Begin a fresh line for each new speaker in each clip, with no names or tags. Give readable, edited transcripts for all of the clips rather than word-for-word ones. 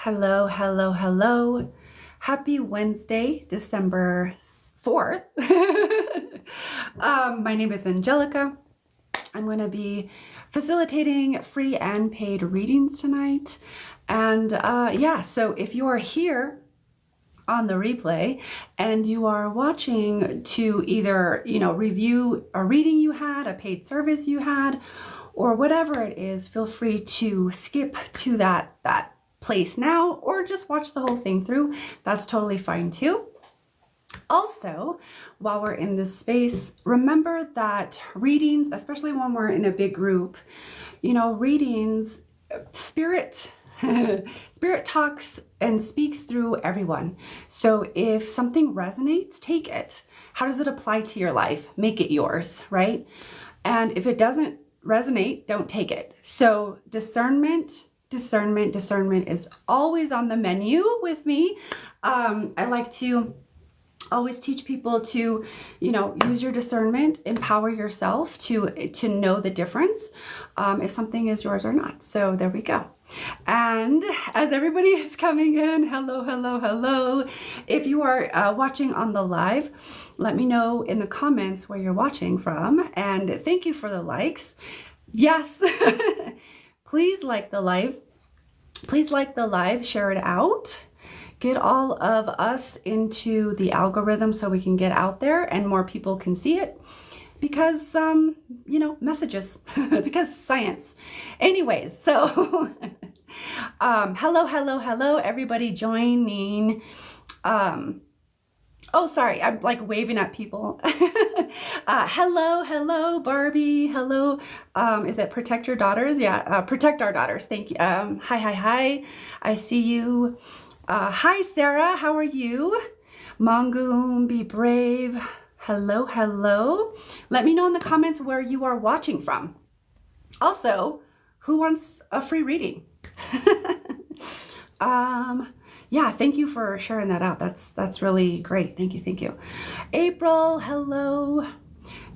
Hello, hello, hello. Happy Wednesday, December 4th. My name is Angelica. I'm going to be facilitating free and paid readings tonight. And so if you are here on the replay and you are watching to either, review a reading you had, a paid service you had, or whatever it is, feel free to skip to that place now or just watch the whole thing through. That's totally fine too. Also, while we're in this space, remember that readings, especially when we're in a big group, readings, spirit talks and speaks through everyone. So if something resonates, take it. How does it apply to your life? Make it yours, right? And if it doesn't resonate, don't take it. So discernment is always on the menu with me. I like to always teach people to, use your discernment, empower yourself to know the difference if something is yours or not. So there we go. And as everybody is coming in, hello, hello, hello. If you are watching on the live, let me know in the comments where you're watching from. And thank you for the likes. Yes. Please like the live. Please like the live, share it out. Get all of us into the algorithm so we can get out there and more people can see it because, messages, because science. Anyways, so hello, hello, hello, everybody joining. Oh, sorry, I'm like waving at people. Hello, hello, Barbie. Hello. Is it Protect Your Daughters? Yeah, Protect Our Daughters. Thank you. Hi. I see you. Hi, Sarah. How are you? Mongoon, be brave. Hello, hello. Let me know in the comments where you are watching from. Also, who wants a free reading? Yeah, thank you for sharing that out. That's really great. Thank you. April, hello.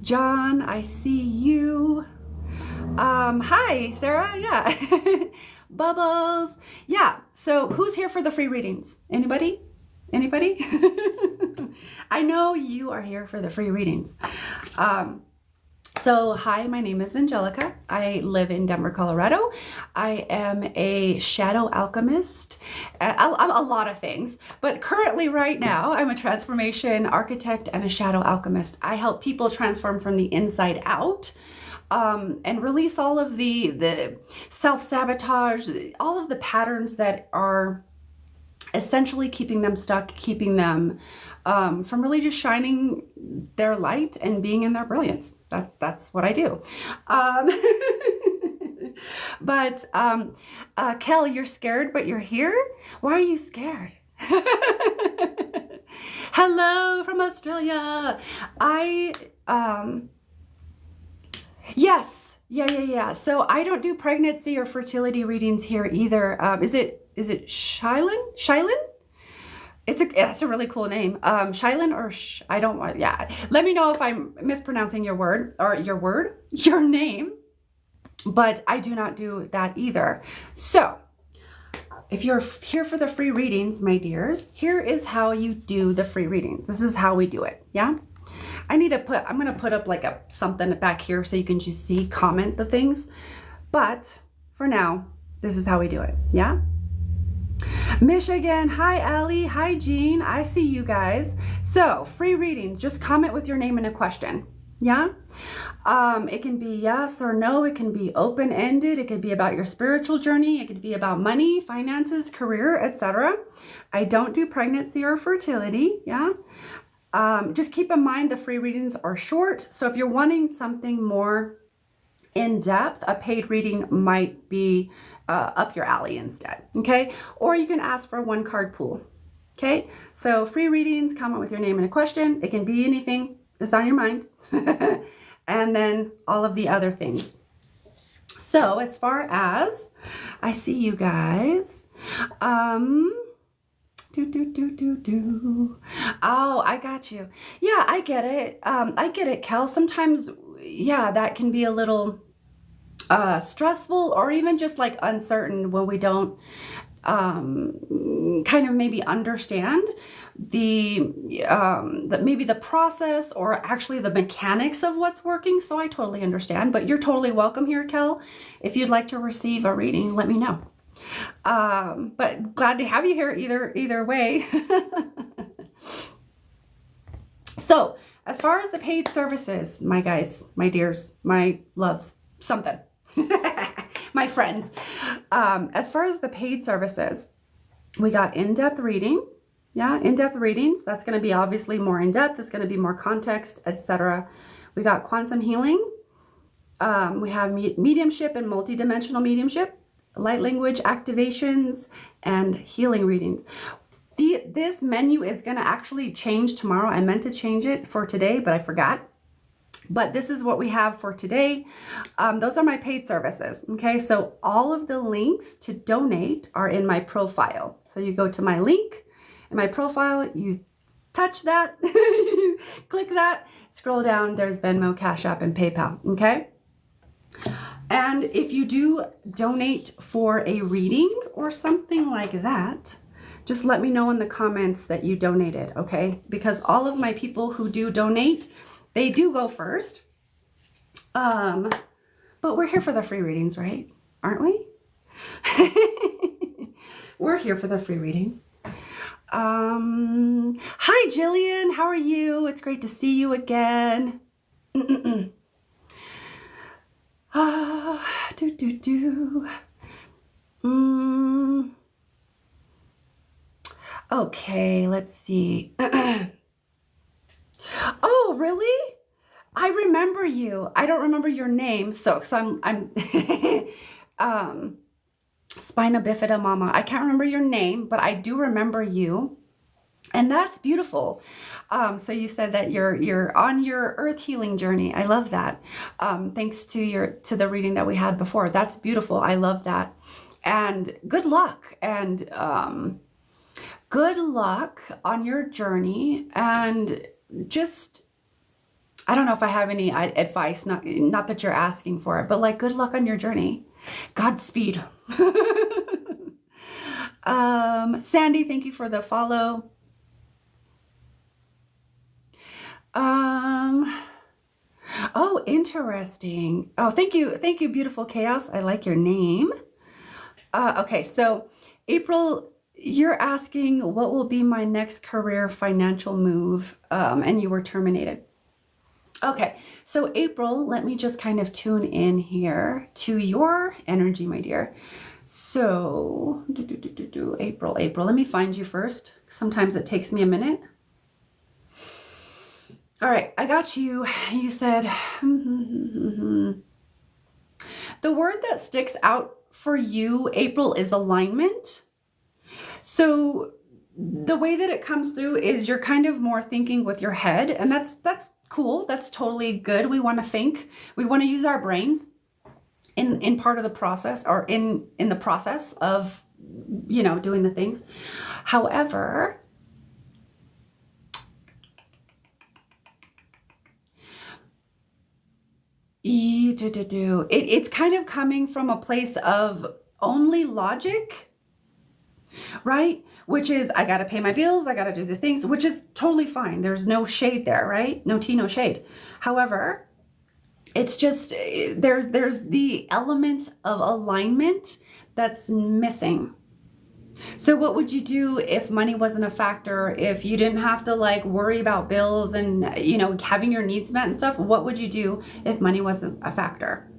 John, I see you. Hi, Sarah. Yeah. Bubbles. Yeah. So who's here for the free readings? Anybody? I know you are here for the free readings. So hi, my name is Angelica. I live in Denver, Colorado. I am a shadow alchemist. I'm a lot of things, but currently right now I'm a transformation architect and a shadow alchemist. I help people transform from the inside out and release all of the self-sabotage, all of the patterns that are essentially keeping them stuck, keeping them from really just shining their light and being in their brilliance. That's what I do. But Kel, you're scared, but you're here? Why are you scared? Hello from Australia. Yes. Yeah. So I don't do pregnancy or fertility readings here either. Is it Shylin? It's a really cool name. Shylin or I don't want, yeah. Let me know if I'm mispronouncing your name, but I do not do that either. So if you're here for the free readings, my dears, here is how you do the free readings. This is how we do it. Yeah. I'm going to put up like something back here so you can just comment the things. But for now, this is how we do it. Yeah. Michigan, hi Allie, hi Jean, I see you guys. So free readings, just comment with your name and a question. Yeah. It can be yes or no. It can be open-ended. It could be about your spiritual journey. It could be about money, finances, career, etc. I don't do pregnancy or fertility. Yeah. Just keep in mind the free readings are short. So if you're wanting something more in depth, a paid reading might be up your alley instead. Okay. Or you can ask for a 1-card pool. Okay. So free readings, comment with your name and a question. It can be anything that's on your mind. And then all of the other things. So as far as I see you guys, Oh, I got you. Yeah, I get it. I get it, Kel. Sometimes, yeah, that can be a little stressful or even just like uncertain when we don't kind of maybe understand maybe the process or actually the mechanics of what's working. So I totally understand, but you're totally welcome here, Kel. If you'd like to receive a reading, let me know. But glad to have you here either way. So as far as the paid services, my guys, my dears, my loves, something, my friends, as far as the paid services, we got in-depth reading. Yeah, in-depth readings. That's going to be obviously more in-depth. It's going to be more context, etc. We got quantum healing. We have mediumship and multidimensional mediumship, light language activations, and healing readings. This menu is going to actually change tomorrow. I meant to change it for today, but I forgot. But this is what we have for today. Those are my paid services. Okay, so all of the links to donate are in my profile. So you go to my link in my profile, you touch that, click that, scroll down, there's Venmo, Cash App, and PayPal. Okay. And if you do donate for a reading or something like that, just let me know in the comments that you donated, okay? Because all of my people who do donate, they do go first. But we're here for the free readings, right? Aren't we? We're here for the free readings. Hi, Jillian. How are you? It's great to see you again. Okay, let's see. Oh, really? I remember you. I don't remember your name, so I'm Spina bifida mama. I can't remember your name, but I do remember you. And that's beautiful. So you said that you're on your earth healing journey. I love that. Thanks to the reading that we had before. That's beautiful. I love that. And good luck. And good luck on your journey. And just, I don't know if I have any advice, not that you're asking for it, but like good luck on your journey. Godspeed. Sandy, thank you for the follow. Oh, interesting. Oh, thank you, beautiful chaos. I like your name. Okay, so April, you're asking what will be my next career financial move, and you were terminated. Okay, so April, let me just kind of tune in here to your energy, my dear. So, April, let me find you first. Sometimes it takes me a minute. All right, I got you. You said, the word that sticks out for you, April, is alignment. So the way that it comes through is you're kind of more thinking with your head, and that's cool. That's totally good. We want to think. We want to use our brains in part of the process, or in the process of, you know, doing the things. However, it's kind of coming from a place of only logic, right? Which is, I got to pay my bills, I got to do the things, which is totally fine. There's no shade there, right? No tea, no shade. However, it's just, there's the element of alignment that's missing. So what would you do if money wasn't a factor, if you didn't have to like worry about bills and, you know, having your needs met and stuff? What would you do if money wasn't a factor?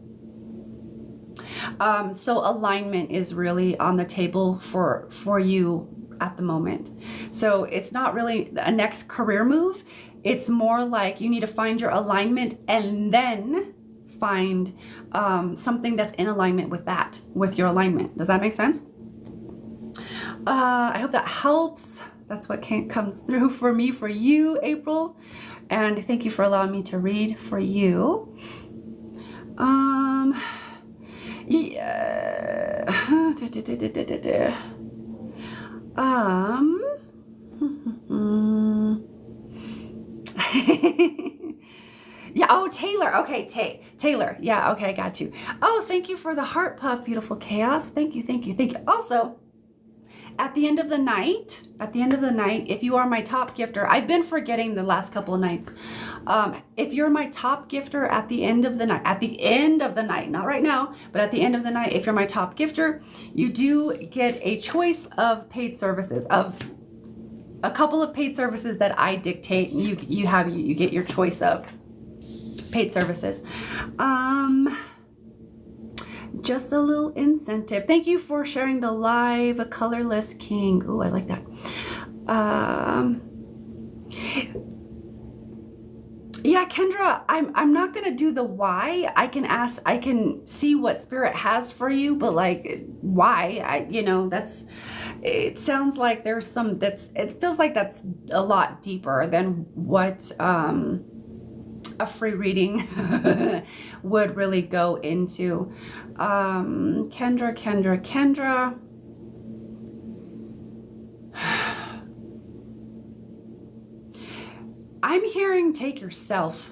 So alignment is really on the table for you at the moment. So it's not really a next career move. It's more like you need to find your alignment and then find something that's in alignment with that, with your alignment. Does that make sense? I hope that helps. That's what comes through for me, for you, April. And thank you for allowing me to read for you. Yeah. Yeah. Oh, Taylor. Okay, Taylor. Yeah. Okay, I got you. Oh, thank you for the heart puff, beautiful chaos. Thank you, thank you, thank you. Also, at the end of the night, if you are my top gifter, I've been forgetting the last couple of nights. If you're my top gifter at the end of the night, not right now, but at the end of the night, if you're my top gifter, you do get a choice of paid services, of a couple of paid services that I dictate. You get your choice of paid services. Just a little incentive. Thank you for sharing the live, a colorless king. Ooh, I like that. Yeah, Kendra, I'm not gonna do the why. I can see what spirit has for you, but like why? It sounds like there's some it feels like that's a lot deeper than what a free reading would really go into. Kendra. I'm hearing take yourself.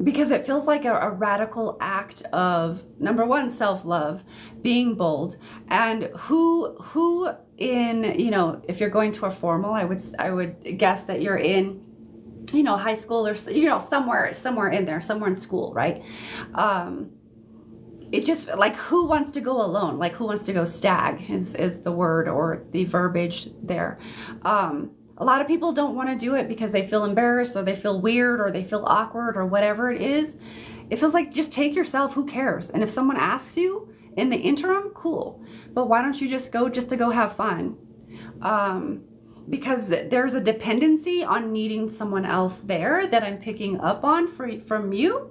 Because it feels like a radical act of, number one, self-love, being bold, and who in, if you're going to a formal, I would guess that you're in, high school or, somewhere in there, somewhere in school, right? It just, like, who wants to go alone? Like, who wants to go stag is the word or the verbiage there. A lot of people don't want to do it because they feel embarrassed or they feel weird or they feel awkward or whatever it is. It feels like just take yourself, who cares? And if someone asks you in the interim, cool. But why don't you just go to go have fun? Because there's a dependency on needing someone else there that I'm picking up on from you.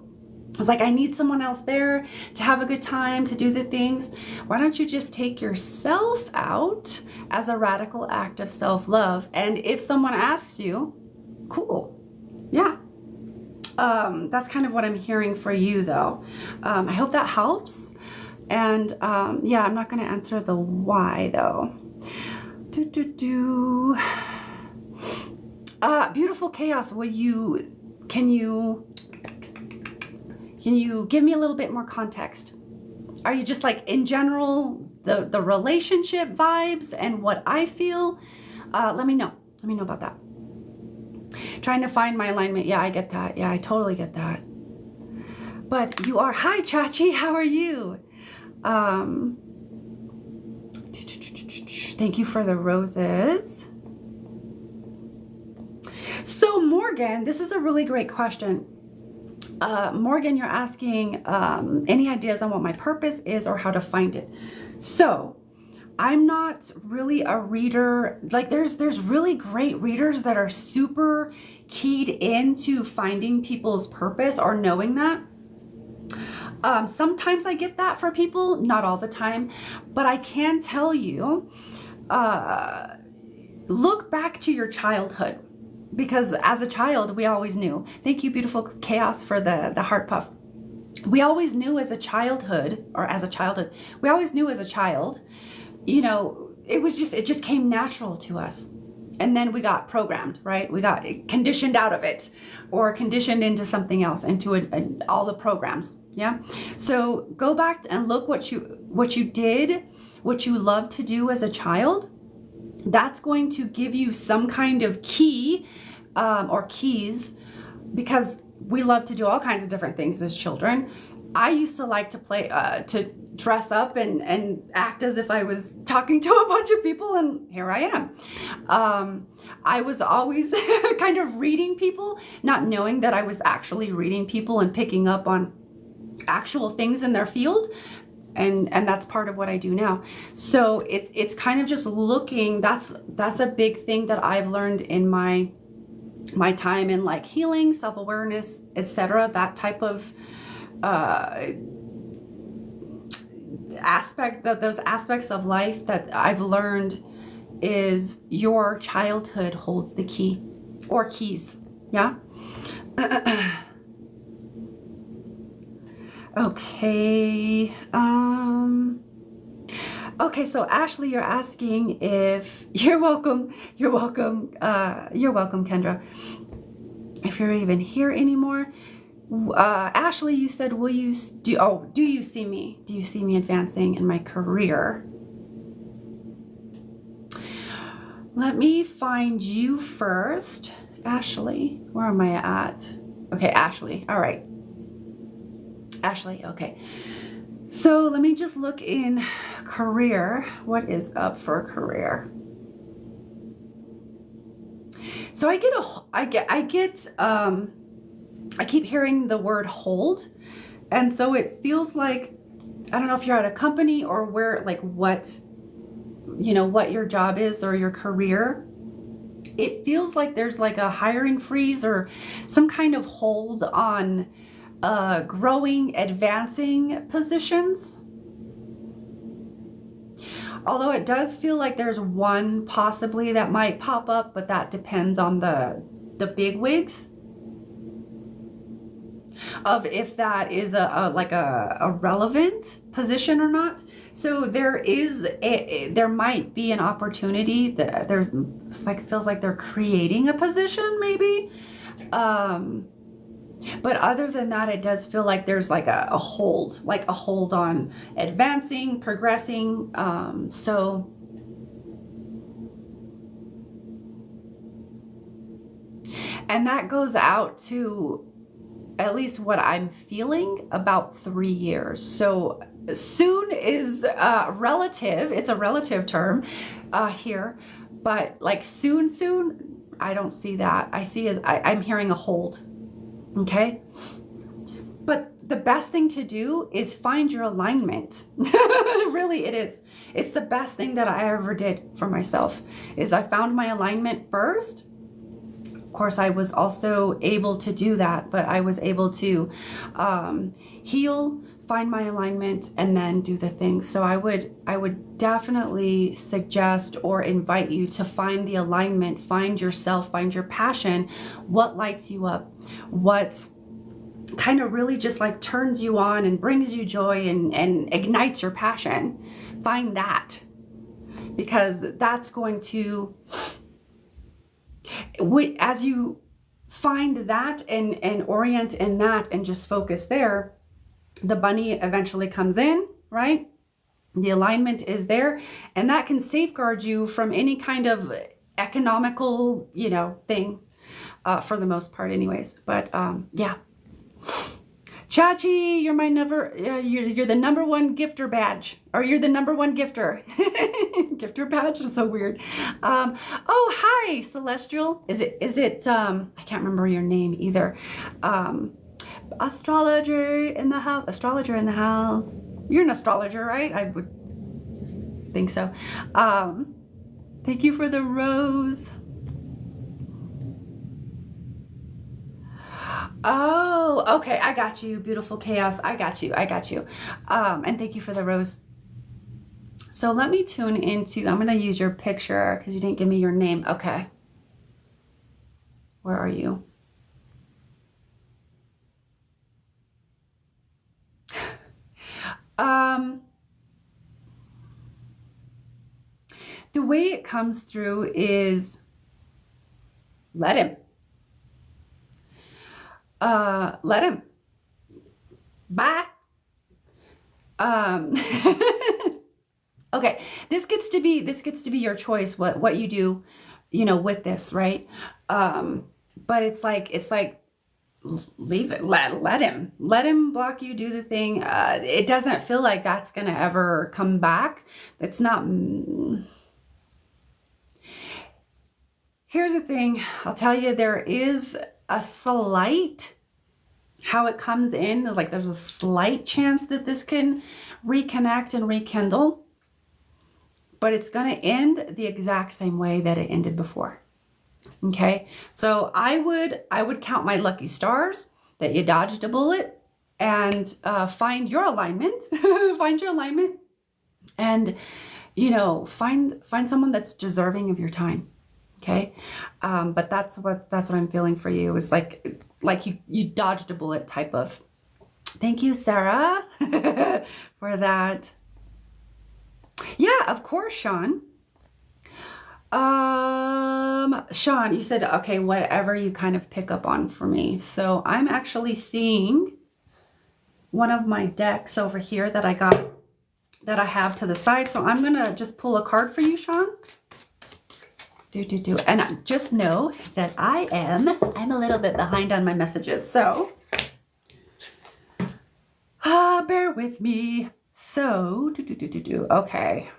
It's like, I need someone else there to have a good time, to do the things. Why don't you just take yourself out as a radical act of self-love? And if someone asks you, cool. Yeah. That's kind of what I'm hearing for you, though. I hope that helps. And yeah, I'm not going to answer the why, though. Beautiful chaos. Can you give me a little bit more context? Are you just like in general, the relationship vibes and what I feel? Let me know. Let me know about that. Trying to find my alignment. Yeah, I get that. Yeah, I totally get that. But you are, hi Chachi, how are you? Thank you for the roses. So Morgan, this is a really great question. Morgan, you're asking any ideas on what my purpose is or how to find it. So I'm not really a reader. Like there's really great readers that are super keyed into finding people's purpose or knowing that. Sometimes I get that for people, not all the time, but I can tell you, look back to your childhood. Because as a child, we always knew. Thank you, beautiful chaos, for the heart puff. We always knew as a childhood, we always knew as a child, it just came natural to us. And then we got programmed, right? We got conditioned out of it or conditioned into something else, into all the programs. Yeah. So go back and look what you did, what you loved to do as a child. That's going to give you some kind of key or keys, because we love to do all kinds of different things as children. I used to like to play, to dress up and act as if I was talking to a bunch of people, and here I am. I was always kind of reading people, not knowing that I was actually reading people and picking up on actual things in their field. And that's part of what I do now. So it's kind of just looking, that's a big thing that I've learned in my time in like healing, self-awareness, etc. That type of those aspects of life that I've learned is your childhood holds the key or keys. Yeah. Okay. Okay, so Ashley, you're asking if you're welcome. You're welcome. You're welcome, Kendra. If you're even here anymore. Ashley, you said, will you do? Oh, do you see me? Do you see me advancing in my career? Let me find you first, Ashley. Where am I at? Okay, Ashley. All right, Ashley. Okay. So let me just look in career. What is up for career? So I keep hearing the word hold. And so it feels like, I don't know if you're at a company or where, like what your job is or your career. It feels like there's like a hiring freeze or some kind of hold on growing, advancing positions. Although it does feel like there's one possibly that might pop up, but that depends on the big wigs of if that is a relevant position or not. So there might be an opportunity that feels like they're creating a position maybe. But other than that, it does feel like there's like a hold on advancing, progressing. And that goes out to at least what I'm feeling about 3 years. So soon is relative. It's a relative term here, but like soon, I don't see that. I'm hearing a hold. Okay. But the best thing to do is find your alignment. Really, it is. It's the best thing that I ever did for myself is I found my alignment first. Of course, I was also able to do that, but I was able to heal, find my alignment, and then do the things. So I would definitely suggest or invite you to find the alignment, find yourself, find your passion, what lights you up, what kind of really just like turns you on and brings you joy and ignites your passion. Find that, because that's going to, as you find that and orient in that and just focus there, the bunny eventually comes in, right? The alignment is there, and that can safeguard you from any kind of economical, thing, for the most part anyways. But yeah. Chachi, you're you're the number one gifter badge, or you're the number one gifter. Gifter badge is so weird. Oh, hi, Celestial. Is it, I can't remember your name either. Astrologer in the house. You're an astrologer, right? I would think so. Thank you for the rose. Oh, okay. I got you. Beautiful chaos. I got you. And thank you for the rose. So let me tune into, I'm going to use your picture because you didn't give me your name. Okay. Where are you? The way it comes through is let him. Let him. Bye. Okay. This gets to be your choice. What you do, with this, right? But it's like, leave it. Let him block you. Do the thing. It doesn't feel like that's gonna ever come back. It's not. Here's the thing. I'll tell you, there is a slight, how it comes in is like there's a slight chance that this can reconnect and rekindle, but it's going to end the exact same way that it ended before. Okay, so I would count my lucky stars that you dodged a bullet and find your alignment. Find your alignment, and find someone that's deserving of your time. Okay, but that's what I'm feeling for you. It's like you dodged a bullet type of. Thank you, Sarah, for that. Yeah, of course, Sean. Sean, you said, okay, whatever you kind of pick up on for me. So I'm actually seeing one of my decks over here that I have to the side. So I'm going to just pull a card for you, Sean. And just know that I'm a little bit behind on my messages. So, bear with me. So, okay.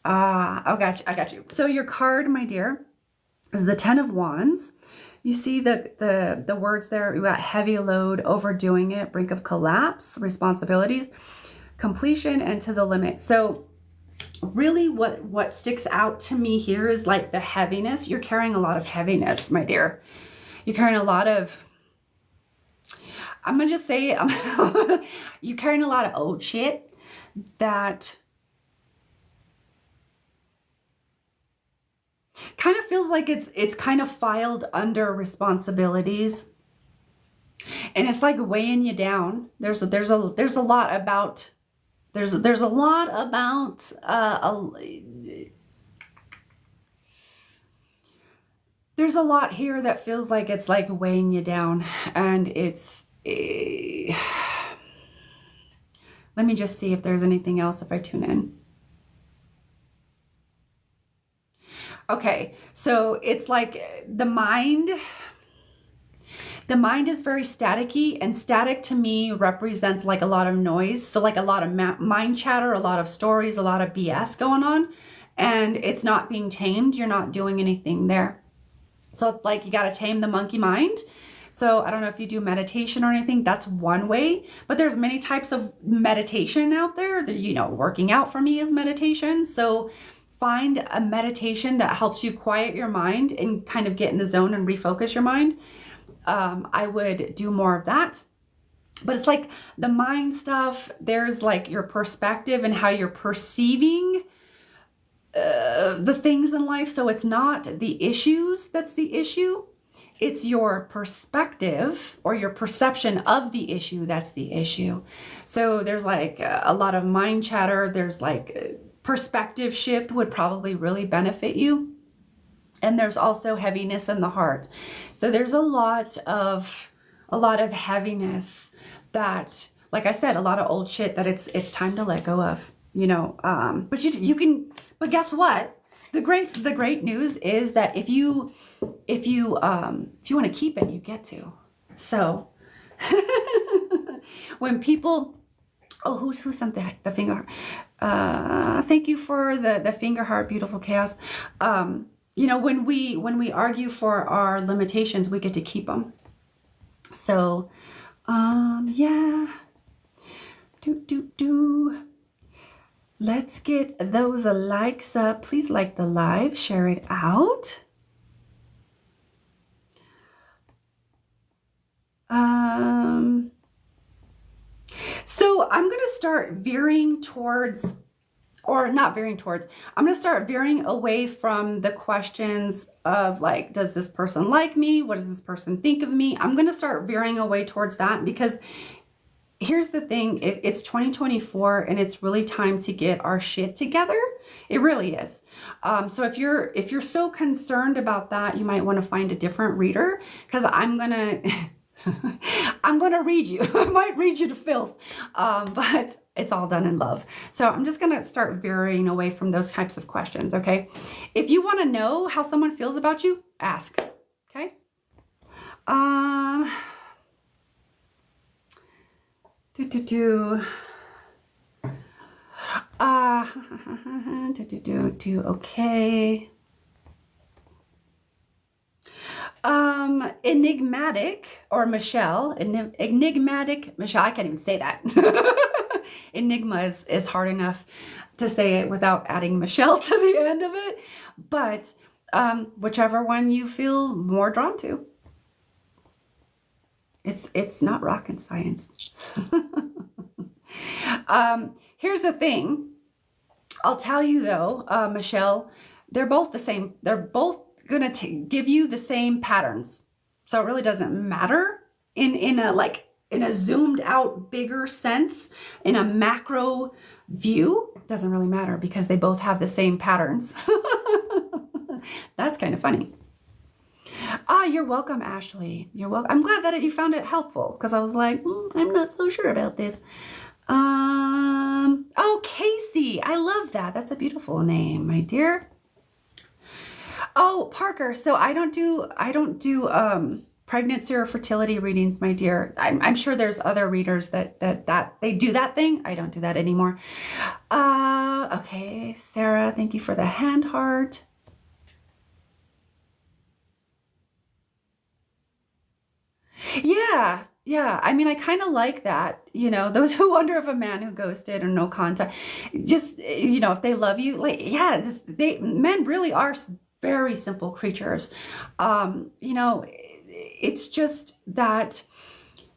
I got you. So your card, my dear, is the 10 of Wands. You see the words there. We got heavy load, overdoing it, brink of collapse, responsibilities, completion, and to the limit. So really what sticks out to me here is like the heaviness. You're carrying a lot of heaviness, my dear. You're carrying a lot of, I'm gonna just say, you're carrying a lot of old shit that kind of feels like it's kind of filed under responsibilities, and it's like weighing you down. There's a lot about there's a lot about there's a lot here that feels like it's like weighing you down, and it's let me just see if there's anything else if I tune in. Okay, so it's like the mind is very staticky, and static to me represents like a lot of noise. So like a lot of mind chatter, a lot of stories, a lot of BS going on, and it's not being tamed. You're not doing anything there. So it's like you got to tame the monkey mind. So I don't know if you do meditation or anything. That's one way, but there's many types of meditation out there. That, you know, working out for me is meditation. So find a meditation that helps you quiet your mind and kind of get in the zone and refocus your mind. I would do more of that. But it's like the mind stuff, there's like your perspective and how you're perceiving the things in life. So it's not the issues that's the issue. It's your perspective or your perception of the issue that's the issue. So there's like a lot of mind chatter. There's like perspective shift would probably really benefit you. And there's also heaviness in the heart. So there's a lot of heaviness that, like I said, a lot of old shit that it's time to let go of, you know. But you can, but guess what? The great news is that if you want to keep it, you get to. So when people, oh, who sent the finger heart? Thank you for the finger heart, beautiful chaos. You know, when we argue for our limitations, we get to keep them. So, yeah. Let's get those likes up. Please like the live, share it out. So I'm going to start veering towards, or not veering towards, I'm going to start veering away from the questions of like, does this person like me? What does this person think of me? I'm going to start veering away towards that, because here's the thing, it's 2024 and it's really time to get our shit together. It really is. So if you're so concerned about that, you might want to find a different reader, because I'm gonna read you. I might read you to filth, but it's all done in love. So I'm just gonna start veering away from those types of questions. Okay, if you want to know how someone feels about you, ask. Okay. Okay. Enigmatic or Michelle, enigmatic Michelle, I can't even say that. Enigma is hard enough to say it without adding Michelle to the end of it, but whichever one you feel more drawn to. It's not rocket science. Here's the thing. I'll tell you though, Michelle, they're both the same. They're both gonna give you the same patterns. So it really doesn't matter in a zoomed out bigger sense, in a macro view. doesn't really matter because they both have the same patterns. That's kind of funny. You're welcome, Ashley. You're welcome. I'm glad that you found it helpful because I was like, I'm not so sure about this. Oh, Casey. I love that. That's a beautiful name, my dear. Oh, Parker. So I don't do pregnancy or fertility readings, my dear. I'm sure there's other readers that they do that thing. I don't do that anymore. Okay, Sarah, thank you for the hand heart. Yeah. Yeah, I mean, I kind of like that, you know, those who wonder if a man who ghosted or no contact, just, you know, if they love you, like, yeah, men really are very simple creatures. You know, it's just that,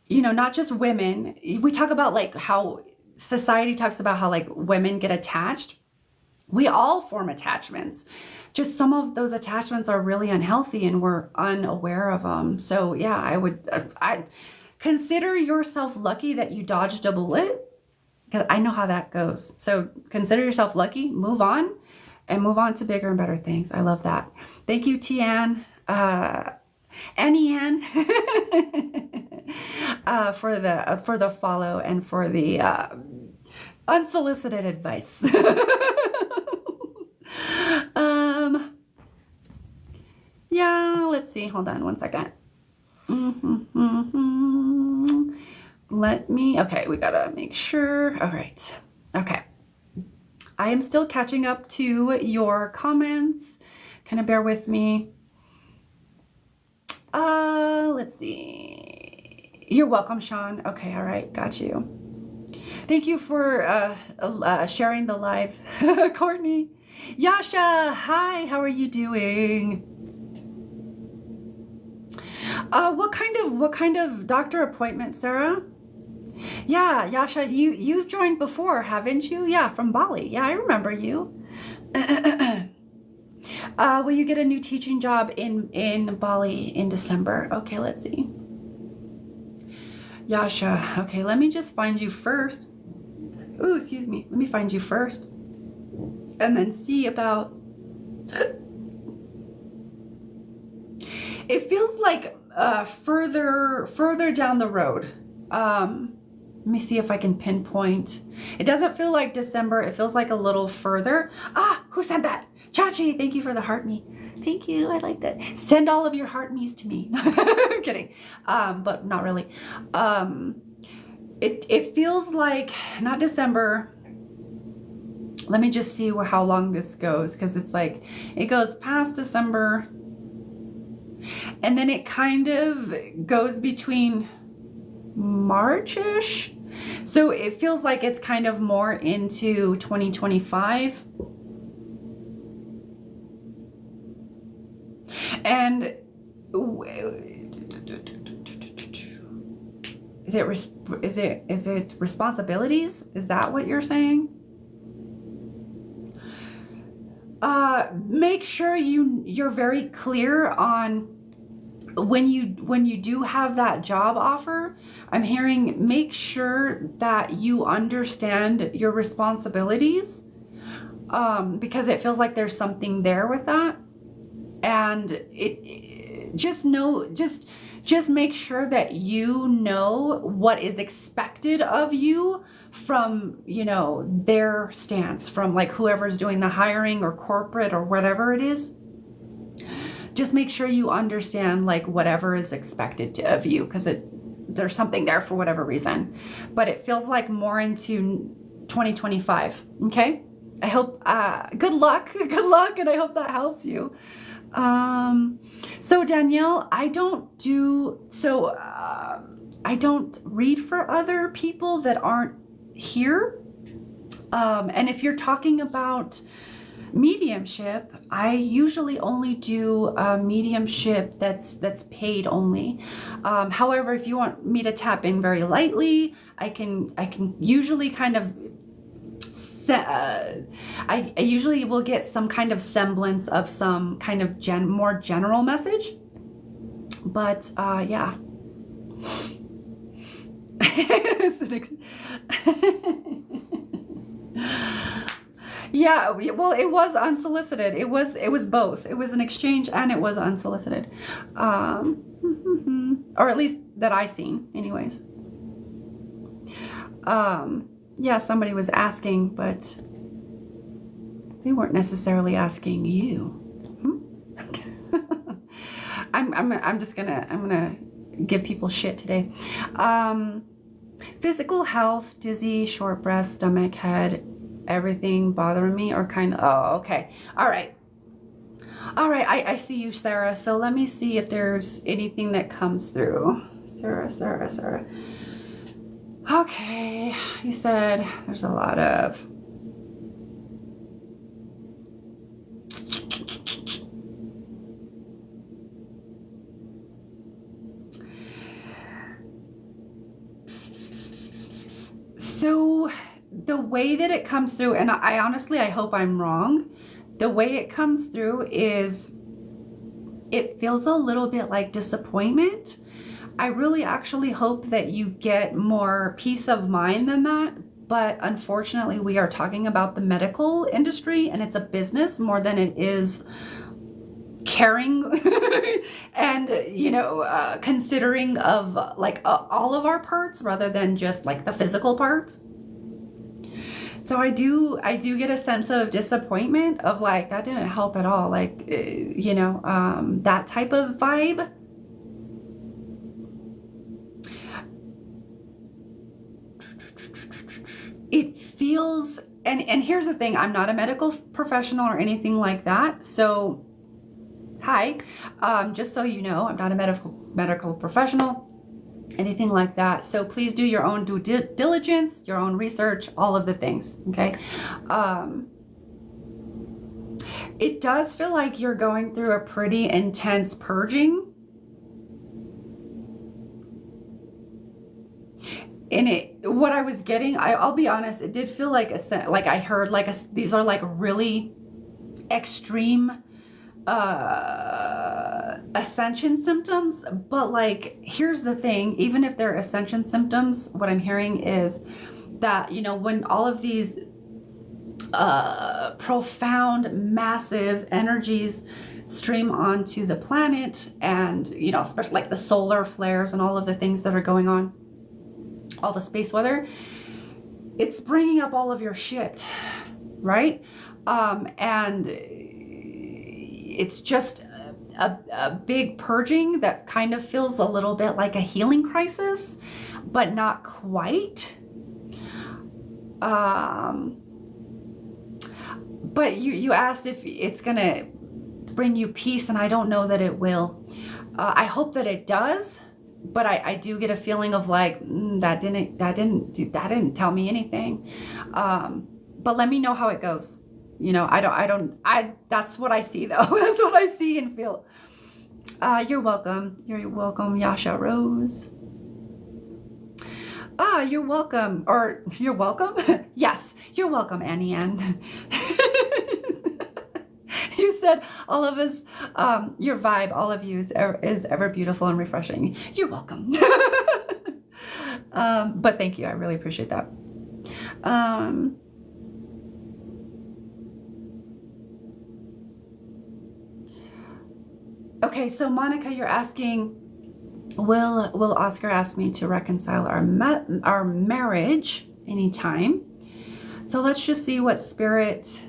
you know, not just women, we talk about like how society talks about how like women get attached. We all form attachments. Just some of those attachments are really unhealthy and we're unaware of them. So yeah, I consider yourself lucky that you dodged a bullet, because I know how that goes. So consider yourself lucky, move on, and move on to bigger and better things. I love that. Thank you, Tian, Annie Ann, for the follow and for the unsolicited advice. Yeah, let's see. Hold on one second. Okay, we gotta make sure. All right. Okay. I am still catching up to your comments. Kind of bear with me. Let's see. You're welcome, Sean. Okay, all right, got you. Thank you for sharing the live, Courtney. Yasha, hi, how are you doing? What kind of doctor appointment, Sarah? Yeah, Yasha, you've joined before, haven't you? Yeah, from Bali. Yeah, I remember you. Will you get a new teaching job in Bali in December? Okay, let's see. Yasha, okay, let me just find you first. Ooh, excuse me. Let me find you first. And then see about... It feels like further down the road. Let me see if I can pinpoint. It doesn't feel like December. It feels like a little further. Who said that? Chachi, thank you for the heart me. Thank you. I like that. Send all of your heart me's to me. I'm kidding. But not really. It feels like not December. Let me just see how long this goes, because it's like it goes past December and then it kind of goes between March-ish. So it feels like it's kind of more into 2025. And is it responsibilities? Is that what you're saying? Make sure you're very clear on when you do have that job offer. I'm hearing make sure that you understand your responsibilities, because it feels like there's something there with that. And just make sure that you know what is expected of you from, you know, their stance, from like whoever's doing the hiring or corporate or whatever it is. Just make sure you understand like whatever is expected of you, because there's something there for whatever reason. But it feels like more into 2025. Okay, I hope good luck, and I hope that helps you. So Danielle, I don't read for other people that aren't here. And if you're talking about mediumship, I usually only do mediumship that's paid only. However, if you want me to tap in very lightly, I can usually kind of I usually will get some kind of semblance of some kind of more general message. But yeah. Yeah, well, it was unsolicited. It was both. It was an exchange and it was unsolicited. Or at least that I seen, anyways. Yeah, somebody was asking, but they weren't necessarily asking you. I'm just gonna give people shit today. Physical health, dizzy, short breath, stomach, head, everything bothering me or kind of, oh, okay. All right. I see you, Sarah. So let me see if there's anything that comes through. Sarah. Okay. You said there's a lot of so the way that it comes through, and I honestly, I hope I'm wrong. The way it comes through is it feels a little bit like disappointment. I really actually hope that you get more peace of mind than that. But unfortunately, we are talking about the medical industry and it's a business more than it is caring and, you know, considering of like all of our parts rather than just like the physical parts. So I do get a sense of disappointment of like, that didn't help at all. Like, you know, that type of vibe. It feels, and here's the thing, I'm not a medical professional or anything like that. So, hi, just so you know, I'm not a medical professional, anything like that. So please do your own due diligence, your own research, all of the things, okay? It does feel like you're going through a pretty intense purging. And what I was getting, I'll be honest, it did feel like I heard like these are like really extreme ascension symptoms. But like, here's the thing, even if they're ascension symptoms, what I'm hearing is that, you know, when all of these profound, massive energies stream onto the planet, and, you know, especially like the solar flares and all of the things that are going on, all the space weather, it's bringing up all of your shit, right? And it's just a big purging that kind of feels a little bit like a healing crisis, but not quite. But you asked if it's gonna bring you peace, and I don't know that it will. I hope that it does. But I do get a feeling of like, that didn't tell me anything. But let me know how it goes. You know, that's what I see though. That's what I see and feel. You're welcome. You're welcome, Yasha Rose. You're welcome. Or you're welcome? Yes, you're welcome, Annie Ann. You said all of us, your vibe, all of you is ever beautiful and refreshing. You're welcome. But thank you. I really appreciate that. Okay, so Monica, you're asking, will Oscar ask me to reconcile our marriage anytime? So let's just see what spirit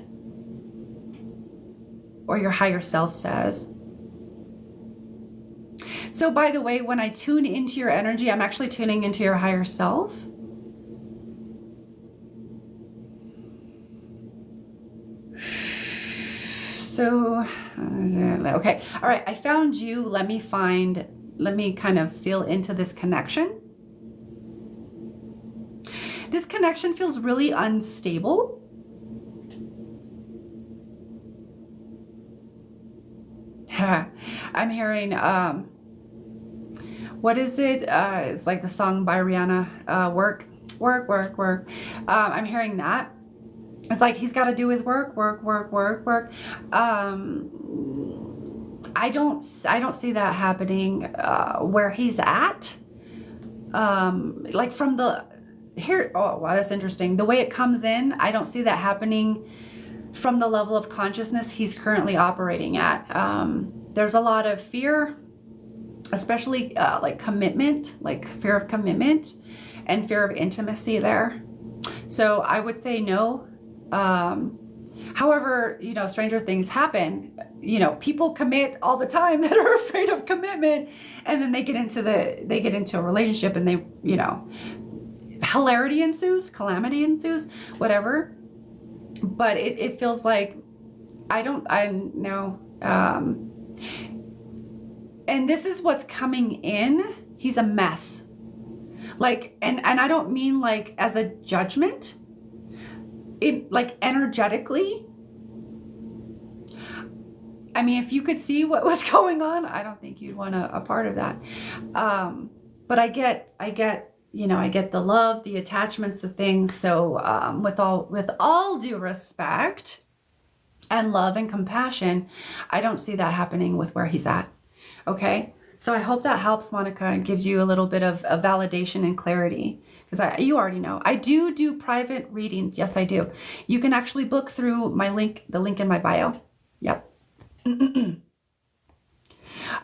or your higher self says. So by the way, when I tune into your energy, I'm actually tuning into your higher self. So, okay. All right. I found you. Let me kind of feel into this connection. This connection feels really unstable. I'm hearing, what is it? It's like the song by Rihanna, work. I'm hearing that. It's like he's got to do his work. I don't see that happening where he's at. Like from the here. Oh wow, that's interesting. The way it comes in, I don't see that happening from the level of consciousness he's currently operating at. There's a lot of fear, especially like commitment, like fear of commitment and fear of intimacy there. So I would say no. However, you know, stranger things happen. You know, people commit all the time that are afraid of commitment, and then they get into a relationship, and they, you know, hilarity ensues, calamity ensues, whatever. But it feels like I know. And this is what's coming in. He's a mess. Like, and I don't mean like as a judgment. It, like, energetically, I mean, if you could see what was going on, I don't think you'd want a part of that. But I get, you know, I get the love, the attachments, the things. So with all due respect and love and compassion, I don't see that happening with where he's at. Okay. So I hope that helps, Monica, and gives you a little bit of validation and clarity. Because you already know, I do private readings. Yes, I do. You can actually book through my link, the link in my bio. Yep.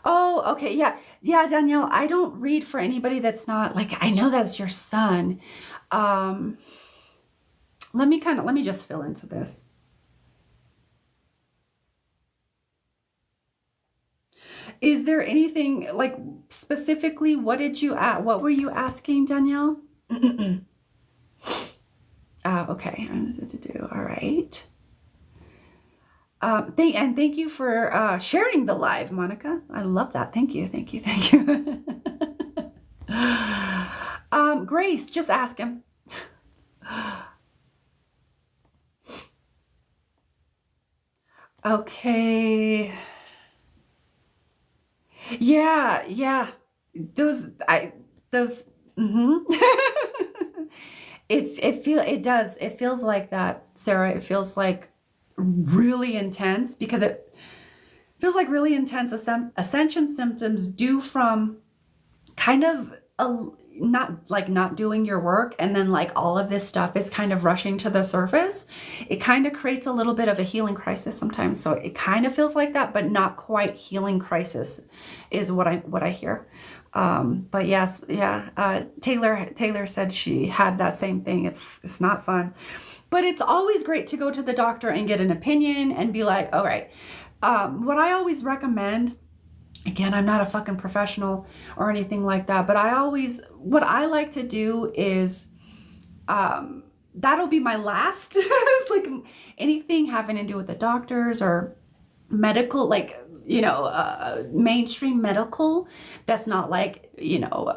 Oh, okay. Yeah. Yeah, Danielle, I don't read for anybody that's not, like, I know that's your son. Let me just fill into this. Is there anything, like, specifically, what were you asking, Danielle? Okay. All right. Thank you for sharing the live, Monica. I love that. Thank you. Grace, just ask him. Okay. Yeah. Those. Mm-hmm. It feels like that, Sarah. It feels like really intense, because it feels like really intense ascension symptoms due from kind of not doing your work, and then like all of this stuff is kind of rushing to the surface. It kind of creates a little bit of a healing crisis sometimes. So it kind of feels like that, but not quite healing crisis is what I hear. But yes, yeah. Taylor said she had that same thing. It's not fun, but it's always great to go to the doctor and get an opinion and be like, all right. What I always recommend, again, I'm not a fucking professional or anything like that, but what I like to do is, that'll be my last, it's like anything having to do with the doctors or medical, like, you know, mainstream medical, that's not like, you know,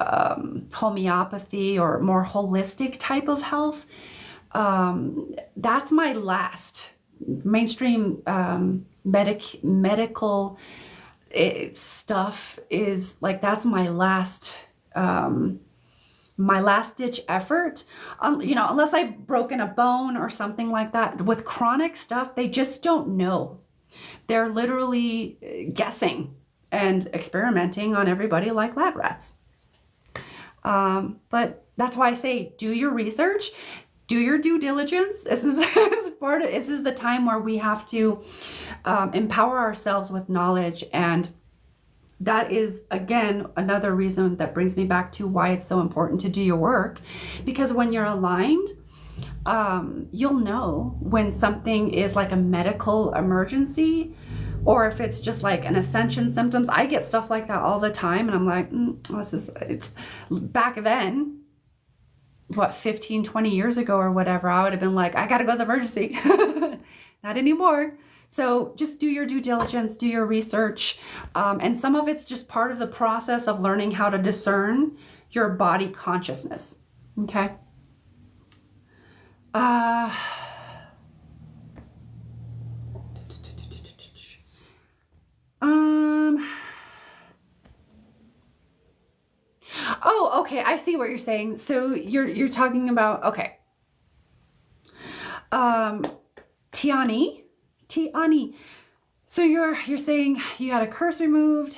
homeopathy or more holistic type of health. That's my last mainstream, medical stuff is like, that's my last ditch effort. You know, unless I've broken a bone or something like that. With chronic stuff, they just don't know. They're literally guessing and experimenting on everybody like lab rats. But that's why I say, do your research, do your due diligence. This is the time where we have to empower ourselves with knowledge. And that is, again, another reason that brings me back to why it's so important to do your work. Because when you're aligned, you'll know when something is like a medical emergency, or if it's just like an ascension symptoms. I get stuff like that all the time, and I'm like, it's back then, what, 15, 20 years ago or whatever, I would have been like, I got to go to the emergency. Not anymore. So just do your due diligence, do your research. And some of it's just part of the process of learning how to discern your body consciousness. Okay. Oh, okay. I see what you're saying. So you're talking about, okay. Tiani. So you're saying you had a curse removed.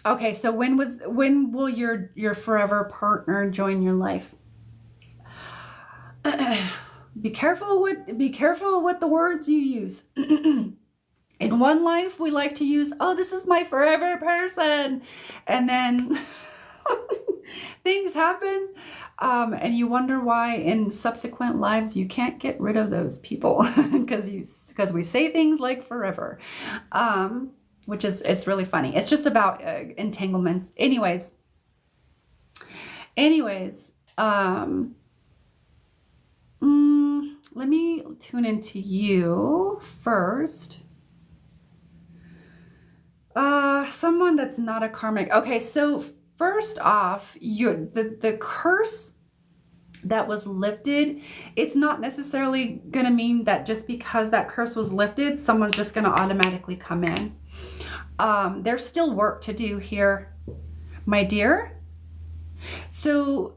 Okay. So when will your forever partner join your life? Be careful with the words you use. In one life, we like to use, oh, this is my forever person. And then things happen. And you wonder why in subsequent lives you can't get rid of those people because we say things like forever, which is, it's really funny. It's just about entanglements. Anyways, let me tune into you first. Someone that's not a karmic. Okay, so first off, the curse that was lifted, it's not necessarily going to mean that just because that curse was lifted, someone's just going to automatically come in. There's still work to do here, my dear. So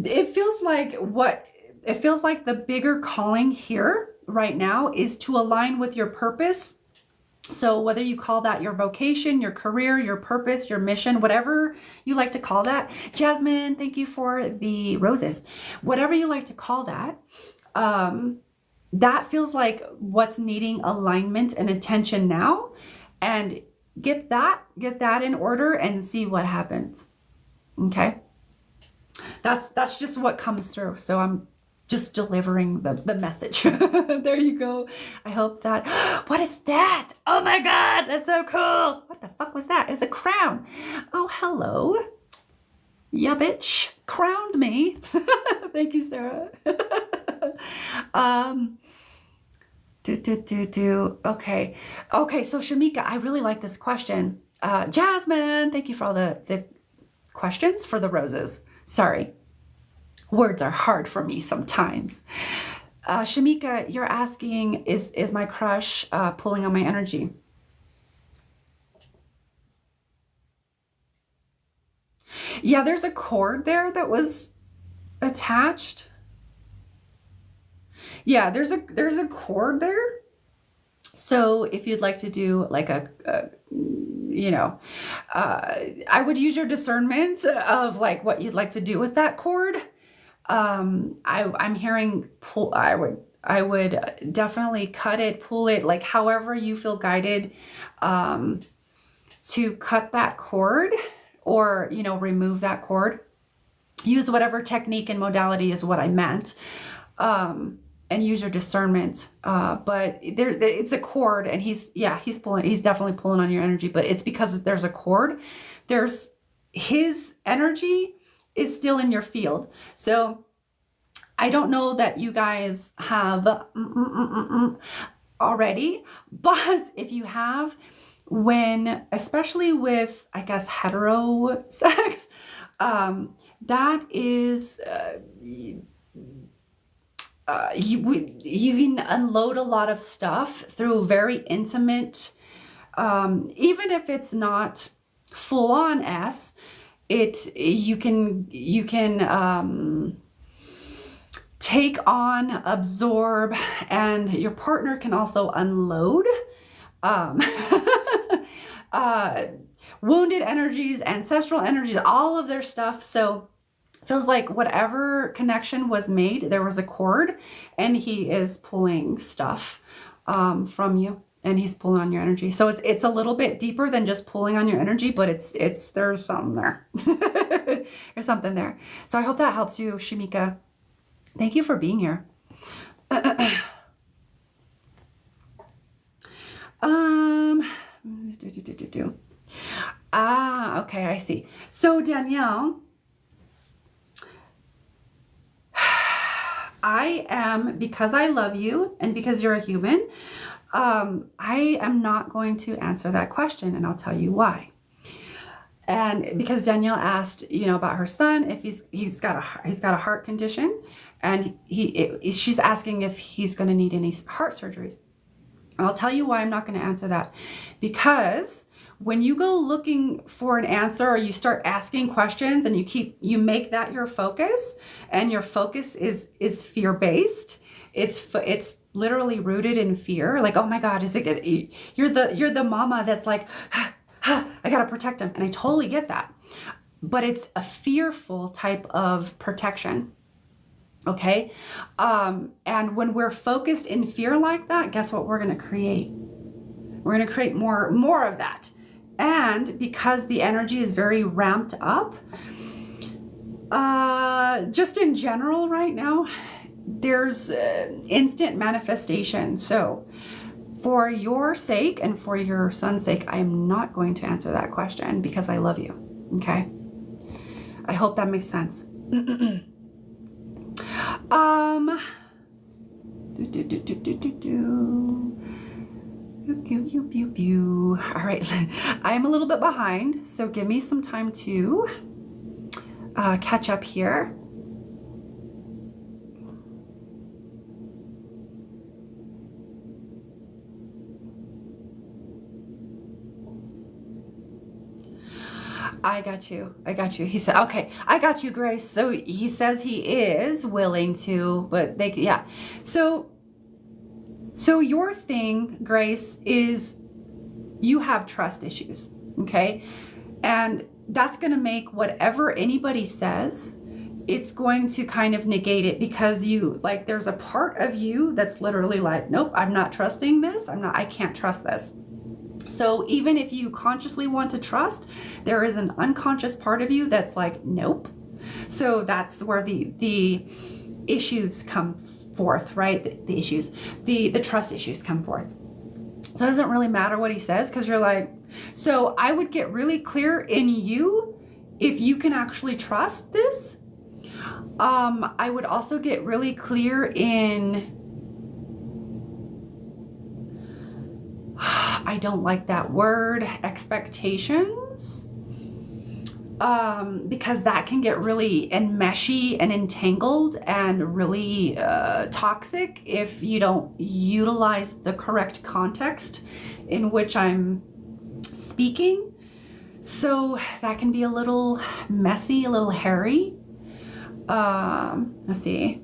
it feels like the bigger calling here right now is to align with your purpose. So whether you call that your vocation, your career, your purpose, your mission, whatever you like to call that. Jasmine, thank you for the roses. Whatever you like to call that, that feels like what's needing alignment and attention now. And get that in order and see what happens. Okay? That's just what comes through. So I'm just delivering the message. There you go. I hope that, what is that? Oh my God, that's so cool. What the fuck was that? It's a crown. Oh, hello. Yeah, bitch, crowned me. Thank you, Sarah. Okay. Okay, so Shamika, I really like this question. Jasmine, thank you for all the questions for the roses. Sorry. Words are hard for me sometimes. Shamika, you're asking, is my crush pulling on my energy? Yeah, there's a cord there that was attached. Yeah, there's a cord there. So if you'd like to do like I would use your discernment of like what you'd like to do with that cord. I'm hearing pull. I would definitely cut it, pull it, like however you feel guided to cut that cord or, remove that cord. Use whatever technique and modality is what I meant. And use your discernment. But it's a cord and he's definitely pulling on your energy, but it's because there's a cord. There's his energy is still in your field. So I don't know that you guys have already, but if you have, especially with, I guess, hetero sex, that is, you can unload a lot of stuff through very intimate, even if it's not full on you can take on, absorb, and your partner can also unload wounded energies, ancestral energies, all of their stuff. So it feels like whatever connection was made, there was a cord, and he is pulling stuff from you. And he's pulling on your energy. So it's a little bit deeper than just pulling on your energy, but there's something there. There's something there. So I hope that helps you, Shamika. Thank you for being here. Okay, I see. So Danielle, because I love you and because you're a human, I am not going to answer that question, and I'll tell you why. And because Danielle asked, about her son, if he's got a heart condition, and she's asking if he's going to need any heart surgeries. And I'll tell you why I'm not going to answer that, because when you go looking for an answer or you start asking questions and you make that your focus, and your focus is fear-based, it's literally rooted in fear. Like, oh my God, you're the mama that's like, I gotta protect him. And I totally get that. but it's a fearful type of protection. Okay. And when we're focused in fear like that, guess what we're going to create? We're going to create more of that. And because the energy is very ramped up, just in general right now, there's instant manifestation. So for your sake and for your son's sake, I am not going to answer that question because I love you. Okay. I hope that makes sense. All right, I'm a little bit behind, so give me some time to catch up here. I got you. He said, okay, I got you, Grace. So he says he is willing to, but yeah. So your thing, Grace, is you have trust issues, okay? And that's going to make whatever anybody says, it's going to kind of negate it because there's a part of you that's literally like, nope, I'm not trusting this. I can't trust this. So even if you consciously want to trust, there is an unconscious part of you that's like, nope. So that's where the issues come forth, right? The trust issues come forth. So it doesn't really matter what he says because you're like, so I would get really clear in you if you can actually trust this. I would also get really clear in, I don't like that word, expectations, because that can get really enmeshy and entangled and really toxic if you don't utilize the correct context in which I'm speaking. So that can be a little messy, a little hairy. Let's see.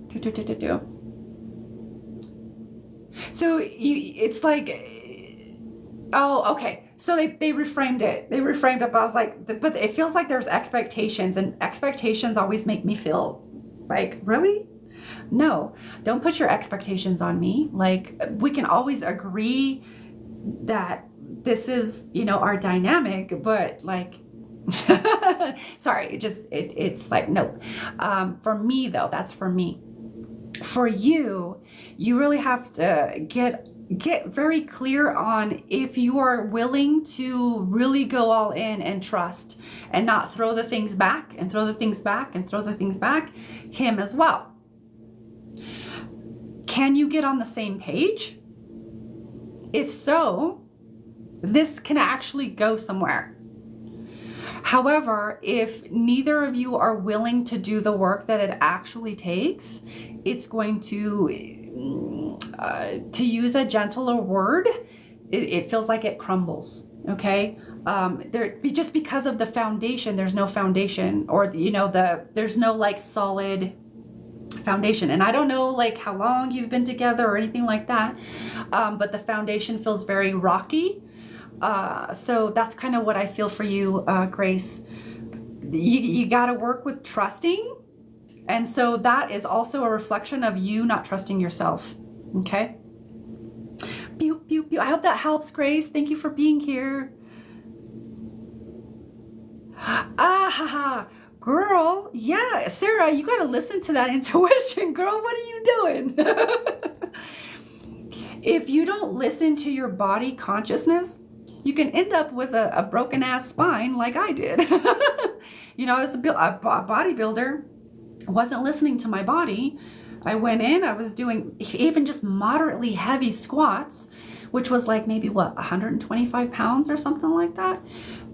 So it's like, oh, okay. So they reframed it. They reframed it. But I was like, but it feels like there's expectations, and expectations always make me feel like, really? No, don't put your expectations on me. Like, we can always agree that this is, our dynamic, but like, sorry, it's like, no. For me though, that's for me. For you, you really have to get very clear on if you are willing to really go all in and trust and not throw the things back and throw the things back and throw the things back, him as well. Can you get on the same page? If so, this can actually go somewhere. However, if neither of you are willing to do the work that it actually takes, it's going to use a gentler word, it feels like it crumbles. Okay. Just because of the foundation, there's no foundation, or, there's no like solid foundation. And I don't know like how long you've been together or anything like that. But the foundation feels very rocky. So that's kind of what I feel for you, Grace. You got to work with trusting. And so that is also a reflection of you not trusting yourself. Okay. Pew, pew, pew. I hope that helps, Grace. Thank you for being here. Girl. Yeah. Sarah, you got to listen to that intuition, girl. What are you doing? If you don't listen to your body consciousness, you can end up with a broken ass spine like I did. I was a bodybuilder. I wasn't listening to my body. I went in, I was doing even just moderately heavy squats, which was like maybe 125 pounds or something like that.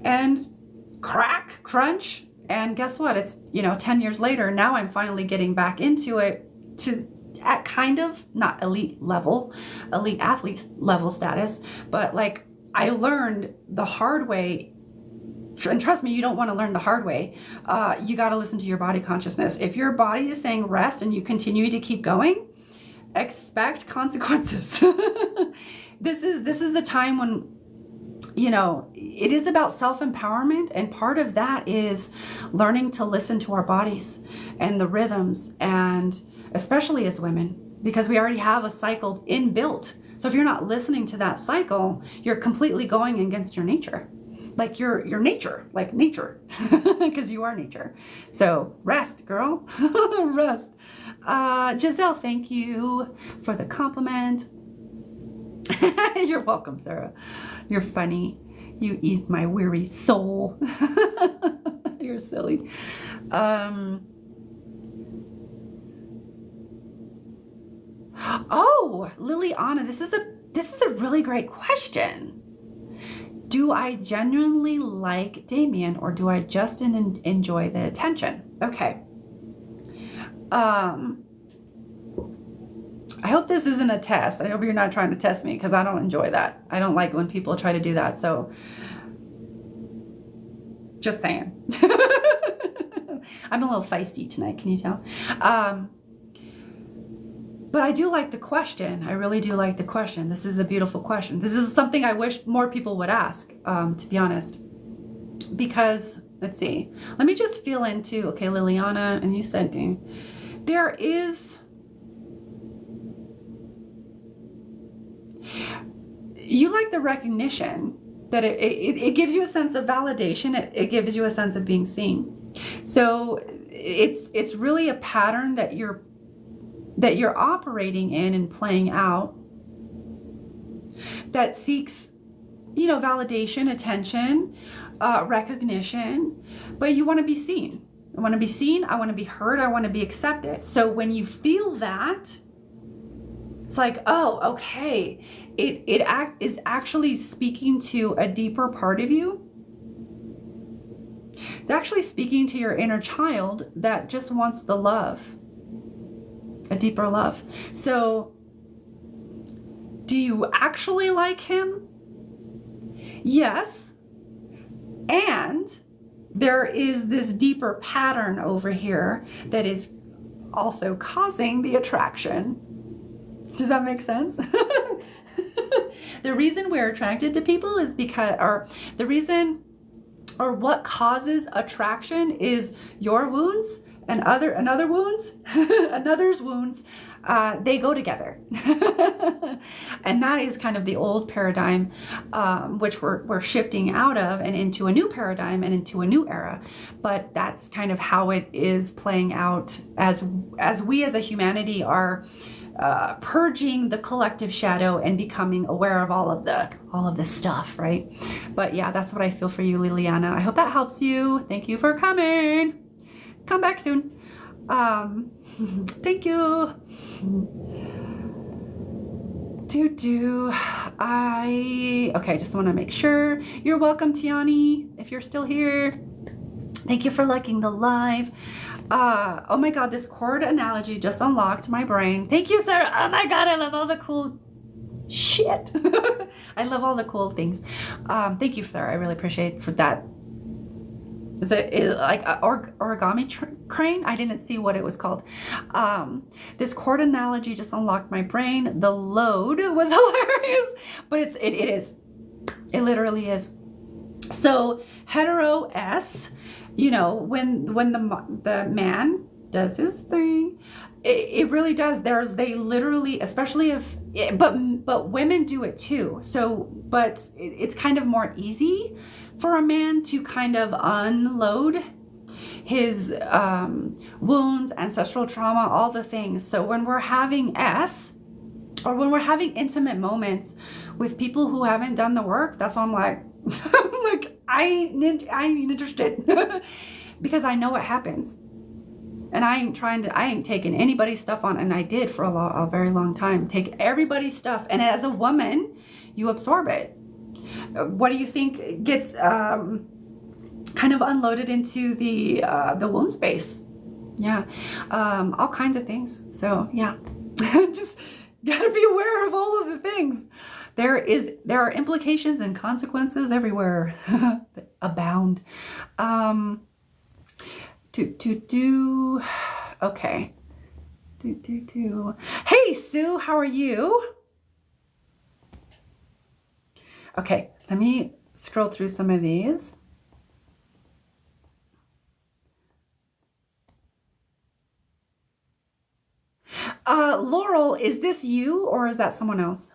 And crack, crunch. And guess what? It's, 10 years later, now I'm finally getting back into it at kind of not elite athlete level status, but like I learned the hard way. And trust me, you don't want to learn the hard way. You got to listen to your body consciousness. If your body is saying rest and you continue to keep going, expect consequences. This is the time when you know, it is about self-empowerment, and part of that is learning to listen to our bodies and the rhythms, and especially as women, because we already have a cycle inbuilt. So if you're not listening to that cycle, you're completely going against your nature. Like your nature, like nature, because you are nature. So rest, girl, rest. Giselle, thank you for the compliment. You're welcome, Sarah. You're funny. You ease my weary soul. You're silly. Oh, Liliana, this is a really great question. Do I genuinely like Damien, or do I just enjoy the attention? Okay. I hope this isn't a test. I hope you're not trying to test me, because I don't enjoy that. I don't like when people try to do that. So just saying. I'm a little feisty tonight. Can you tell? But I do like the question. I really do like the question. This is a beautiful question. This is something I wish more people would ask, to be honest. Because, let's see. Let me just feel into, okay, Liliana, and you said, there is, you like the recognition that it gives you a sense of validation. It gives you a sense of being seen. So it's really a pattern that you're operating in and playing out, that seeks, you know, validation, attention, recognition, but you want to be seen. I want to be seen. I want to be heard. I want to be accepted. So when you feel that, it's like, oh, okay, it is actually speaking to a deeper part of you. It's actually speaking to your inner child that just wants the love. A deeper love. So, do you actually like him? Yes. And there is this deeper pattern over here that is also causing the attraction. Does that make sense? The reason we're attracted to people is because, or the reason, or what causes attraction is your wounds and another wounds, another's wounds, they go together. And that is kind of the old paradigm, which we're shifting out of and into a new paradigm and into a new era. But that's kind of how it is playing out as we as a humanity are purging the collective shadow and becoming aware of all of the stuff, right? But yeah, that's what I feel for you, Liliana. I hope that helps you. Thank you for coming. Come back soon. Thank you. Okay, just want to make sure. You're welcome, Tiani, if you're still here. Thank you for liking the live. Oh my God, this chord analogy just unlocked my brain. Thank you, Sarah. Oh my God, I love all the cool shit. I love all the cool things. Thank you, Sarah. I really appreciate for that. Is it like an origami crane? I didn't see what it was called. This chord analogy just unlocked my brain. The load was hilarious, but it is. It literally is. So hetero S, you know, when the man does his thing, it really does. They literally, especially if, but women do it too. So, but it's kind of more easy for a man to kind of unload his wounds, ancestral trauma, all the things. So when we're having S, or when we're having intimate moments with people who haven't done the work, that's why I'm like, I ain't interested because I know what happens. And I ain't taking anybody's stuff on, and I did for a very long time. Take everybody's stuff, and as a woman, you absorb it. What do you think gets kind of unloaded into the womb space? Yeah, all kinds of things. So yeah, just gotta be aware of all of the things. There are implications and consequences everywhere that abound. Okay. Hey, Sue, how are you? Okay, let me scroll through some of these. Laurel, is this you or is that someone else?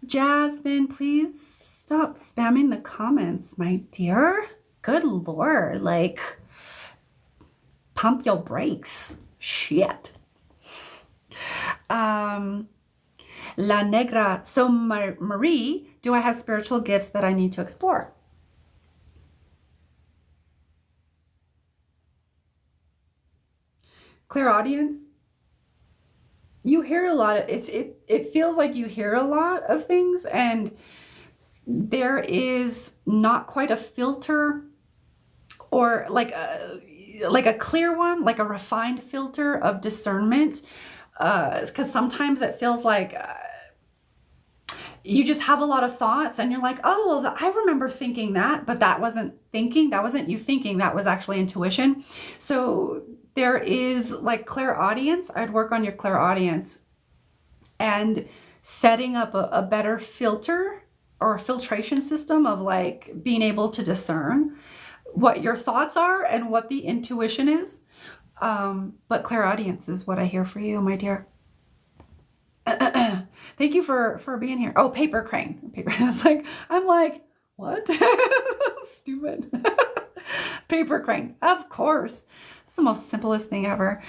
Jasmine, please stop spamming the comments, my dear. Good Lord, like, pump your brakes. Shit. La Negra. So, Marie, do I have spiritual gifts that I need to explore? Clairaudience? You hear a lot of it feels like you hear a lot of things, and there is not quite a filter or like a clear one, like a refined filter of discernment, because sometimes it feels like you just have a lot of thoughts and you're like, oh, well, I remember thinking that, but that wasn't thinking, that wasn't you thinking, that was actually intuition. So there is like clairaudience. I'd work on your clairaudience and setting up a better filter or a filtration system of like being able to discern what your thoughts are and what the intuition is. But clairaudience is what I hear for you, my dear. Thank you for being here. Oh, paper crane. Paper. I'm like, what? Stupid. Paper crane. Of course. It's the most simplest thing ever.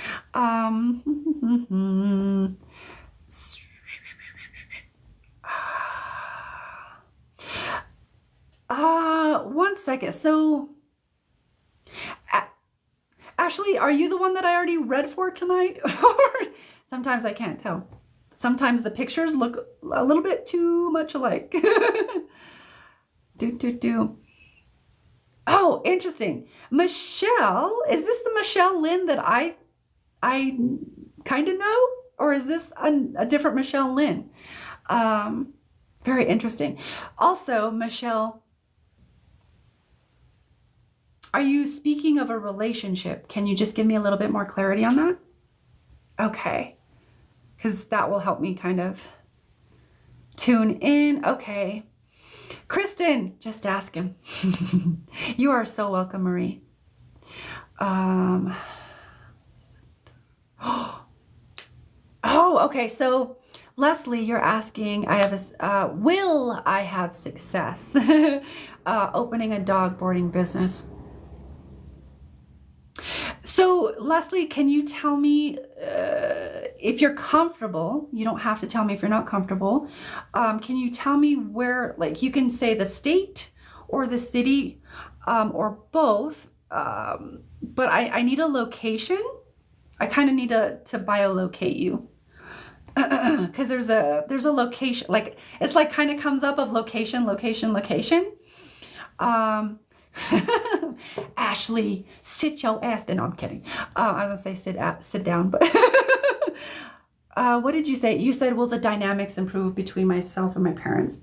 One second. So, Ashley, are you the one that I already read for tonight? Sometimes I can't tell. Sometimes the pictures look a little bit too much alike. Oh, interesting. Michelle, is this the Michelle Lynn that I kind of know? Or is this a different Michelle Lynn? Very interesting. Also, Michelle, are you speaking of a relationship? Can you just give me a little bit more clarity on that? Okay. Because that will help me kind of tune in. Okay. Kristen, just ask him. You are so welcome, Marie. Oh, okay. So Leslie, you're asking, will I have success opening a dog boarding business? So Leslie, can you tell me if you're comfortable? You don't have to tell me if you're not comfortable. Can you tell me where, like you can say the state or the city or both, but I need a location. I kind of need to biolocate you because there's a location, like it's like kind of comes up of location. Ashley, sit your ass down. No, I'm kidding. I was gonna say sit down, but what did you say? You said, will the dynamics improve between myself and my parents?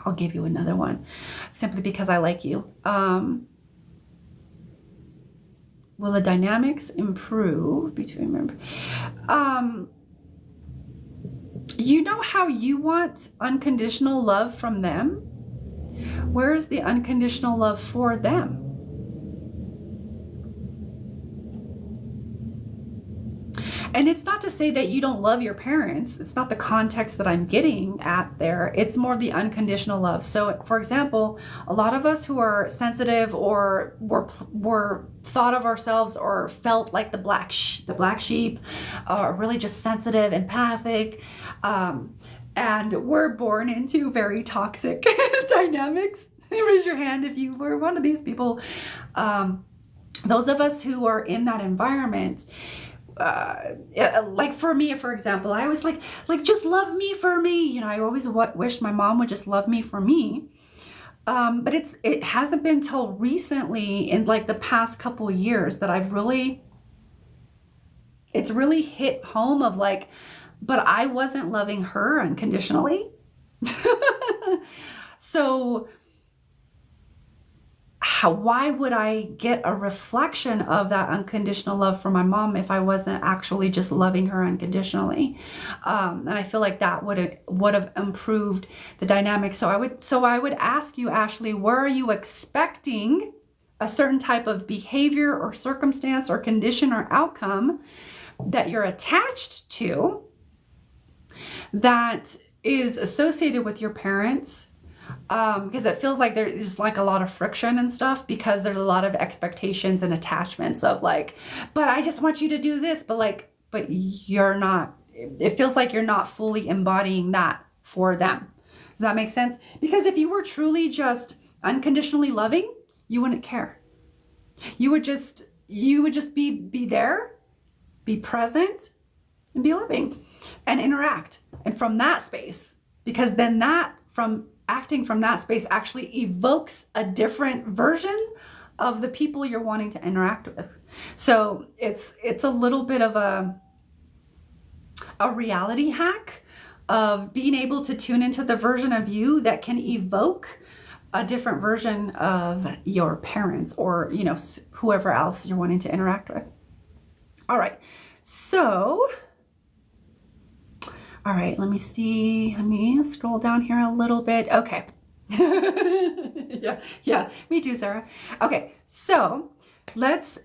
I'll give you another one, simply because I like you. Will the dynamics improve between you know how you want unconditional love from them? Where is the unconditional love for them? And it's not to say that you don't love your parents. It's not the context that I'm getting at there. It's more the unconditional love. So, for example, a lot of us who are sensitive or were thought of ourselves or felt like the black sheep, are really just sensitive, empathic, and we're born into very toxic dynamics. Raise your hand if you were one of these people. Those of us who are in that environment, like for me, for example, I was like just love me for me. You know, I always wished my mom would just love me for me. But it hasn't been till recently, in like the past couple years, that it's really hit home of like, but I wasn't loving her unconditionally. So why would I get a reflection of that unconditional love from my mom if I wasn't actually just loving her unconditionally? And I feel like that would have improved the dynamic. So I would ask you, Ashley, were you expecting a certain type of behavior or circumstance or condition or outcome that you're attached to that is associated with your parents? Because it feels like there's like a lot of friction and stuff, because there's a lot of expectations and attachments of like, but I just want you to do this, but you're not, it feels like you're not fully embodying that for them. Does that make sense? Because if you were truly just unconditionally loving, you wouldn't care. You would just be there, be present, and be loving and interact. And from that space, because then acting from that space actually evokes a different version of the people you're wanting to interact with. So it's a little bit of a reality hack of being able to tune into the version of you that can evoke a different version of your parents or, you know, whoever else you're wanting to interact with. All right. So, all right, let me see. Let me scroll down here a little bit. Okay. Yeah, me too, Sarah. Okay, so let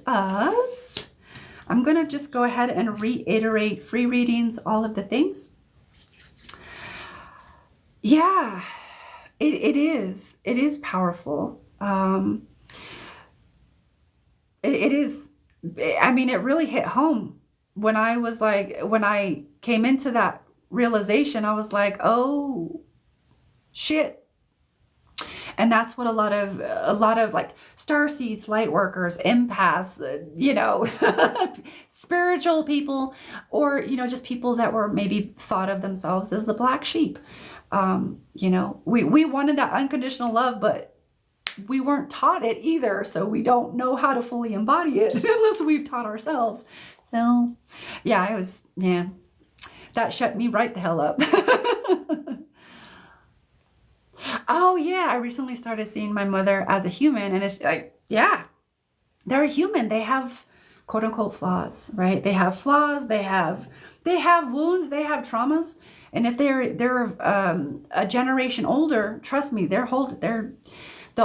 us, I'm going to just go ahead and reiterate free readings, all of the things. Yeah, it is powerful. It is. I mean, it really hit home when I came into that realization. I was like, oh shit. And that's what a lot of like starseeds, light workers, empaths, you know, spiritual people, or, you know, just people that were maybe thought of themselves as the black sheep. You know, we wanted that unconditional love, but we weren't taught it either, so we don't know how to fully embody it unless we've taught ourselves. So yeah, that shut me right the hell up. Oh yeah, I recently started seeing my mother as a human, and it's like, yeah, they're a human. They have quote unquote flaws, right? They have flaws, they have wounds, they have traumas. And if they're a generation older, trust me, the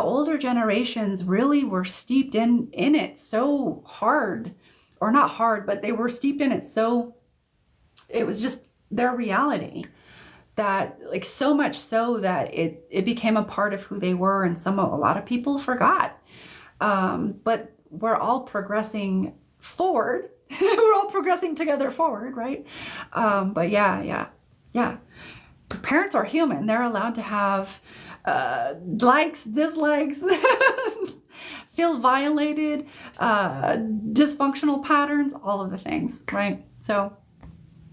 older generations really were steeped in it so hard, or not hard, but they were steeped in it. So it was just their reality, that like so much so that it became a part of who they were. And a lot of people forgot. But we're all progressing forward. We're all progressing together forward, right? But yeah. Parents are human. They're allowed to have likes, dislikes, feel violated, dysfunctional patterns, all of the things, right? So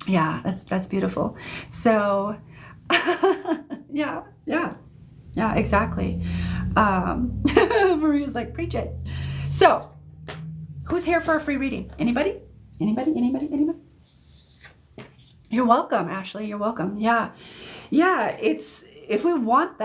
yeah, that's beautiful. So yeah, exactly. Maria's like, preach it. So who's here for a free reading? Anybody? You're welcome, Ashley. You're welcome. Yeah. It's, if we want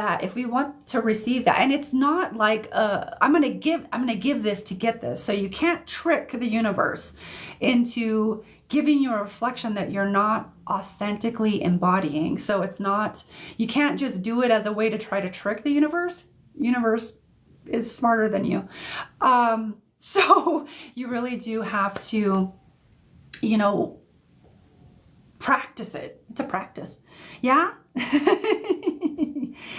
to receive that, and it's not like, I'm going to give this to get this. So you can't trick the universe into giving you a reflection that you're not authentically embodying. So it's not, you can't just do it as a way to try to trick the universe. Universe is smarter than you. So you really do have to, you know, practice it. It's a practice. Yeah.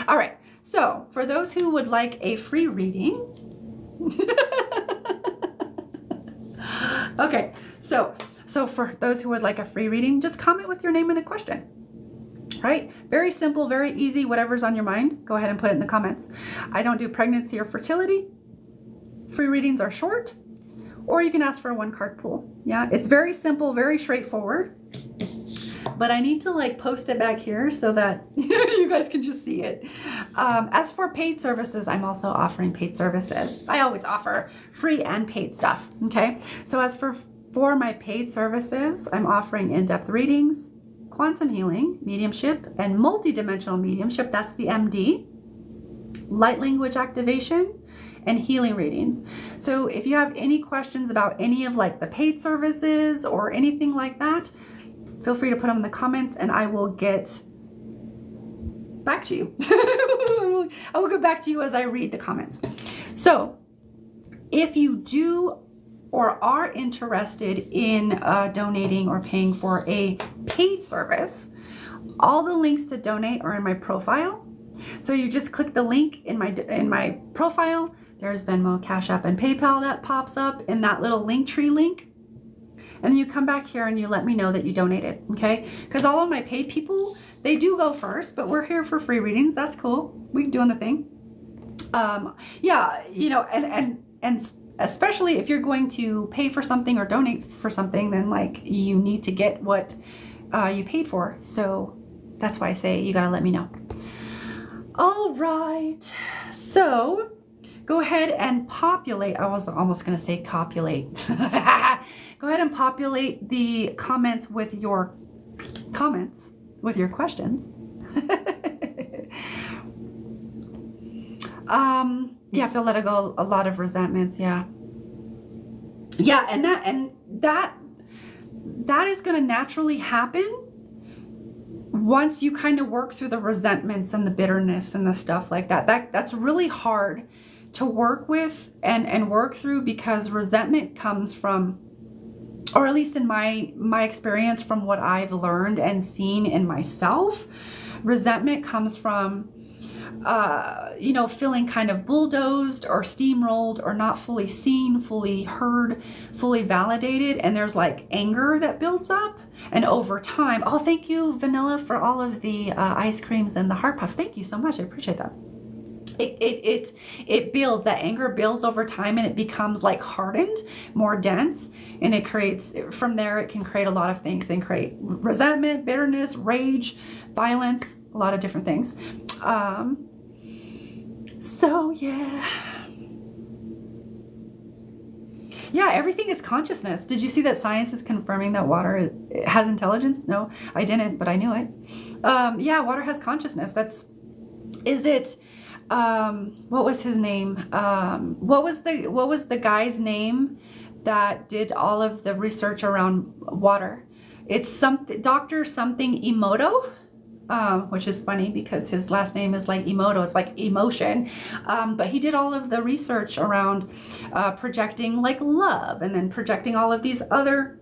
All right. So for those who would like a free reading, okay. So for those who would like a free reading, just comment with your name and a question, right? Very simple, very easy. Whatever's on your mind, go ahead and put it in the comments. I don't do pregnancy or fertility. Free readings are short, or you can ask for a 1-card pool. Yeah. It's very simple, very straightforward. But I need to like post it back here so that you guys can just see it. As for paid services, I'm also offering paid services. I always offer free and paid stuff. Okay. So as for my paid services, I'm offering in-depth readings, quantum healing, mediumship, and multidimensional mediumship. That's the MD. light language activation, and healing readings. So if you have any questions about any of like the paid services or anything like that, feel free to put them in the comments and I will get back to you. I will get back to you as I read the comments. So if you do or are interested in donating or paying for a paid service, all the links to donate are in my profile. So you just click the link in my profile. There's Venmo, Cash App, and PayPal that pops up in that little Linktree link. And then you come back here and you let me know that you donated, okay? Because all of my paid people, they do go first, but we're here for free readings. That's cool. We doing the thing. Yeah, you know, and especially if you're going to pay for something or donate for something, then like you need to get what you paid for. So that's why I say you gotta let me know. All right, so go ahead and populate. I was almost gonna say copulate. Go ahead and populate the comments with your questions. You have to let go a lot of resentments. Yeah, and that is going to naturally happen once you kind of work through the resentments and the bitterness and the stuff like that. That's really hard to work with and work through, because resentment comes from, or at least in my experience, from what I've learned and seen in myself, resentment comes from you know, feeling kind of bulldozed or steamrolled or not fully seen, fully heard, fully validated. And there's like anger that builds up. And over time, oh, thank you, Vanilla, for all of the ice creams and the heart puffs. Thank you so much. I appreciate that. It builds, that anger builds over time, and it becomes like hardened, more dense, and it creates, from there, it can create a lot of things. It can create resentment, bitterness, rage, violence, a lot of different things. So yeah, everything is consciousness. Did you see that science is confirming that water has intelligence? No, I didn't, but I knew it. Yeah, water has consciousness. What was his name? What was the guy's name that did all of the research around water? It's Dr. something Emoto. Which is funny because his last name is like Emoto. It's like emotion. But he did all of the research around projecting like love, and then projecting all of these other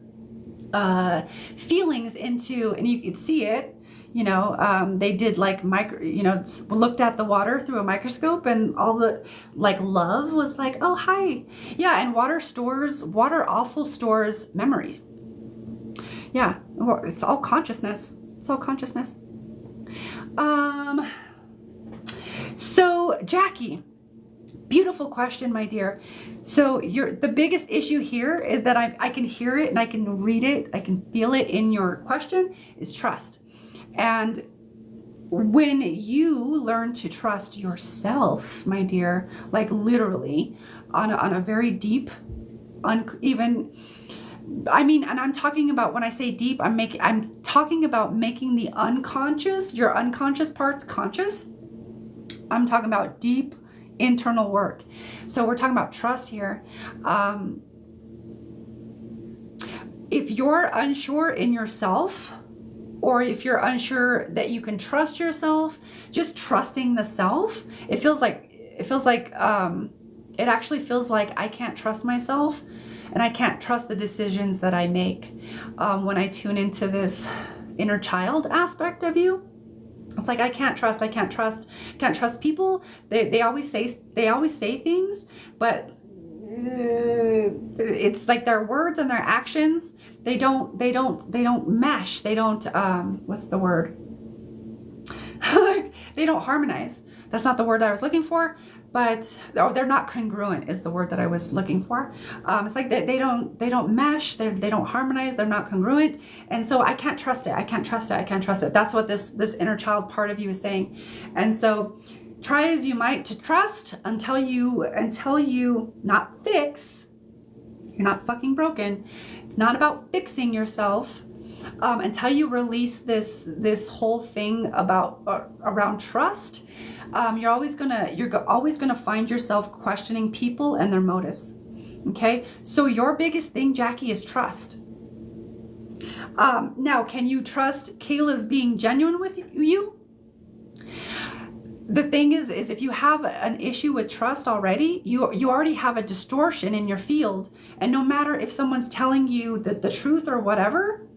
feelings into, and you could see it, you know, they did like looked at the water through a microscope, and all the like love was like, oh, hi. Yeah. And water also stores memories. Yeah. It's all consciousness. It's all consciousness. So Jackie, beautiful question, my dear. So the biggest issue here is that I can hear it and I can read it. I can feel it in your question, is trust. And when you learn to trust yourself, my dear, like literally on a very deep, and I'm talking about, when I say deep, I'm talking about making the unconscious, your unconscious parts conscious. I'm talking about deep internal work. So we're talking about trust here. If you're unsure in yourself, or if you're unsure that you can trust yourself, just trusting the self, it actually feels like I can't trust myself. And I can't trust the decisions that I make when I tune into this inner child aspect of you. It's like I can't trust people. They always say things, but it's like their words and their actions, they don't mesh. They don't what's the word? They don't harmonize. That's not the word I was looking for. But they're not congruent is the word that I was looking for. It's like they don't mesh, they don't harmonize, they're not congruent, and so I can't trust it. I can't trust it. That's what this inner child part of you is saying. And so try as you might to trust until you not fix. You're not fucking broken. It's not about fixing yourself. until you release this whole thing about around trust, you're always gonna find yourself questioning people and their motives. Okay, so your biggest thing, Jackie, is trust. Now, can you trust Kayla's being genuine with you? The thing is if you have an issue with trust already, you already have a distortion in your field, and no matter if someone's telling you the truth or whatever,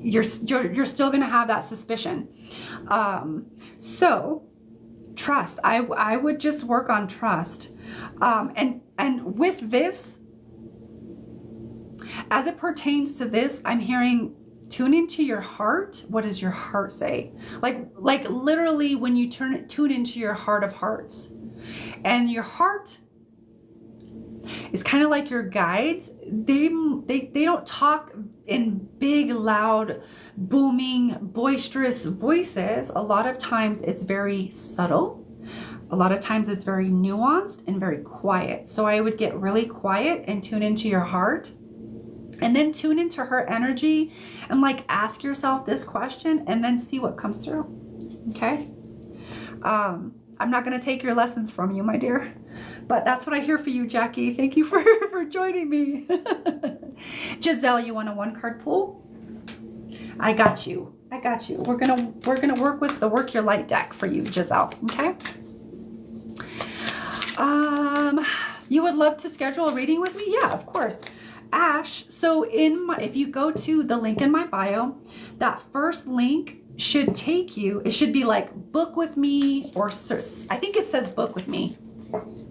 you're still going to have that suspicion. So trust, I would just work on trust. And with this, as it pertains to this, I'm hearing tune into your heart. What does your heart say? Like literally when you tune into your heart of hearts. And your heart is kind of like your guides. They don't talk in big, loud, booming, boisterous voices. A lot of times it's very subtle. A lot of times it's very nuanced and very quiet. So I would get really quiet and tune into your heart. And then tune into her energy and like ask yourself this question and then see what comes through. Okay. I'm not going to take your lessons from you, my dear, but that's what I hear for you, Jackie. Thank you for joining me. Giselle, you want a 1-card pull? I got you. I got you. We're going to work with the Work Your Light deck for you, Giselle. Okay. You would love to schedule a reading with me? Yeah, of course. Ash, so if you go to the link in my bio, that first link should take you, it should be like book with me, or I think it says book with me.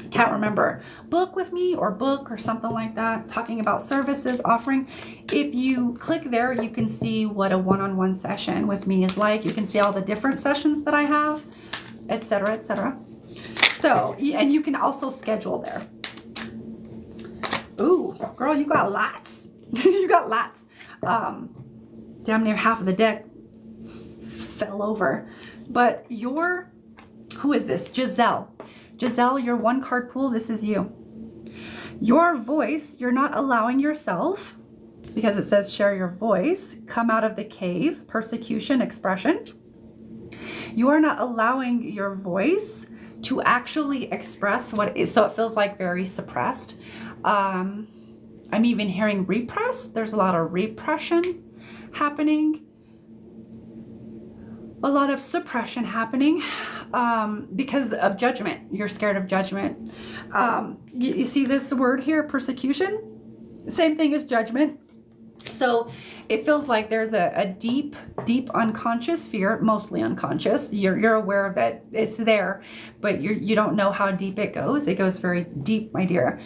Can't remember. Book with me or book or something like that, talking about services offering. If you click there, you can see what a one-on-one session with me is like. You can see all the different sessions that I have, etc., etc. So, and you can also schedule there. Ooh, girl, you got lots. You got lots. Damn near half of the deck fell over. But who is this? Giselle. Giselle, your 1-card pool, this is you. Your voice, you're not allowing yourself, because it says share your voice, come out of the cave, persecution, expression. You are not allowing your voice to actually express what it is. So it feels like very suppressed. I'm even hearing repress. There's a lot of repression happening. A lot of suppression happening because of judgment. You're scared of judgment. You see this word here, persecution? Same thing as judgment. So it feels like there's a deep, deep unconscious fear, mostly unconscious. You're aware of it. It's there, but you don't know how deep it goes. It goes very deep, my dear.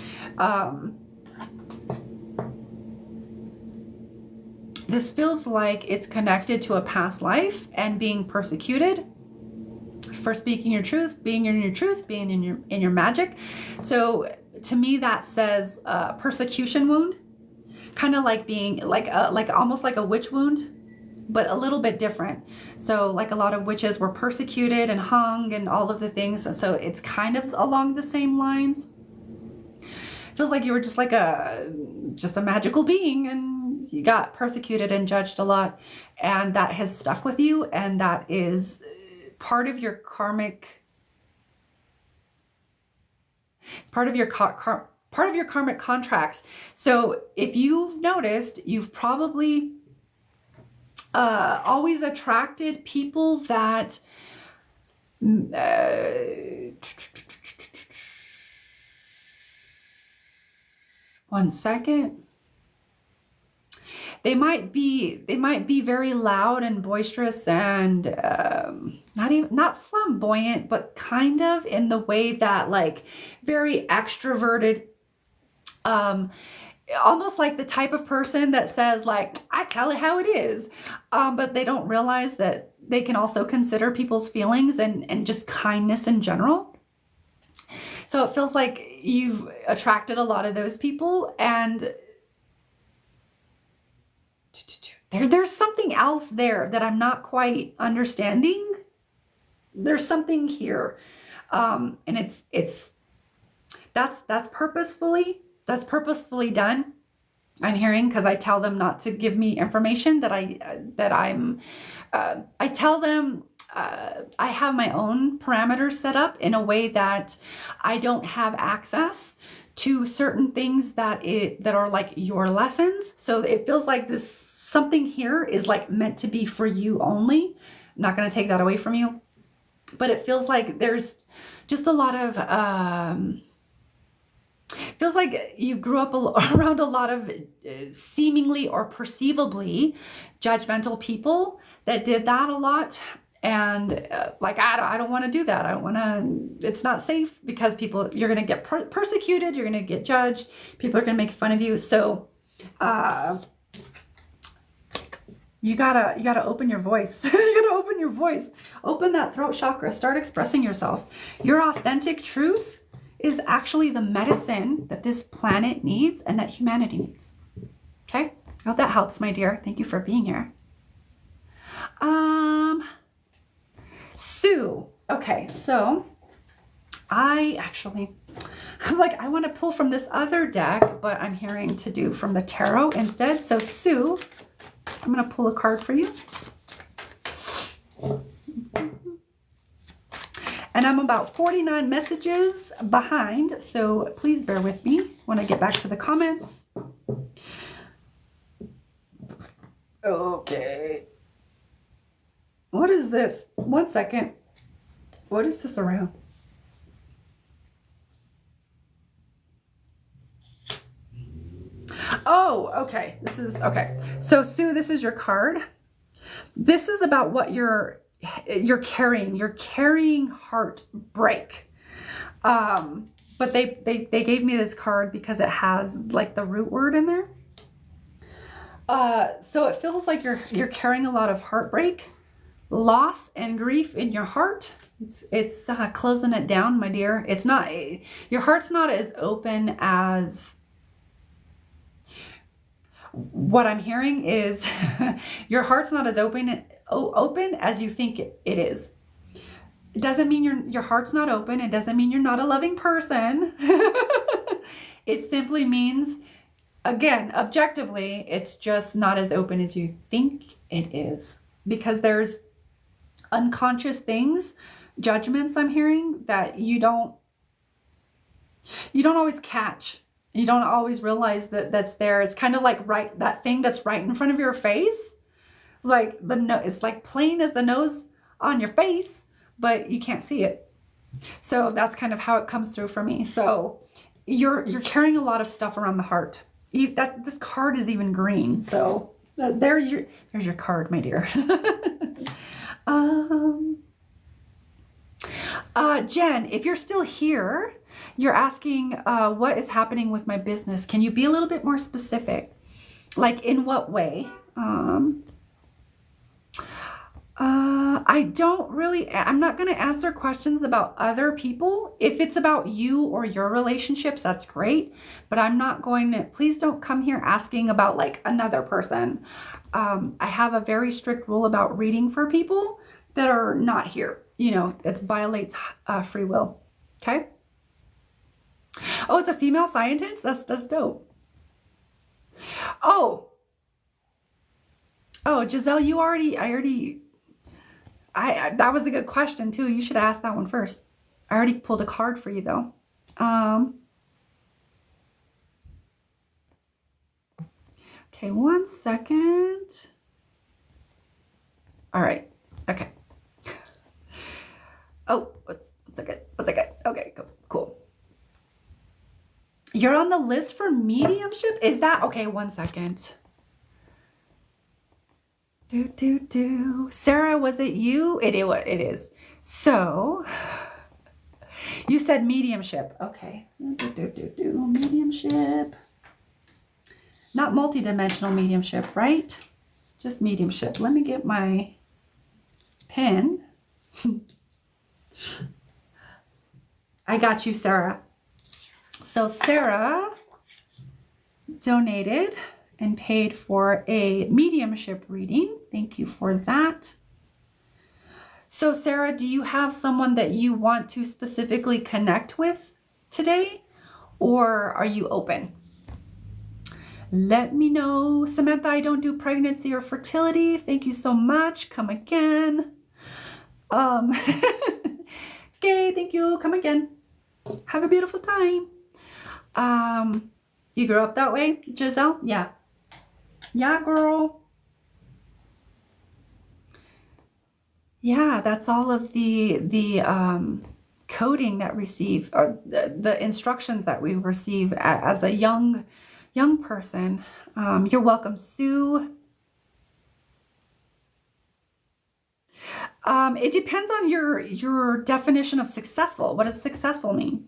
This feels like it's connected to a past life and being persecuted for speaking your truth, being in your truth, being in your magic. So to me, that says persecution wound. Kind of like being like almost like a witch wound, but a little bit different. So like a lot of witches were persecuted and hung and all of the things. So it's kind of along the same lines. Feels like you were just like a magical being and you got persecuted and judged a lot, and that has stuck with you, and that is part of your karmic. It's part of your part of your karmic contracts. So if you've noticed, you've probably always attracted people that one second. They might be very loud and boisterous and not flamboyant, but kind of in the way that like very extroverted, almost like the type of person that says like, I tell it how it is. But they don't realize that they can also consider people's feelings and just kindness in general. So it feels like you've attracted a lot of those people, and there's something else there that I'm not quite understanding. There's something here. And that's purposefully done. I'm hearing, because I tell them not to give me information that I tell them I have my own parameters set up in a way that I don't have access to certain things that are like your lessons. So it feels like this something here is like meant to be for you only. I'm not going to take that away from you, but it feels like there's just a lot of feels like you grew up around a lot of seemingly or perceivably judgmental people that did that a lot. And like, I don't want to do that. I don't want to, it's not safe because you're going to get persecuted. You're going to get judged. People are going to make fun of you. So you gotta open your voice. You gotta open your voice. Open that throat chakra. Start expressing yourself. Your authentic truth is actually the medicine that this planet needs and that humanity needs. Okay? I hope that helps, my dear. Thank you for being here. Sue. Okay, so I want to pull from this other deck, but I'm hearing to do from the tarot instead. So Sue, I'm going to pull a card for you. And I'm about 49 messages behind, so please bear with me when I get back to the comments. Okay. What is this? 1 second. What is this around? Oh, okay. Okay. So Sue, this is your card. This is about what you're carrying. You're carrying heartbreak. But they gave me this card because it has like the root word in there. So it feels like you're carrying a lot of heartbreak, loss, and grief in your heart. It's closing it down, my dear. It's not, your heart's not as open as, what I'm hearing is your heart's not as open as you think it is. It doesn't mean your heart's not open. It doesn't mean you're not a loving person. It simply means, again, objectively, it's just not as open as you think it is, because there's unconscious things, judgments I'm hearing that you don't always catch. You don't always realize that that's there. It's kind of like that thing that's right in front of your face. Like it's like plain as the nose on your face, but you can't see it. So that's kind of how it comes through for me. So you're carrying a lot of stuff around the heart. This card is even green. So there's your card, my dear. Jen, if you're still here, you're asking what is happening with my business. Can you be a little bit more specific? Like in what way? I'm not going to answer questions about other people. If it's about you or your relationships, that's great. But I'm not going to, please don't come here asking about like another person. I have a very strict rule about reading for people that are not here. You know, it violates free will. Okay. Oh, it's a female scientist? That's dope. Oh, Giselle, that was a good question too. You should ask that one first. I already pulled a card for you though. Okay, 1 second. All right. Okay. Oh, what's a good? Okay, cool. You're on the list for mediumship? Is that okay? 1 second. Sarah, was it you? It is. So you said mediumship. Okay. Mediumship. Not multidimensional mediumship, right? Just mediumship. Let me get my pen. I got you, Sarah. So Sarah donated and paid for a mediumship reading. Thank you for that. So Sarah, do you have someone that you want to specifically connect with today, or are you open? let me know. Samantha, I don't do pregnancy or fertility. Thank you so much. Come again. Okay, thank you. Come again. Have a beautiful time. You grew up that way, Giselle? Yeah. Yeah, girl. Yeah, that's all of the coding that receive, or the instructions that we receive as a young person. You're welcome, Sue. It depends on your definition of successful. What does successful mean?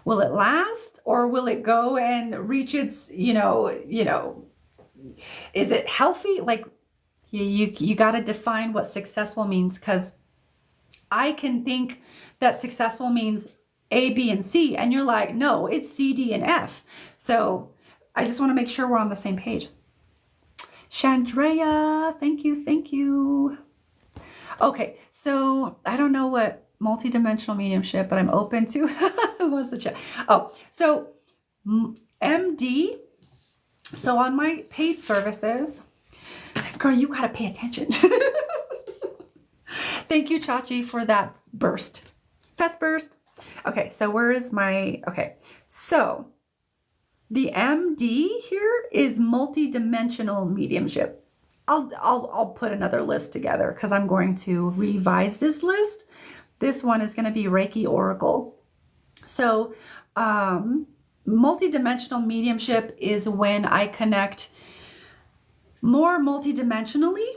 Will it last, or will it go and reach its, is it healthy? Like, you got to define what successful means, because I can think that successful means A, B, and C, and you're like, no, it's C, D, and F. So I just want to make sure we're on the same page. Chandrea, thank you, thank you. Okay, so I don't know what multidimensional mediumship, but I'm open to. What's the chat? Oh, so MD. So on my paid services, girl, you gotta pay attention. Thank you, Chachi, for that burst. Fast burst. Okay, so where is my, okay. So the MD here is multidimensional mediumship. I'll put another list together because I'm going to revise this list. This one is going to be Reiki Oracle. So multidimensional mediumship is when I connect more multidimensionally.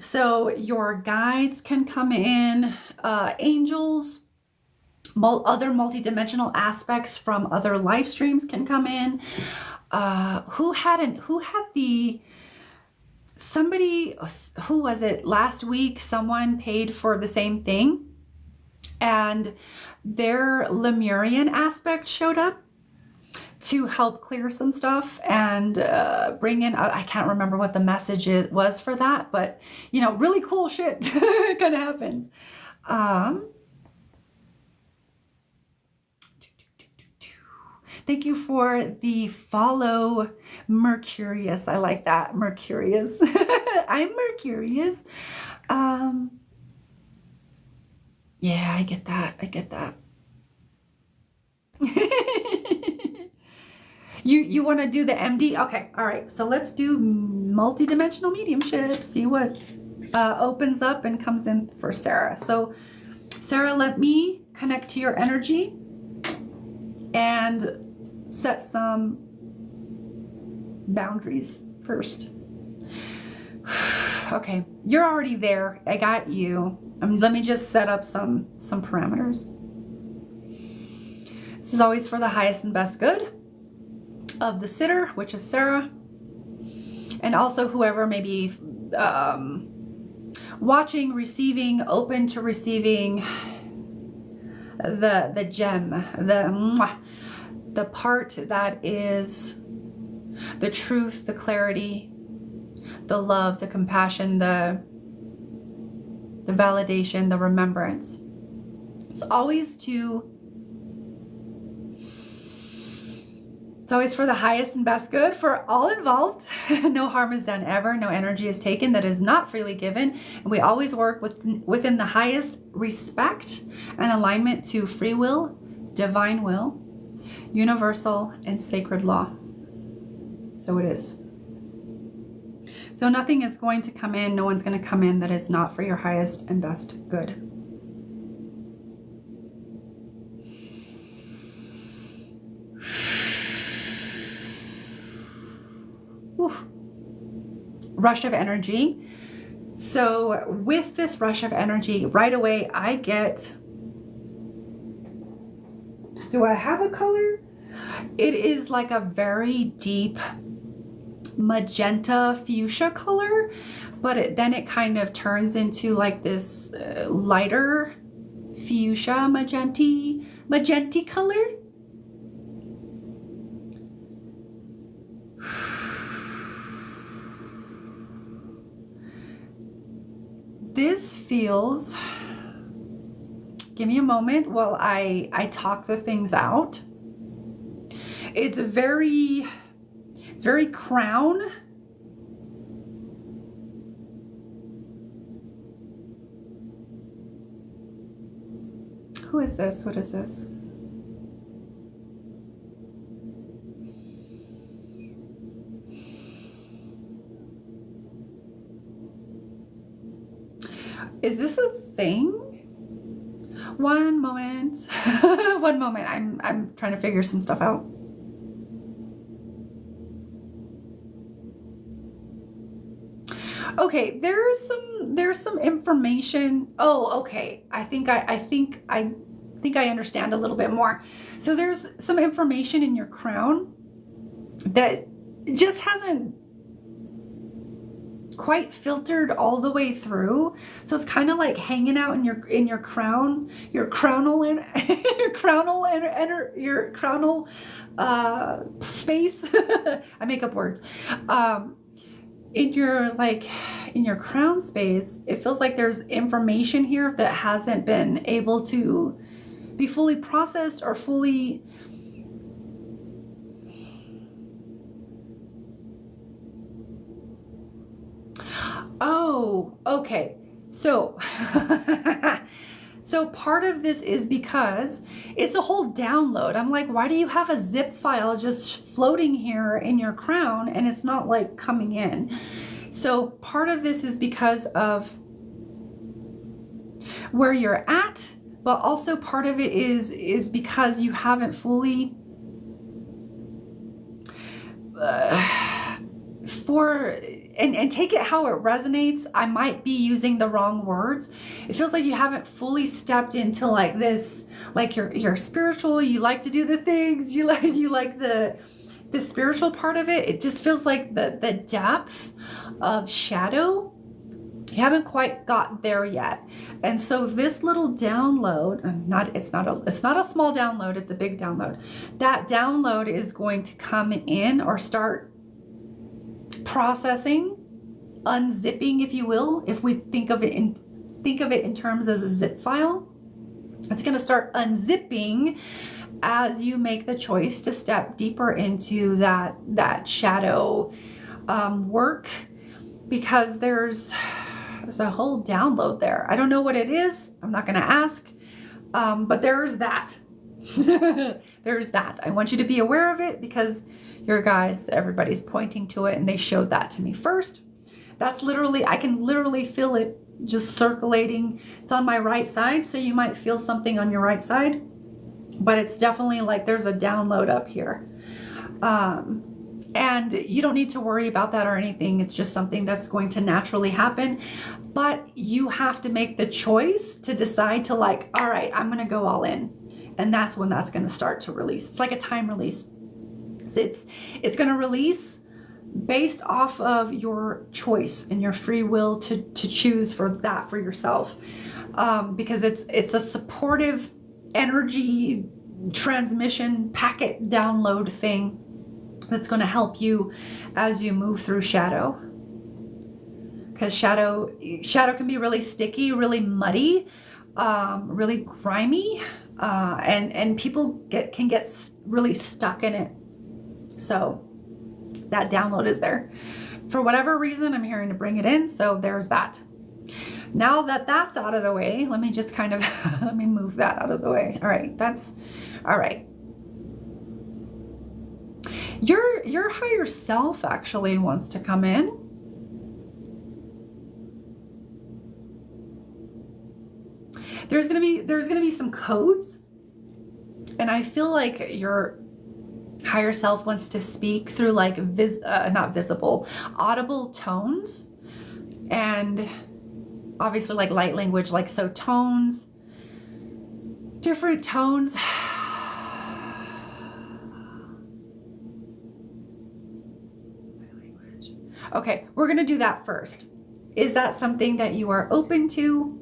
So your guides can come in, angels, other multidimensional aspects from other live streams can come in. Somebody, who was it? Last week, someone paid for the same thing, and their Lemurian aspect showed up to help clear some stuff and bring in, I can't remember what the message was for that, but really cool shit kind of happens. Thank you for the follow, Mercurius. I like that, Mercurius. I'm Mercurius. Yeah, I get that. I get that. You want to do the MD? Okay, all right. So let's do multidimensional mediumship. See what opens up and comes in for Sarah. So Sarah, let me connect to your energy and set some boundaries first. Okay, you're already there. I got you. Let me just set up some parameters. This is always for the highest and best good of the sitter, which is Sarah, and also whoever may be watching, receiving, open to receiving the gem, the part that is the truth, the clarity, the love, the compassion, the validation, the remembrance. It's always for the highest and best good for all involved. No harm is done ever. No energy is taken that is not freely given. And we always work within the highest respect and alignment to free will, divine will, universal and sacred law. So it is. So nothing is going to come in, no one's going to come in that is not for your highest and best good. Whew. Rush of energy. So with this rush of energy, right away I get, do I have a color? It is like a very deep magenta fuchsia color, but then it kind of turns into like this lighter fuchsia magenta color. This feels, give me a moment while I talk the things out. It's very It's very crown. Who is this? What is this? Is this a thing? One moment. One moment. I'm trying to figure some stuff out. Okay, there's some information. Oh, okay. I think I understand a little bit more. So there's some information in your crown that just hasn't quite filtered all the way through. So it's kind of like hanging out in your crown, your crownal space. I make up words. In your crown space, it feels like there's information here that hasn't been able to be fully processed or fully Oh, okay. So so part of this is because it's a whole download. I'm like, why do you have a zip file just floating here in your crown and it's not like coming in? So part of this is because of where you're at, but also part of it is because you haven't fully and take it how it resonates. I might be using the wrong words. It feels like you haven't fully stepped into like this, like you're spiritual, you like to do the things, you like the spiritual part of it. It just feels like the depth of shadow, you haven't quite got there yet. And so this little download, it's not a small download, it's a big download. That download is going to come in or start processing, unzipping, if you will. If we think of it in terms as a zip file, it's going to start unzipping as you make the choice to step deeper into that shadow work, because there's a whole download there. I don't know what it is. I'm not going to ask, but there's that. There's that. I want you to be aware of it because your guides, everybody's pointing to it, and they showed that to me first. That's literally, I can literally feel it just circulating. It's on my right side, so you might feel something on your right side, but it's definitely like there's a download up here. And you don't need to worry about that or anything. It's just something that's going to naturally happen, but you have to make the choice to decide to like, all right, I'm going to go all in. And that's when that's going to start to release. It's like a time release. It's going to release based off of your choice and your free will to choose for that for yourself, because it's a supportive energy transmission packet download thing that's going to help you as you move through shadow, because shadow can be really sticky, really muddy, really grimy, and people can get really stuck in it. So that download is there. For whatever reason, I'm hearing to bring it in. So there's that. Now that that's out of the way, let me just kind of, let me move that out of the way. All right, that's, all right. Your higher self actually wants to come in. There's gonna be some codes, and I feel like your higher self wants to speak through like not visible, audible tones, and obviously like light language, like so tones, different tones. Okay, we're gonna do that first. Is that something that you are open to?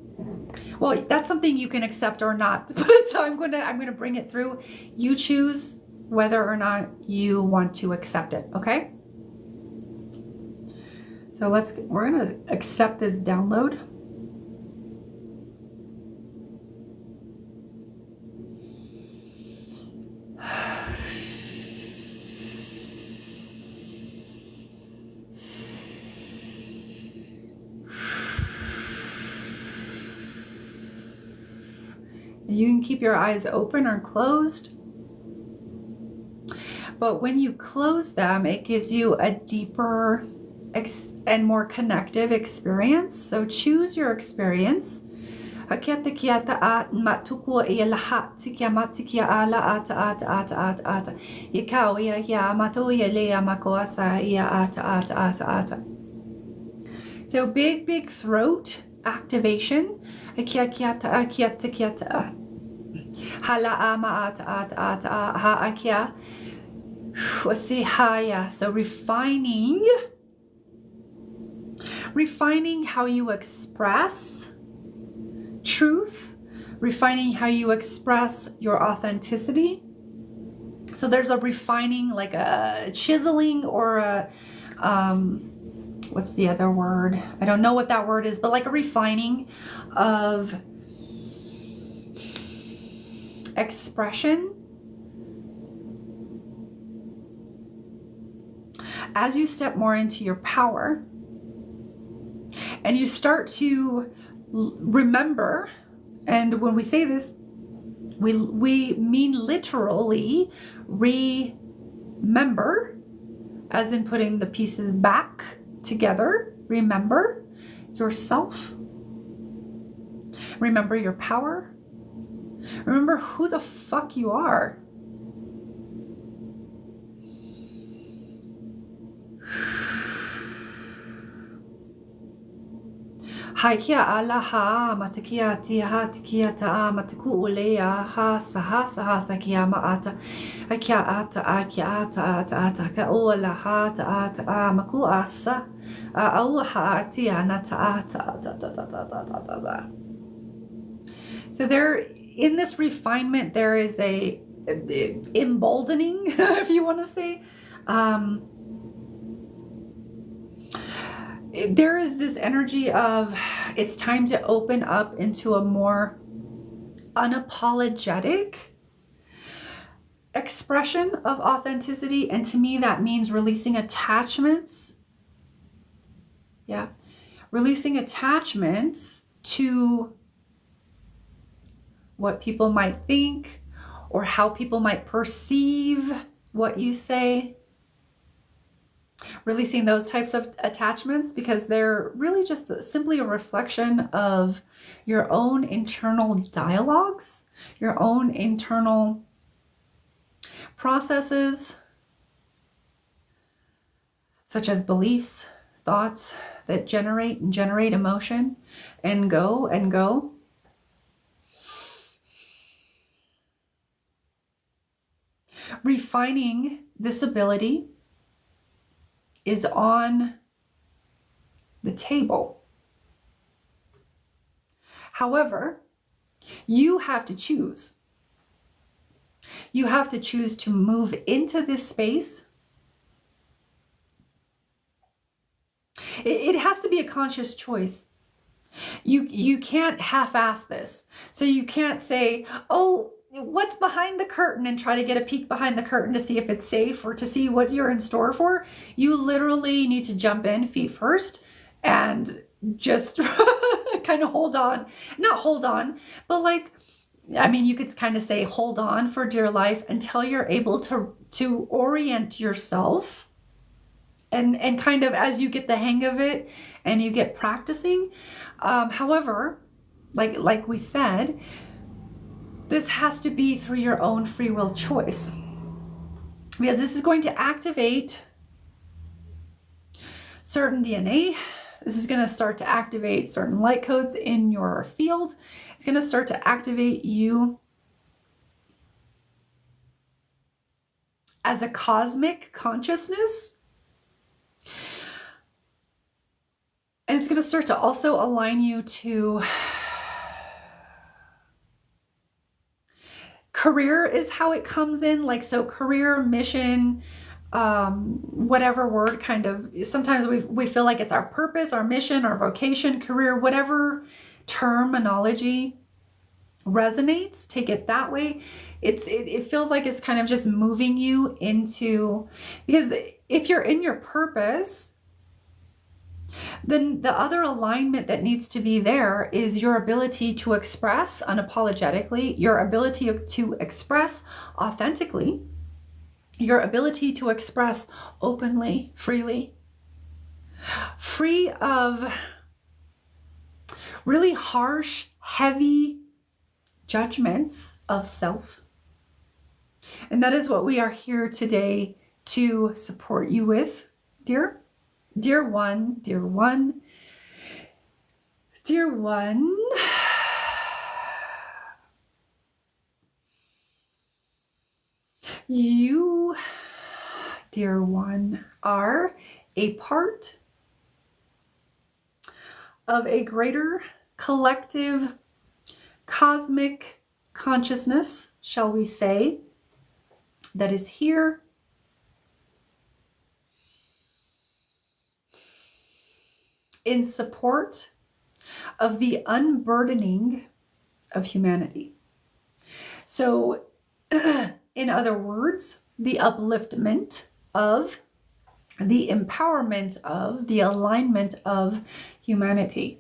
Well, that's something you can accept or not. So I'm gonna bring it through. You choose whether or not you want to accept it. Okay. So we're gonna accept this download. You can keep your eyes open or closed. But when you close them, it gives you a deeper and more connective experience. So choose your experience. So big throat activation. So refining how you express truth, refining how you express your authenticity. So there's a refining, like a chiseling, or a what's the other word? I don't know what that word is, but like a refining of expression. As you step more into your power and you start to remember, and when we say this, we mean literally remember, as in putting the pieces back together. Remember yourself. Remember your power. Remember who the fuck you are. Haikia alaha matakia tia tikia ta mataku ulea ha saha saha sakia maata akia ata akia ata ka ola ha ta maku asa au ha tia na ta. So there, in this refinement, there is a emboldening, if you want to say. There is this energy of it's time to open up into a more unapologetic expression of authenticity. And to me, that means releasing attachments. Yeah. Releasing attachments to what people might think or how people might perceive what you say. Releasing those types of attachments, because they're really just simply a reflection of your own internal dialogues, your own internal processes, such as beliefs, thoughts that generate emotion and go and go. Refining this ability is on the table. However, you have to choose. You have to choose to move into this space. It has to be a conscious choice. You can't half-ass this. So you can't say, oh, what's behind the curtain, and try to get a peek behind the curtain to see if it's safe or to see what you're in store for. You literally need to jump in feet first and just kind of hold on. Not hold on, but like, I mean, you could kind of say hold on for dear life until you're able to orient yourself. And kind of as you get the hang of it and you get practicing. However, like we said, this has to be through your own free will choice, because this is going to activate certain DNA. This is going to start to activate certain light codes in your field. It's going to start to activate you as a cosmic consciousness. And it's going to start to also align you to career is how it comes in. Like, so career, mission, whatever word kind of, sometimes we feel like it's our purpose, our mission, our vocation, career, whatever terminology resonates, take it that way. It feels like it's kind of just moving you into, because if you're in your purpose, Then the other alignment that needs to be there is your ability to express unapologetically, your ability to express authentically, your ability to express openly, freely, free of really harsh, heavy judgments of self. And that is what we are here today to support you with, dear. Dear one, dear one, dear one. You, dear one, are a part of a greater collective cosmic consciousness, shall we say, that is here in support of the unburdening of humanity. So, in other words, the upliftment of, the empowerment of, the alignment of humanity.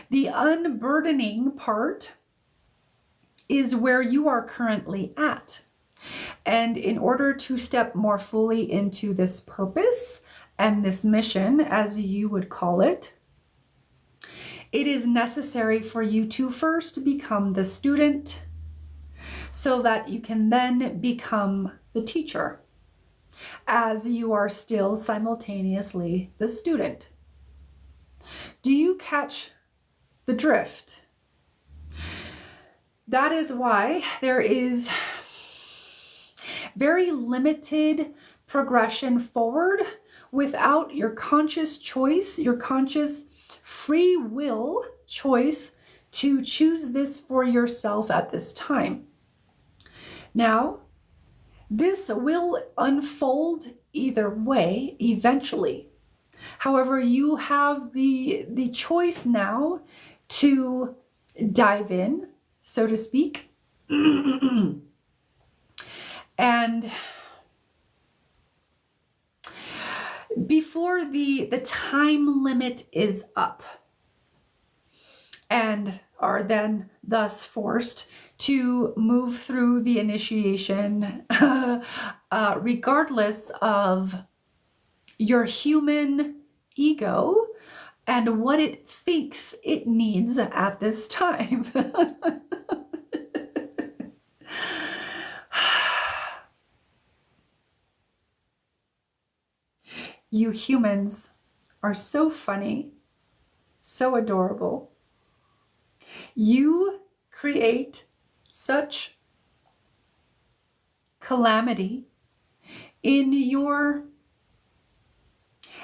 The unburdening part is where you are currently at. And in order to step more fully into this purpose and this mission, as you would call it, it is necessary for you to first become the student so that you can then become the teacher, as you are still simultaneously the student. Do you catch the drift? That is why there is very limited progression forward without your conscious choice, your conscious free will choice to choose this for yourself at this time. Now, this will unfold either way eventually. However, you have the choice now to dive in, so to speak, and before the time limit is up, and are then thus forced to move through the initiation regardless of your human ego and what it thinks it needs at this time. You humans are so funny, so adorable. You create such calamity in your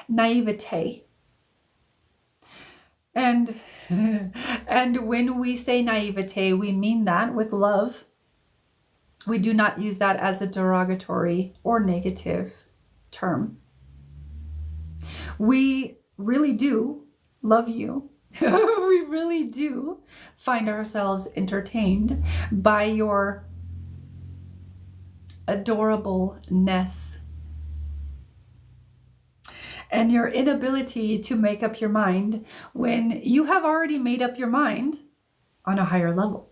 naivete. And when we say naivete, we mean that with love. We do not use that as a derogatory or negative term. We really do love you. We really do find ourselves entertained by your adorableness and your inability to make up your mind when you have already made up your mind on a higher level.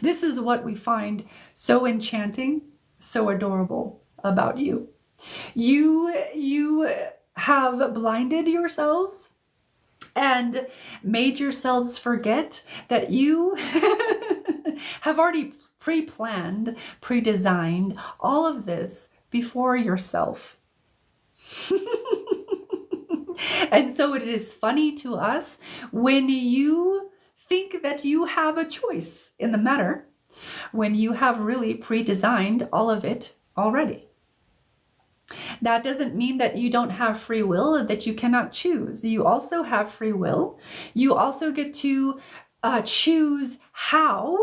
This is what we find so enchanting, so adorable about you. You have blinded yourselves and made yourselves forget that you have already pre-planned, pre-designed all of this before yourself. And so it is funny to us when you think that you have a choice in the matter, when you have really pre-designed all of it already. That doesn't mean that you don't have free will, that you cannot choose. You also have free will. You also get to choose how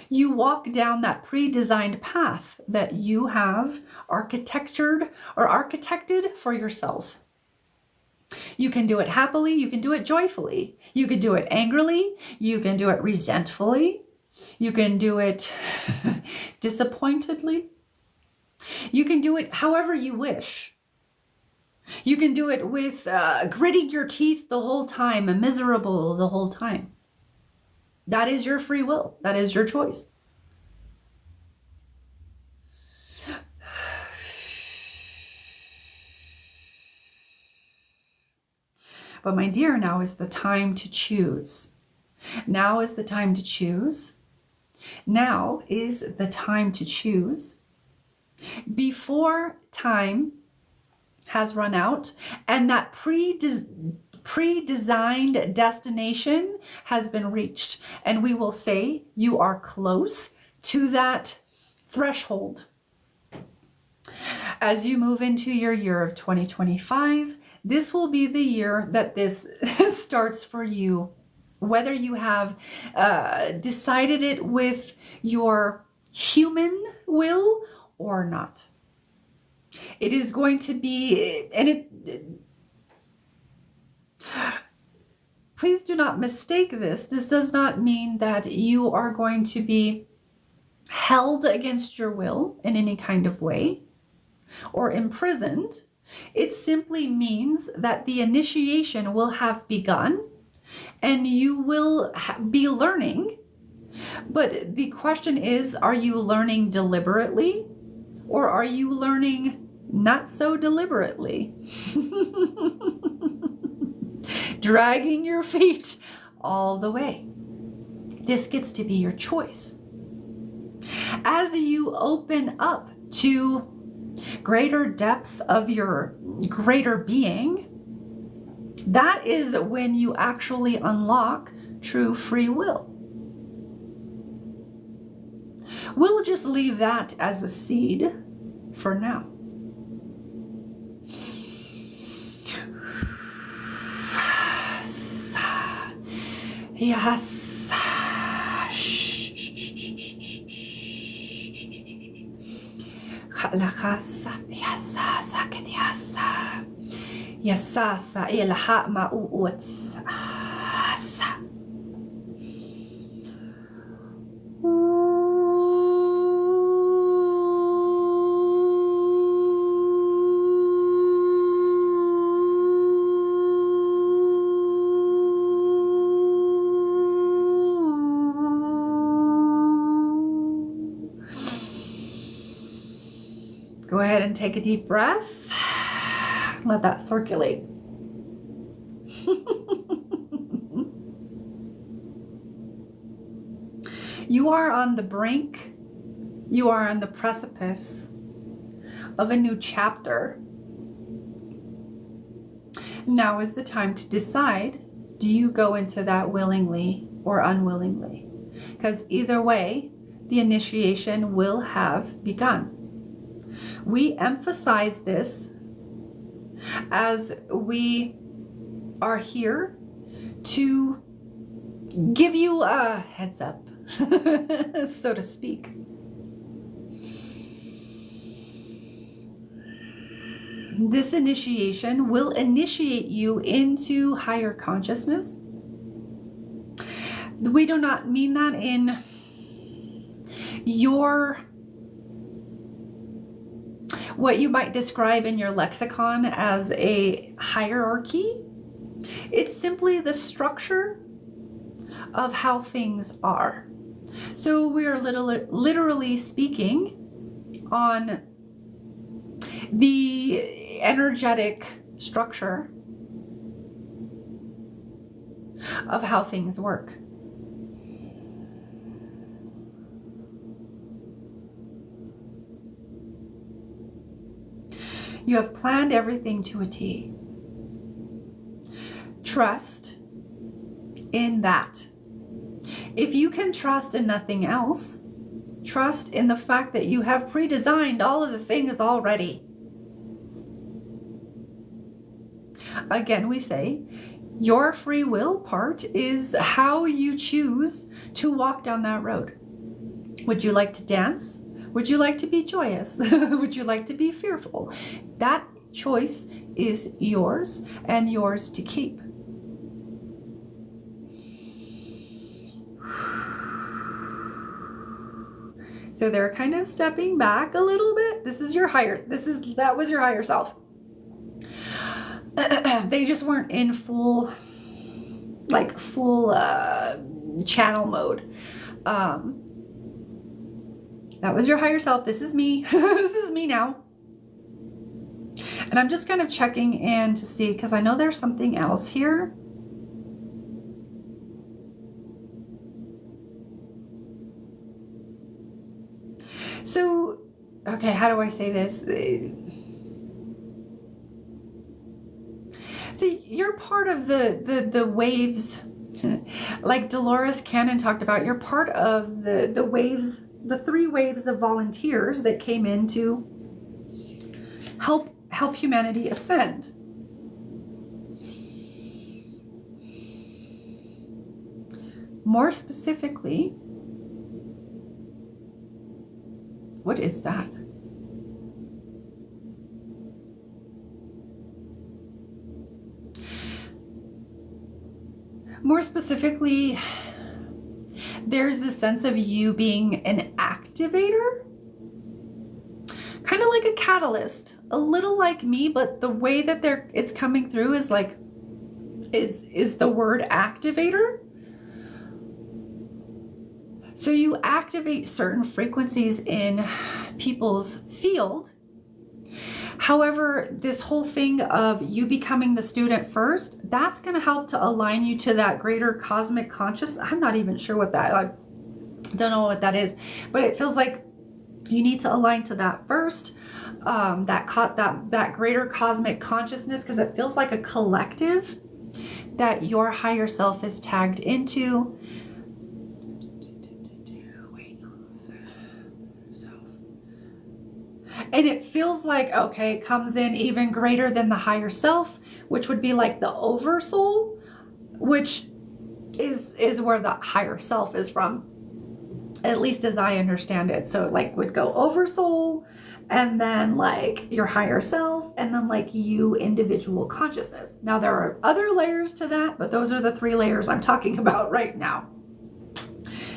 you walk down that pre-designed path that you have architectured or architected for yourself. You can do it happily. You can do it joyfully. You can do it angrily. You can do it resentfully. You can do it disappointedly. You can do it however you wish. You can do it with gritting your teeth the whole time and miserable the whole time. That is your free will. That is your choice. But my dear, now is the time to choose. Now is the time to choose. Now is the time to choose before time has run out and that pre-designed destination has been reached. And we will say you are close to that threshold. As you move into your year of 2025, this will be the year that this starts for you. Whether you have decided it with your human will or not. It is going to be, and please do not mistake this. This does not mean that you are going to be held against your will in any kind of way or imprisoned. It simply means that the initiation will have begun and you will be learning. But the question is, are you learning deliberately or are you learning not so deliberately? Dragging your feet all the way. This gets to be your choice. As you open up to greater depths of your greater being, that is when you actually unlock true free will. We'll just leave that as a seed for now. Yes. Yasasa ilaha ma'uut asa. Go ahead and take a deep breath. Let that circulate. You are on the brink. You are on the precipice of a new chapter. Now is the time to decide, do you go into that willingly or unwillingly? Because either way, the initiation will have begun. We emphasize this as we are here to give you a heads up, so to speak. This initiation will initiate you into higher consciousness. We do not mean that in your what you might describe in your lexicon as a hierarchy. It's simply the structure of how things are. So we are literally speaking on the energetic structure of how things work. You have planned everything to a T. Trust in that. If you can trust in nothing else, trust in the fact that you have pre-designed all of the things already. Again, we say, your free will part is how you choose to walk down that road. Would you like to dance? Would you like to be joyous? Would you like to be fearful? That choice is yours and yours to keep. So they're kind of stepping back a little bit. That was your higher self. they just weren't in full channel mode. That was your higher self. This is me. This is me now. And I'm just kind of checking in to see, because I know there's something else here. So, okay, how do I say this? See, you're part of the waves, like Dolores Cannon talked about. You're part of the waves, the 3 waves of volunteers that came in to help humanity ascend. More specifically, what is that? More specifically, there's this sense of you being an activator, kind of like a catalyst, a little like me, but the way that it's coming through is like, is the word activator. So you activate certain frequencies in people's field. However, this whole thing of you becoming the student first, that's going to help to align you to that greater cosmic consciousness. I'm not even sure what that, I don't know what that is, but it feels like you need to align to that first, that greater cosmic consciousness, because it feels like a collective that your higher self is tagged into. And it feels like, okay, it comes in even greater than the higher self, which would be like the oversoul, which is where the higher self is from, at least as I understand it. So like would go oversoul, and then like your higher self, and then like you individual consciousness. Now there are other layers to that, but those are the 3 layers I'm talking about right now.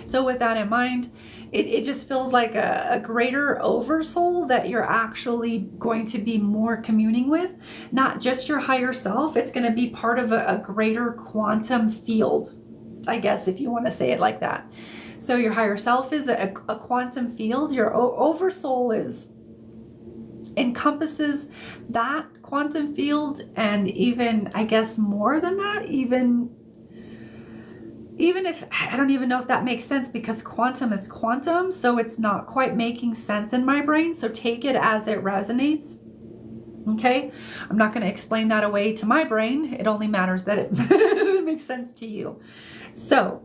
So with that in mind, it just feels like a greater oversoul that you're actually going to be more communing with, not just your higher self. It's going to be part of a greater quantum field, I guess, if you want to say it like that. So your higher self is a quantum field. Your oversoul encompasses that quantum field, and even, I guess, more than that, even if, I don't even know if that makes sense, because quantum is quantum, so it's not quite making sense in my brain. So take it as it resonates. Okay? I'm not going to explain that away to my brain. It only matters that it makes sense to you. So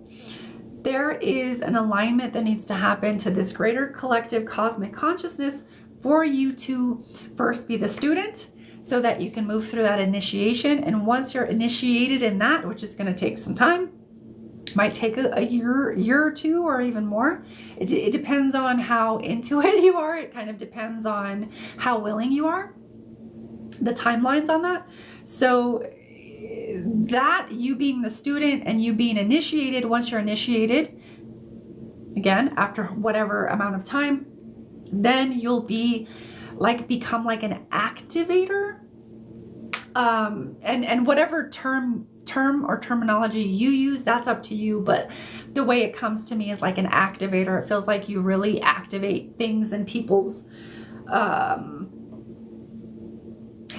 there is an alignment that needs to happen to this greater collective cosmic consciousness for you to first be the student, so that you can move through that initiation. And once you're initiated in that, which is going to take some time, might take a year or 2 or even more. It depends on how into it you are. It kind of depends on how willing you are, the timelines on that. So that you being the student and you being initiated, once you're initiated, again, after whatever amount of time, then you'll be like, become like an activator. And whatever term or terminology you use, that's up to you. But the way it comes to me is like an activator. It feels like you really activate things in people's,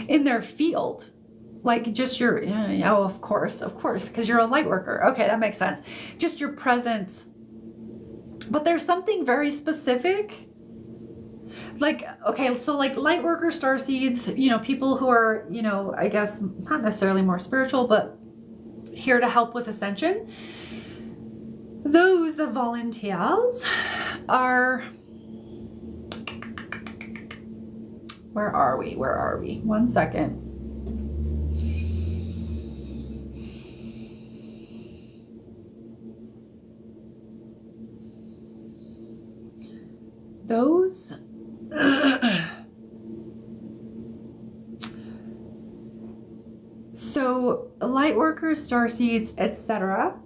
in their field. Like just your, oh, of course, because you're a light worker. Okay, that makes sense. Just your presence. But there's something very specific. Like, okay, so like light worker, starseeds, people who are, I guess not necessarily more spiritual, but here to help with ascension. Those volunteers are, where are we? One second. Those so light workers, starseeds, etc.,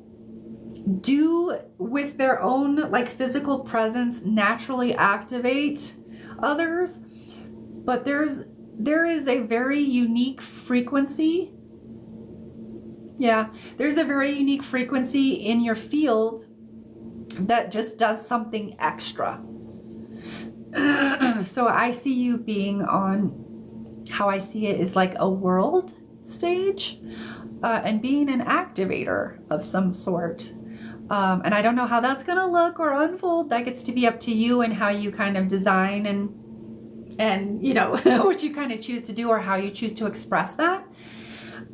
do with their own like physical presence naturally activate others, but there's there is a very unique frequency. Yeah, there's a very unique frequency in your field that just does something extra. So I see you being on, how I see it is like a world stage, and being an activator of some sort. And I don't know how that's gonna look or unfold. That gets to be up to you and how you kind of design and you know what you kind of choose to do or how you choose to express that.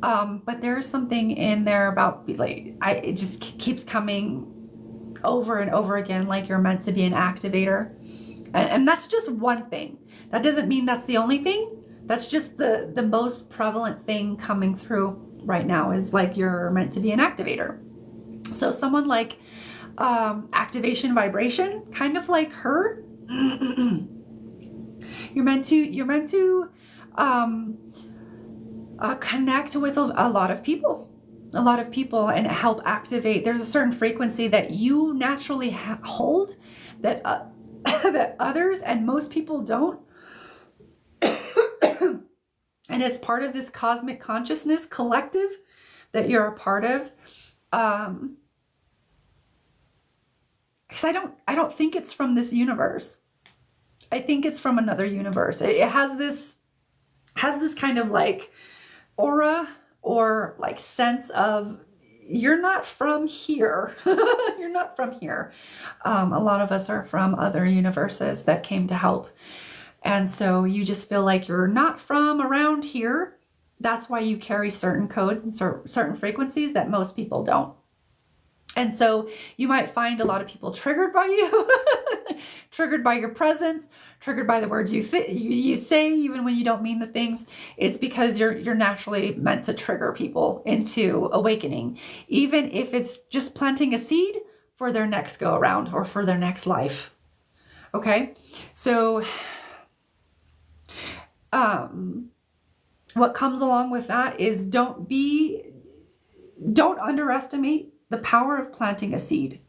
But there's something in there about like it just keeps coming over and over again, like you're meant to be an activator. And that's just one thing. That doesn't mean that's the only thing. That's just the most prevalent thing coming through right now, is like you're meant to be an activator. So someone like activation vibration, kind of like her, you're meant to connect with a lot of people. A lot of people, and help activate. There's a certain frequency that you naturally hold that that others and most people don't. And it's part of this cosmic consciousness collective that you're a part of. Because I don't think it's from this universe. I think it's from another universe. It has this kind of like aura or like sense of, you're not from here. You're not from here. A lot of us are from other universes that came to help. And so you just feel like you're not from around here. That's why you carry certain codes and certain frequencies that most people don't. And so you might find a lot of people triggered by you, triggered by your presence, triggered by the words you say, even when you don't mean the things. It's because you're naturally meant to trigger people into awakening, even if it's just planting a seed for their next go around or for their next life. Okay, so what comes along with that is don't underestimate the power of planting a seed,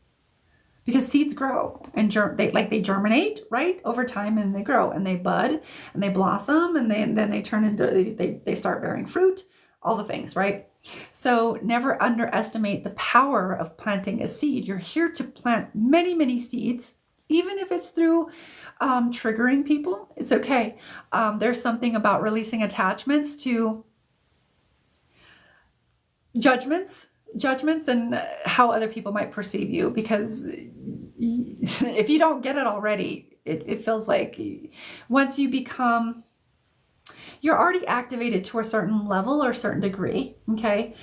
because seeds grow and they germinate, right, over time, and they grow and they bud and they blossom, and then they turn into, they start bearing fruit, all the things, right? So never underestimate the power of planting a seed. You're here to plant many, many seeds, even if it's through triggering people. It's okay. There's something about releasing attachments to judgments and how other people might perceive you, because if you don't get it already, it feels like once you become, you're already activated to a certain level or a certain degree. Okay.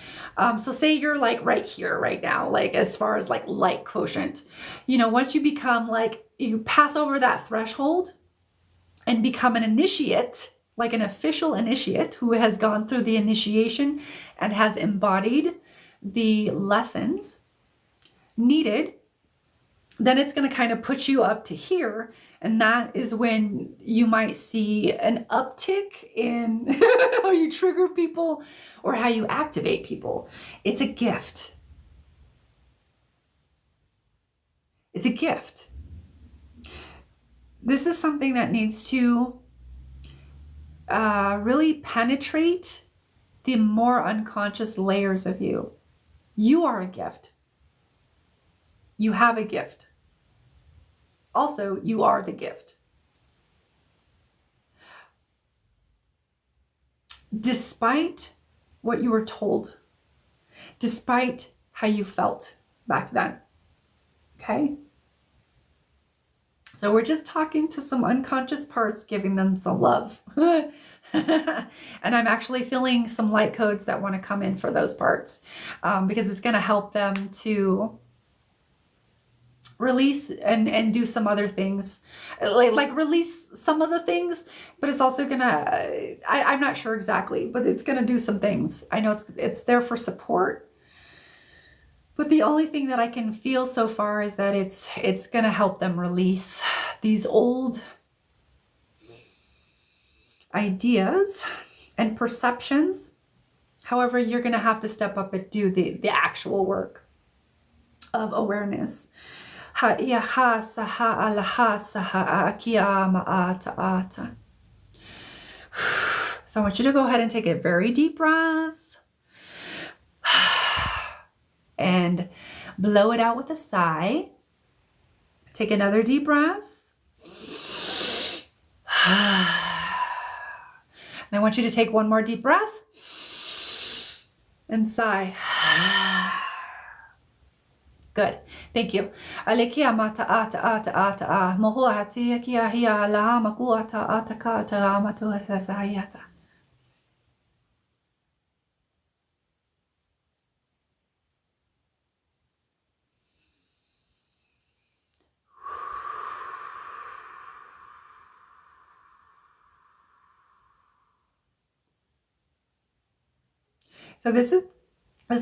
So say you're like right here right now, like as far as like light quotient, you know, once you become like, you pass over that threshold and become an initiate, like an official initiate who has gone through the initiation and has embodied the lessons needed, then it's going to kind of put you up to here. And that is when you might see an uptick in how you trigger people or how you activate people. It's a gift. It's a gift. This is something that needs to really penetrate the more unconscious layers of you. You are a gift. You have a gift. Also, you are the gift. Despite what you were told, despite how you felt back then. Okay? So we're just talking to some unconscious parts, giving them some love. And I'm actually feeling some light codes that want to come in for those parts, because it's going to help them to release and do some other things, like release some of the things, but it's also gonna, I'm not sure exactly, but it's gonna do some things. I know it's there for support, but the only thing that I can feel so far is that it's gonna help them release these old ideas and perceptions. However, you're gonna have to step up and do the actual work of awareness. Ha saha alaha saha akia maata ata. So I want you to go ahead and take a very deep breath and blow it out with a sigh. Take another deep breath. And I want you to take one more deep breath and sigh. Good. Thank you. Alekia mata ata ata ata a moho hatia kia hia la maku ata ata ka ta amatu asasayata. So this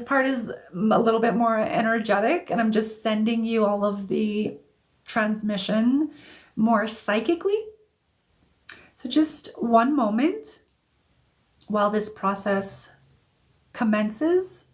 part is a little bit more energetic, and I'm just sending you all of the transmission more psychically. So just one moment while this process commences.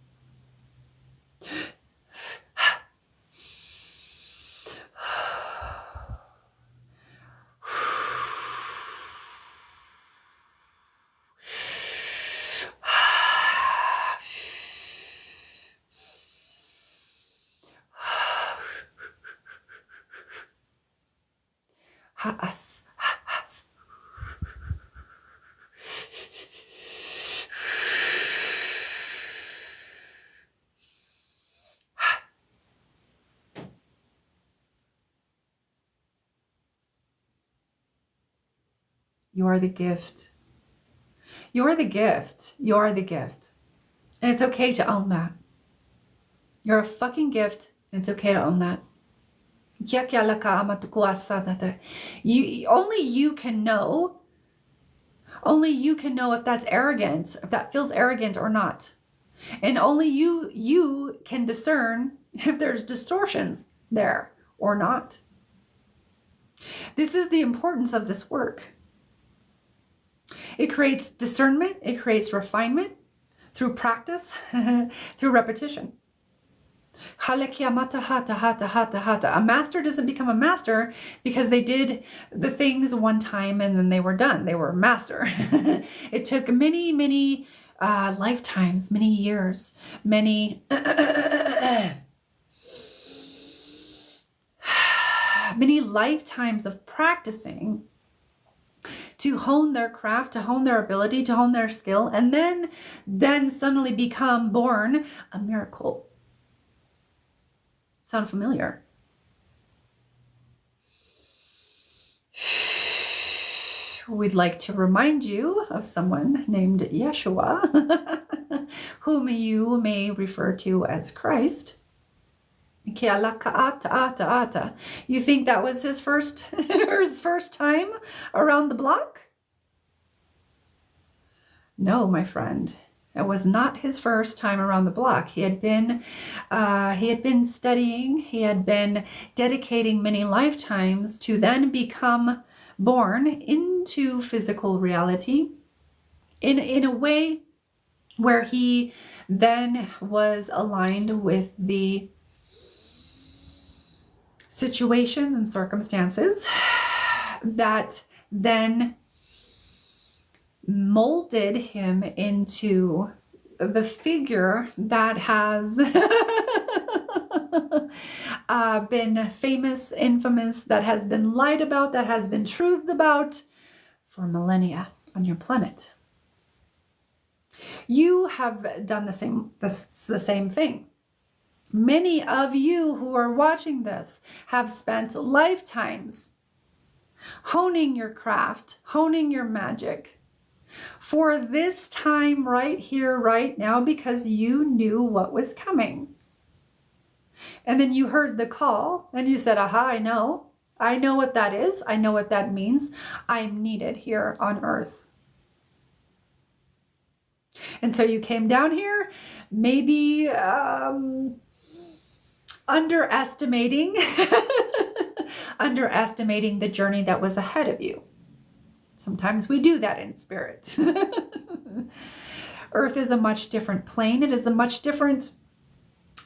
Ha-as, ha-as. You are the gift. You are the gift. You are the gift. And it's okay to own that. You're a fucking gift, and it's okay to own that. Only you can know. Only you can know if that's arrogant, if that feels arrogant or not. And only you can discern if there's distortions there or not. This is the importance of this work. It creates discernment, it creates refinement through practice, through repetition. A master doesn't become a master because they did the things one time and then they were done. They were a master. It took many, many lifetimes, many years, many many lifetimes of practicing to hone their craft, to hone their ability, to hone their skill, and then suddenly become born a miracle. Sound familiar? We'd like to remind you of someone named Yeshua, whom you may refer to as Christ. You think that was his first time around the block? No, my friend. It was not his first time around the block. He had been studying. He had been dedicating many lifetimes to then become born into physical reality in a way where he then was aligned with the situations and circumstances that then molded him into the figure that has been famous, infamous, that has been lied about, that has been truthed about for millennia on your planet. You have done the same thing. Many of you who are watching this have spent lifetimes honing your craft, honing your magic, for this time right here, right now, because you knew what was coming. And then you heard the call and you said, aha, I know what that is. I know what that means. I'm needed here on earth. And so you came down here, maybe underestimating the journey that was ahead of you. Sometimes we do that in spirit. Earth is a much different plane. It is a much different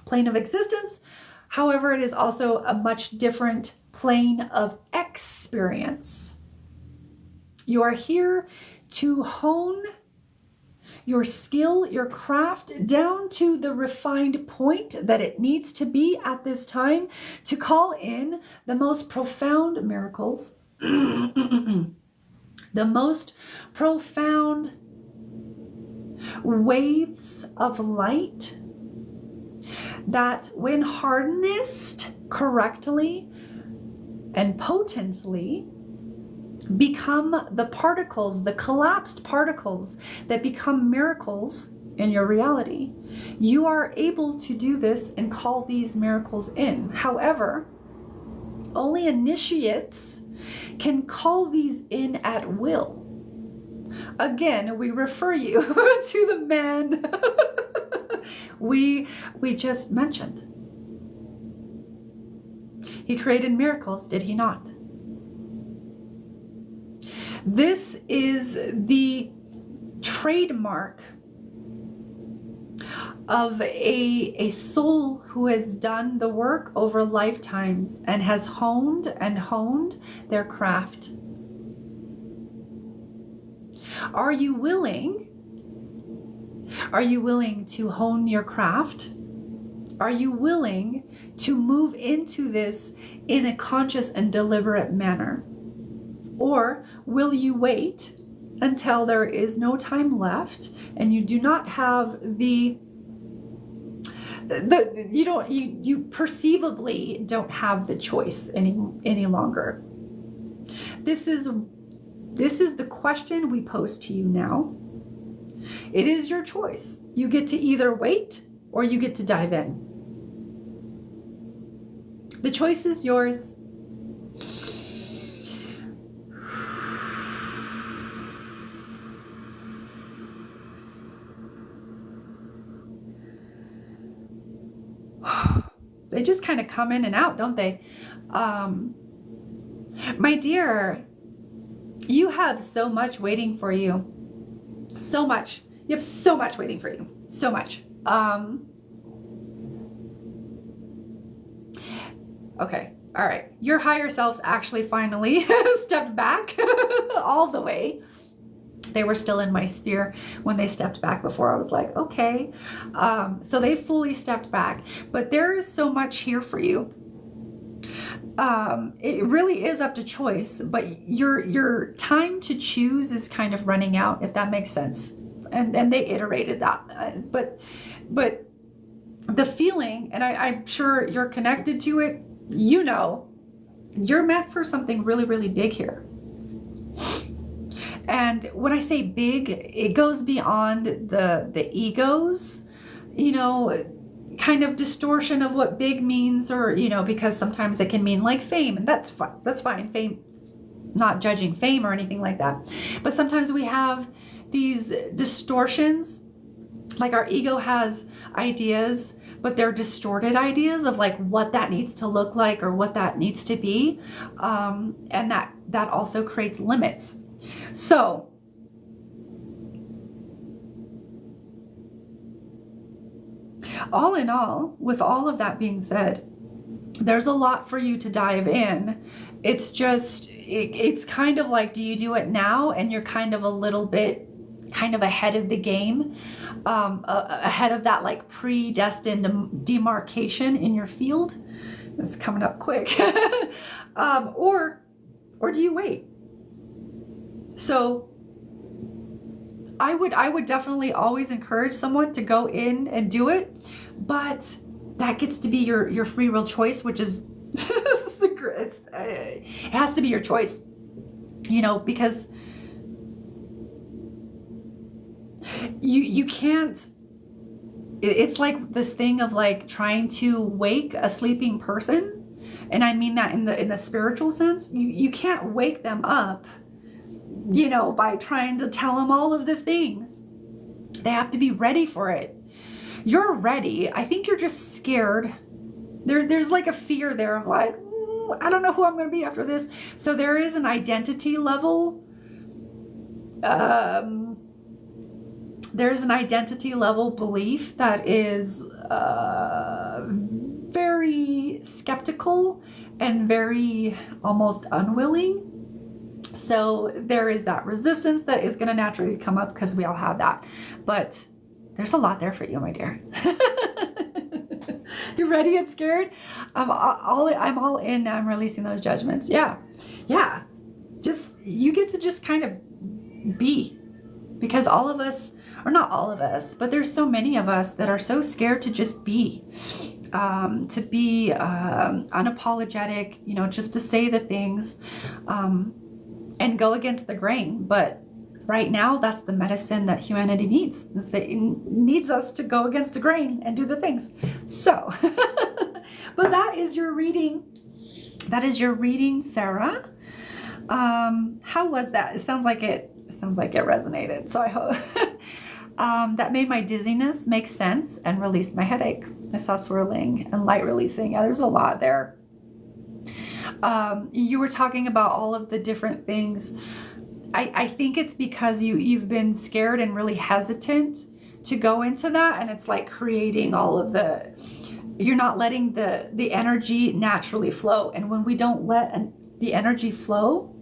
plane of existence. However, it is also a much different plane of experience. You are here to hone your skill, your craft down to the refined point that it needs to be at this time to call in the most profound miracles, the most profound waves of light that, when harnessed correctly and potently, become the particles, the collapsed particles that become miracles in your reality. You are able to do this and call these miracles in. However, only initiates can call these in at will. Again, we refer you to the man we just mentioned. He created miracles, did he not? This is the trademark of a soul who has done the work over lifetimes and has honed and honed their craft. Are you willing? Are you willing to hone your craft? Are you willing to move into this in a conscious and deliberate manner? Or will you wait until there is no time left and you do not have you perceivably don't have the choice any longer? This is the question we pose to you now. It is your choice. You get to either wait or you get to dive in. The choice is yours. They just kind of come in and out, don't they? My dear, you have so much waiting for you. So much. You have so much waiting for you. So much. Okay. All right. Your higher selves actually finally stepped back all the way. They were still in my sphere when they stepped back before. I was like, okay. So they fully stepped back. But there is so much here for you. It really is up to choice, but your time to choose is kind of running out, if that makes sense. And they iterated that. But the feeling, and I'm sure you're connected to it, you know, you're meant for something really, really big here. And when I say big, it goes beyond the egos, you know, kind of distortion of what big means, or, you know, because sometimes it can mean like fame, and that's fine. That's fine. Fame, not judging fame or anything like that. But sometimes we have these distortions, like our ego has ideas, but they're distorted ideas of like what that needs to look like or what that needs to be. And that also creates limits. So all in all, with all of that being said, there's a lot for you to dive in. It's just, it's kind of like, do you do it now? And you're kind of a little bit kind of ahead of the game, ahead of that like predestined demarcation in your field. It's coming up quick. Or do you wait? So I would definitely always encourage someone to go in and do it, but that gets to be your free will choice, which is it has to be your choice, you know, because you can't. It's like this thing of like trying to wake a sleeping person, and I mean that in the spiritual sense. You can't wake them up, you know, by trying to tell them all of the things. They have to be ready for it. You're ready. I think you're just scared. There's like a fear there of like, I don't know who I'm going to be after this. So there is an identity level. There's an identity level belief that is very skeptical and very almost unwilling. So So there is that resistance that is going to naturally come up because we all have that. But there's a lot there for you, my dear. You ready and scared? I'm all in now. I'm releasing those judgments. Yeah. Just, you get to just kind of be, because all of us, or not all of us, but there's so many of us that are so scared to just be, unapologetic, you know, just to say the things, and go against the grain. But right now, that's the medicine that humanity needs. It needs us to go against the grain and do the things. So, but that is your reading. That is your reading, Sarah. How was that? It sounds like it resonated. So I hope that made my dizziness make sense and released my headache. I saw swirling and light releasing. Yeah, there's a lot there. You were talking about all of the different things. I think it's because you've been scared and really hesitant to go into that, and it's like creating all of you're not letting the energy naturally flow. And when we don't let the energy flow,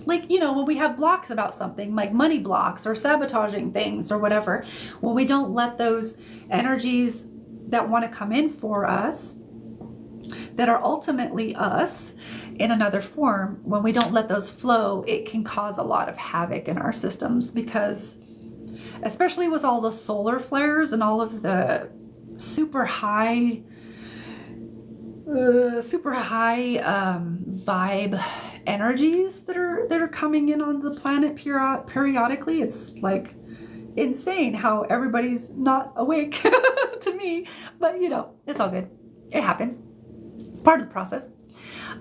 like, you know, when we have blocks about something, like money blocks or sabotaging things or whatever, when we don't let those energies that want to come in for us, that are ultimately us in another form, when we don't let those flow, it can cause a lot of havoc in our systems. Because especially with all the solar flares and all of the super high vibe energies that are coming in on the planet periodically, it's like insane how everybody's not awake to me. But you know, it's all good. It happens. It's part of the process.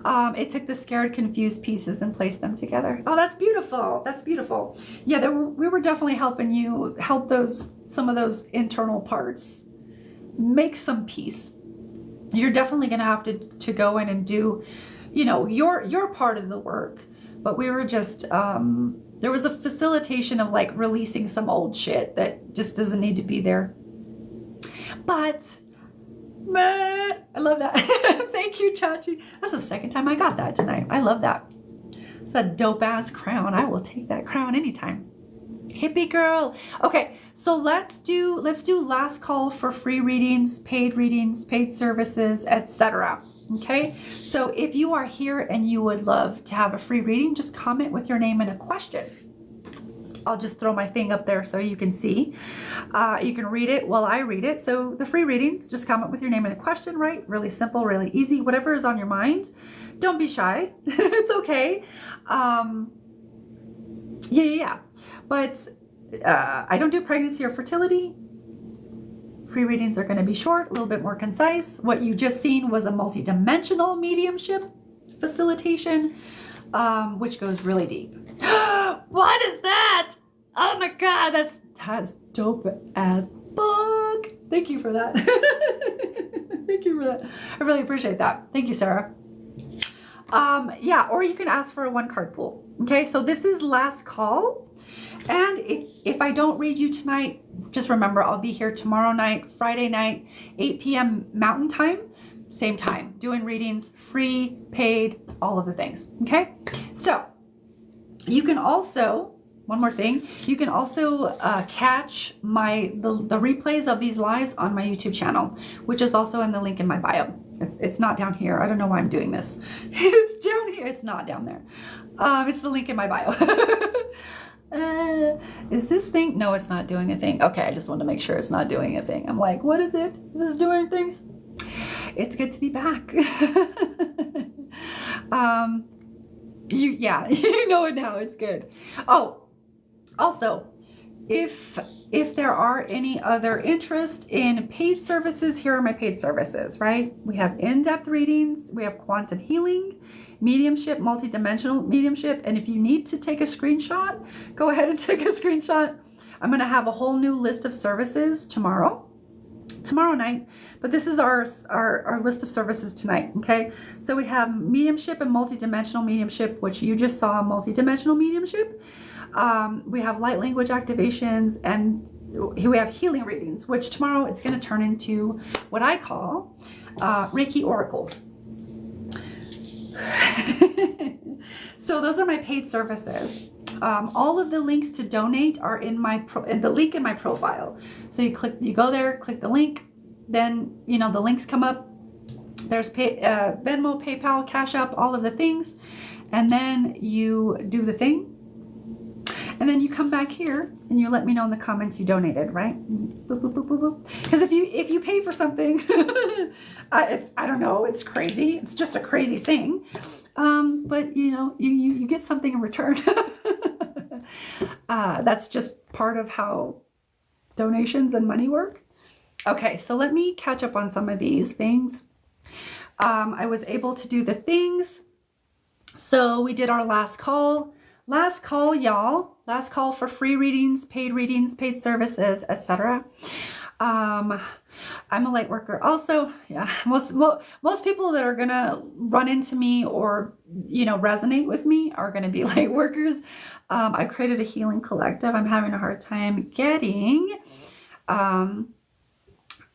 It took the scared, confused pieces and placed them together. Oh, that's beautiful. That's beautiful. Yeah, we were definitely helping you help some of those internal parts make some peace. You're definitely going to have to go in and do, you know, your part of the work. But we were just, there was a facilitation of like releasing some old shit that just doesn't need to be there. But I love that. Thank you, Chachi. That's the second time I got that tonight. I love that. It's a dope ass crown. I will take that crown anytime. Hippie girl. Okay, so let's do last call for free readings, paid services, etc. Okay, so if you are here and you would love to have a free reading, just comment with your name and a question. I'll just throw my thing up there so you can see. You can read it while I read it. So the free readings, just comment with your name and a question, right? Really simple, really easy. Whatever is on your mind. Don't be shy. It's okay. Yeah. But I don't do pregnancy or fertility. Free readings are going to be short, a little bit more concise. What you just seen was a multi-dimensional mediumship facilitation, which goes really deep. What is that? Oh my God, that's dope as fuck. Thank you for that. Thank you for that. I really appreciate that. Thank you, Sarah. Yeah, or you can ask for a 1-card pool. Okay, so this is last call. And if I don't read you tonight, just remember I'll be here tomorrow night, Friday night, 8 p.m. Mountain Time, same time, doing readings, free, paid, all of the things. Okay, so you can also, one more thing, you can also catch the replays of these lives on my YouTube channel, which is also in the link in my bio. It's not down here. I don't know why I'm doing this. It's down here. It's not down there. It's the link in my bio. Is this thing? No, it's not doing a thing. Okay, I just want to make sure it's not doing a thing. I'm like, what is it? Is this doing things? It's good to be back. Yeah, you know it now. It's good. Oh, also, if there are any other interest in paid services, here are my paid services, right? We have in-depth readings, we have quantum healing, mediumship, multidimensional mediumship, and if you need to take a screenshot, go ahead and take a screenshot. I'm going to have a whole new list of services tomorrow night, but this is our list of services tonight. Okay, so we have mediumship and multidimensional mediumship, which you just saw, multidimensional mediumship. We have light language activations, and we have healing readings, which tomorrow it's going to turn into what I call Reiki Oracle. So those are my paid services. All of the links to donate are in the link in my profile. So you go there, click the link, then the links come up. There's Venmo, PayPal, Cash App, all of the things, and then you do the thing, and then you come back here and you let me know in the comments you donated, right? Because if you pay for something, I don't know, it's crazy. It's just a crazy thing. But you get something in return. That's just part of how donations and money work. Okay, so let me catch up on some of these things. I was able to do the things. So we did our last call. Last call, y'all. Last call for free readings, paid services, etc. I'm a light worker also. Yeah, most people that are gonna run into me or resonate with me are gonna be light workers. I created a healing collective. I'm having a hard time getting.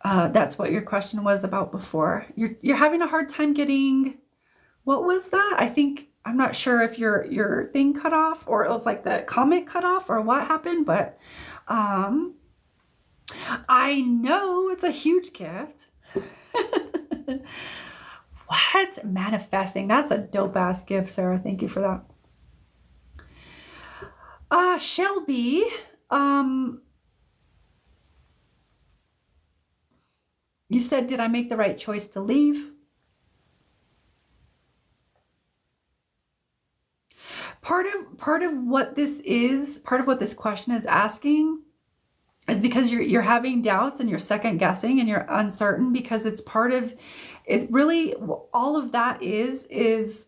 That's what your question was about before. You're having a hard time getting. What was that? I'm not sure if your thing cut off or if like the comment cut off or what happened, but I know it's a huge gift. What? Manifesting. That's a dope ass gift, Sarah. Thank you for that. Shelby, you said, did I make the right choice to leave? Part of what this question is asking is because you're having doubts and you're second guessing and you're uncertain, because it's really all of that is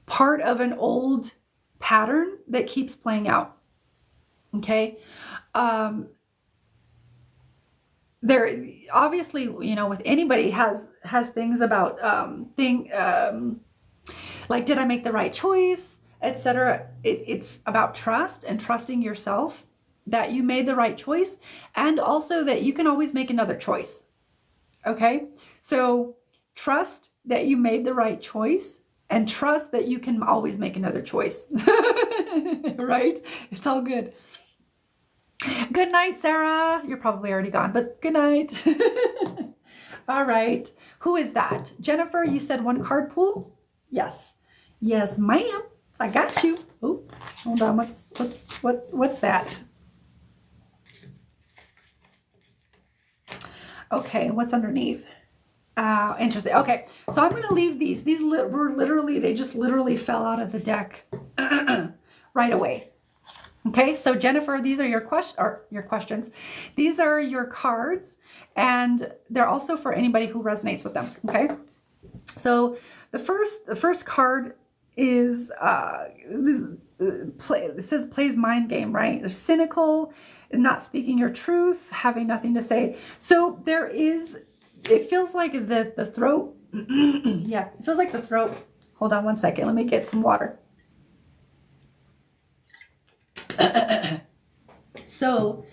part of an old pattern that keeps playing out. Okay. There obviously, with anybody has things about like, did I make the right choice, etc. It's about trust and trusting yourself that you made the right choice, and also that you can always make another choice. Okay, so trust that you made the right choice and trust that you can always make another choice. Right? It's all good. Good night, Sarah. You're probably already gone, but good night. All right. Who is that? Jennifer, you said one card pool? Yes. Yes, ma'am. I got you. Oh, hold on. What's that? Okay, what's underneath? Interesting. Okay, so I'm going to leave these. These were literally, they just literally fell out of the deck right away. Okay, so Jennifer, these are your questions. These are your cards, and they're also for anybody who resonates with them. Okay, so the first card is it says plays mind game, right? They're cynical, not speaking your truth, having nothing to say. So it feels like the throat. Yeah, it feels like the throat. Hold on one second. Let me get some water. So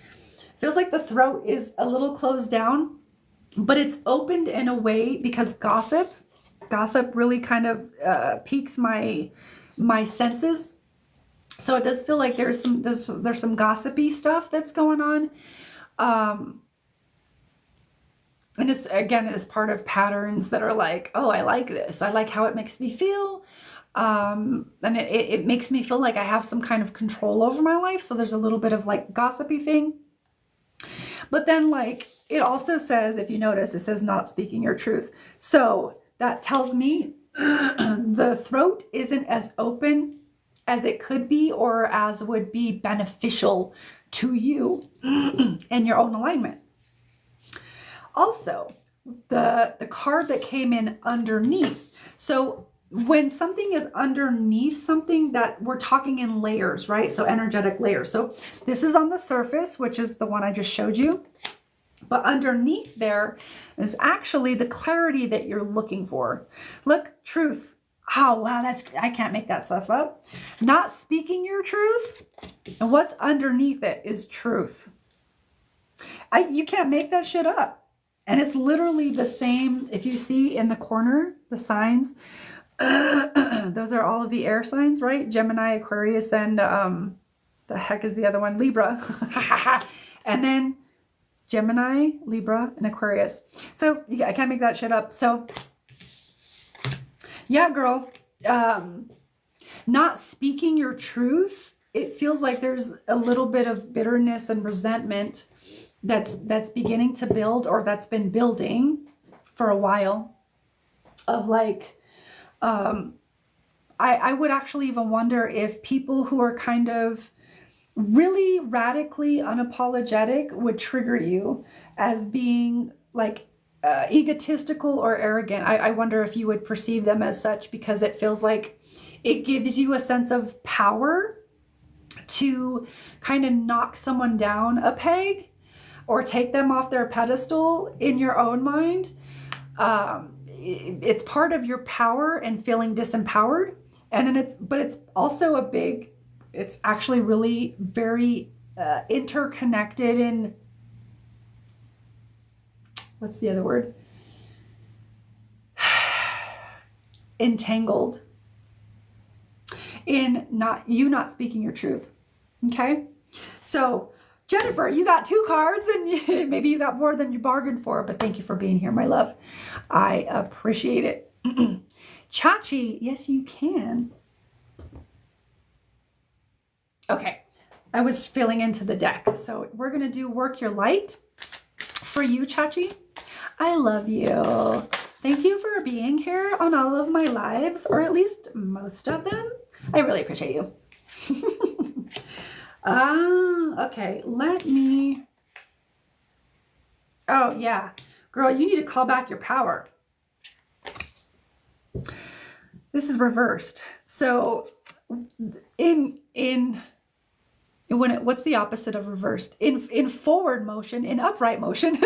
feels like the throat is a little closed down, but it's opened in a way because gossip really kind of piques my senses. So it does feel like there's some gossipy stuff that's going on. And this again is part of patterns that are like, oh, I like this. I like how it makes me feel. And it makes me feel like I have some kind of control over my life. So there's a little bit of like gossipy thing. But then like it also says, if you notice, it says not speaking your truth. So that tells me the throat isn't as open as it could be or as would be beneficial to you and your own alignment. Also, the card that came in underneath. So when something is underneath something, that we're talking in layers, right? So energetic layers. So this is on the surface, which is the one I just showed you. But underneath there is actually the clarity that you're looking for. Look, truth. Oh, wow, I can't make that stuff up. Not speaking your truth. And what's underneath it is truth. You can't make that shit up. And it's literally the same. If you see in the corner, the signs, Those are all of the air signs, right? Gemini, Aquarius, and the heck is the other one? Libra. And then Gemini, Libra, and Aquarius. So I can't make that shit up. So yeah, girl, not speaking your truth, it feels like there's a little bit of bitterness and resentment that's beginning to build, or that's been building for a while, of like, I would actually even wonder if people who are kind of really radically unapologetic would trigger you as being like egotistical or arrogant. I wonder if you would perceive them as such, because it feels like it gives you a sense of power to kind of knock someone down a peg or take them off their pedestal in your own mind. It's part of your power and feeling disempowered. And then it's also it's actually really very interconnected in, what's the other word? Entangled in not speaking your truth. Okay. So Jennifer, you got 2 cards, and maybe you got more than you bargained for, but thank you for being here, my love. I appreciate it. Chachi, yes, you can. Okay, I was filling into the deck. So we're going to do Work Your Light for you, Chachi. I love you. Thank you for being here on all of my lives, or at least most of them. I really appreciate you. Okay, let me, oh yeah, girl, you need to call back your power. This is reversed. So what's the opposite of reversed? In forward motion, in upright motion,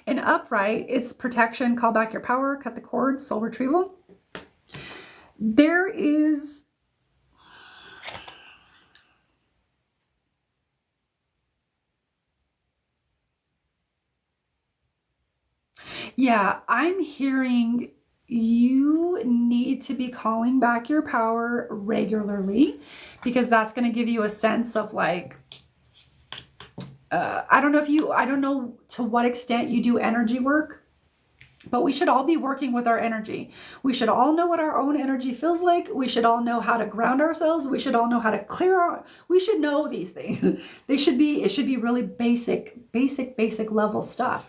in upright, it's protection, call back your power, cut the cord, soul retrieval. There is, yeah, I'm hearing you need to be calling back your power regularly, because that's going to give you a sense of like, I don't know to what extent you do energy work, but we should all be working with our energy. We should all know what our own energy feels like. We should all know how to ground ourselves. We should all know how to clear we should know these things. It should be really basic level stuff.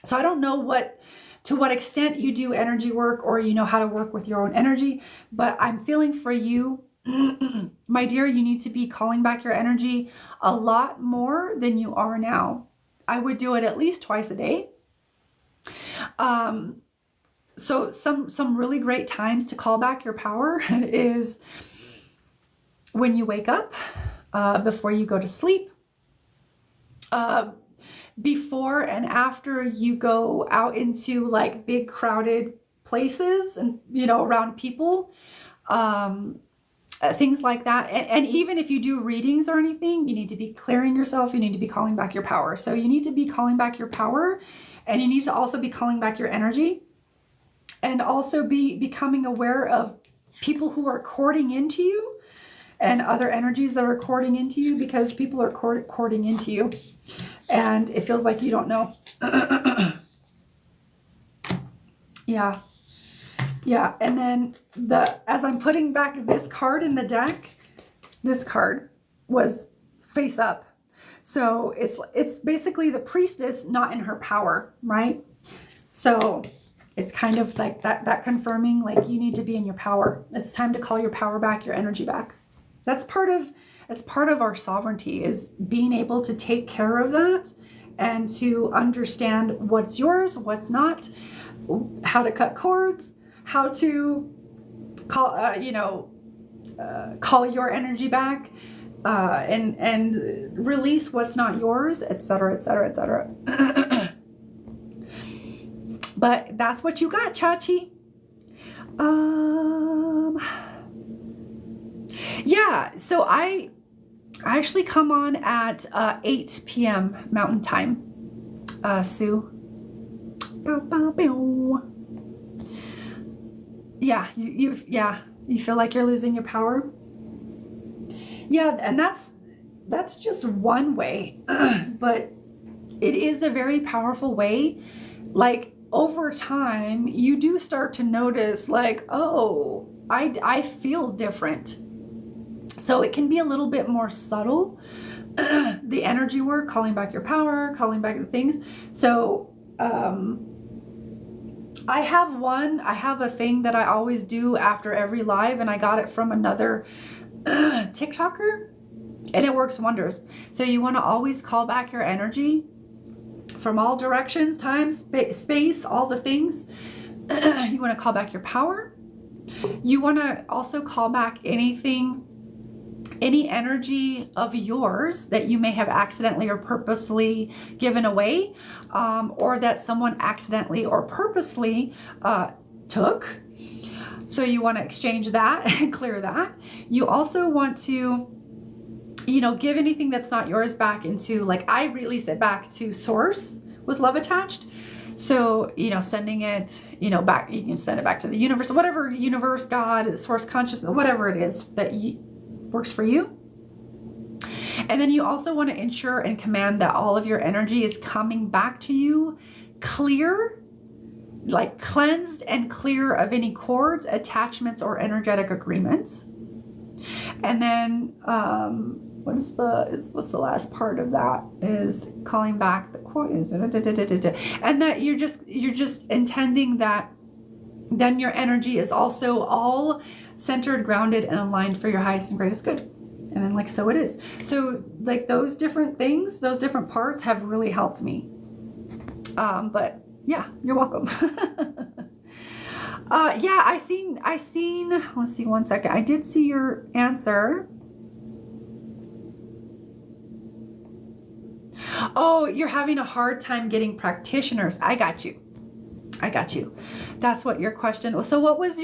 So I don't know to what extent you do energy work, or you know how to work with your own energy, but I'm feeling for you, my dear, you need to be calling back your energy a lot more than you are now. I would do it at least twice a day. So some really great times to call back your power is when you wake up, before you go to sleep, before and after you go out into like big crowded places and, you know, around people, things like that. And even if you do readings or anything, you need to be clearing yourself. You need to be calling back your power. So you need to be calling back your power, and you need to also be calling back your energy, and also be becoming aware of people who are courting into you and other energies that are courting into you, because people are courting into you. And it feels like you don't know. Yeah. Yeah. And then as I'm putting back this card in the deck, this card was face up. So it's basically the priestess not in her power, right? So it's kind of like that confirming, like, you need to be in your power. It's time to call your power back, your energy back. That's part of our sovereignty, is being able to take care of that and to understand what's yours, what's not, how to cut cords, how to call, call your energy back, and release what's not yours, etc., etc., etc. But that's what you got, Chachi. Yeah, so I actually come on at 8 p.m. Mountain Time, Sue. Bow, bow, bow. Yeah, you feel like you're losing your power. Yeah, and that's just one way, but it is a very powerful way. Like over time, you do start to notice like, oh, I feel different. So it can be a little bit more subtle. The energy work, calling back your power, calling back the things. So I have a thing that I always do after every live, and I got it from another TikToker, and it works wonders. So you want to always call back your energy from all directions, time, space, all the things. You want to call back your power. You want to also call back anything, any energy of yours that you may have accidentally or purposely given away, or that someone accidentally or purposely took. So you want to exchange that and clear that. You also want to, you know, give anything that's not yours back into, like, I release it back to source with love attached. So, you know, sending it, you know, back, you can send it back to the universe, whatever universe, God, source consciousness, whatever it is that works for you. And then you also want to ensure and command that all of your energy is coming back to you clear, like cleansed and clear of any cords, attachments, or energetic agreements. And then what's the last part of that is calling back the quote is, and that you're just intending that then your energy is also all centered, grounded, and aligned for your highest and greatest good. And then, like, so it is. So, like, those different things, those different parts have really helped me. But yeah, you're welcome. Yeah, I seen, let's see, one second. I did see your answer. Oh, you're having a hard time getting practitioners. I got you. That's what your question was. So what was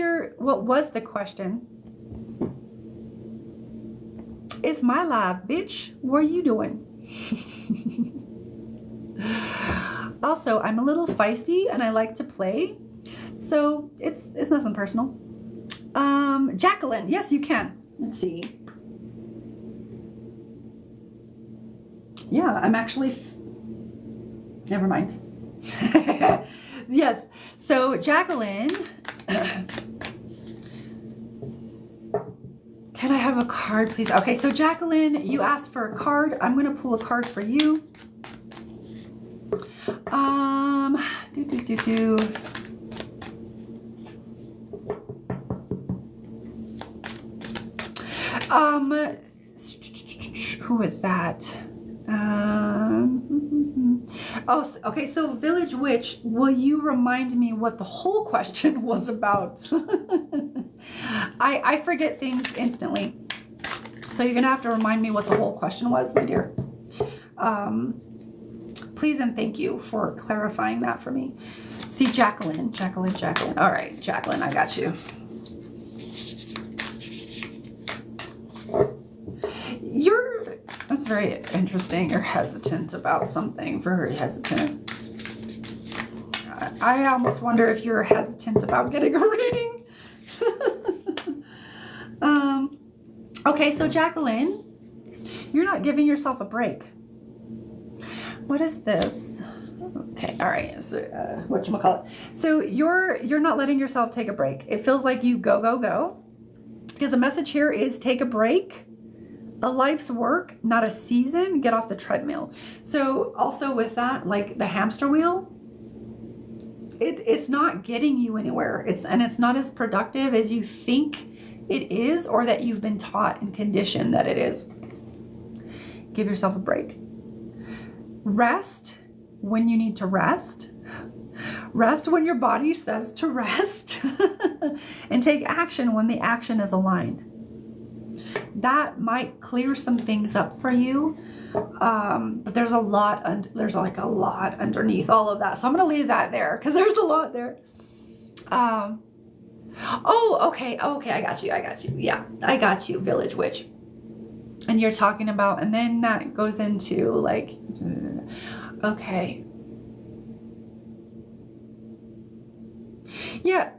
the question? It's my live, bitch. What are you doing? Also, I'm a little feisty and I like to play. So it's nothing personal. Jacqueline, yes, you can. Let's see. Yeah, I'm actually, never mind. Yes. So Jacqueline, can I have a card, please? Okay, so Jacqueline, you asked for a card. I'm going to pull a card for you. Who is that? Oh, okay. So Village Witch, will you remind me what the whole question was about? I forget things instantly. So you're going to have to remind me what the whole question was, my dear. Please and thank you for clarifying that for me. See, Jacqueline. All right, Jacqueline, I got you. That's very interesting. You're hesitant about something, very hesitant. I almost wonder if you're hesitant about getting a reading. Okay, so Jacqueline, you're not giving yourself a break. What is this? Okay, all right. So, whatchamacallit. So you're not letting yourself take a break. It feels like you go. Because the message here is take a break. A life's work, not a season. Get off the treadmill. So also with that, like the hamster wheel, it's not getting you anywhere. It's not as productive as you think it is, or that you've been taught and conditioned that it is. Give yourself a break. Rest when you need to rest. Rest when your body says to rest. And take action when the action is aligned. That might clear some things up for you, but there's a lot underneath all of that. So I'm going to leave that there because there's a lot there. Oh, okay, I got you. Yeah, I got you, Village Witch. And you're talking about, and then that goes into like, okay. Yeah,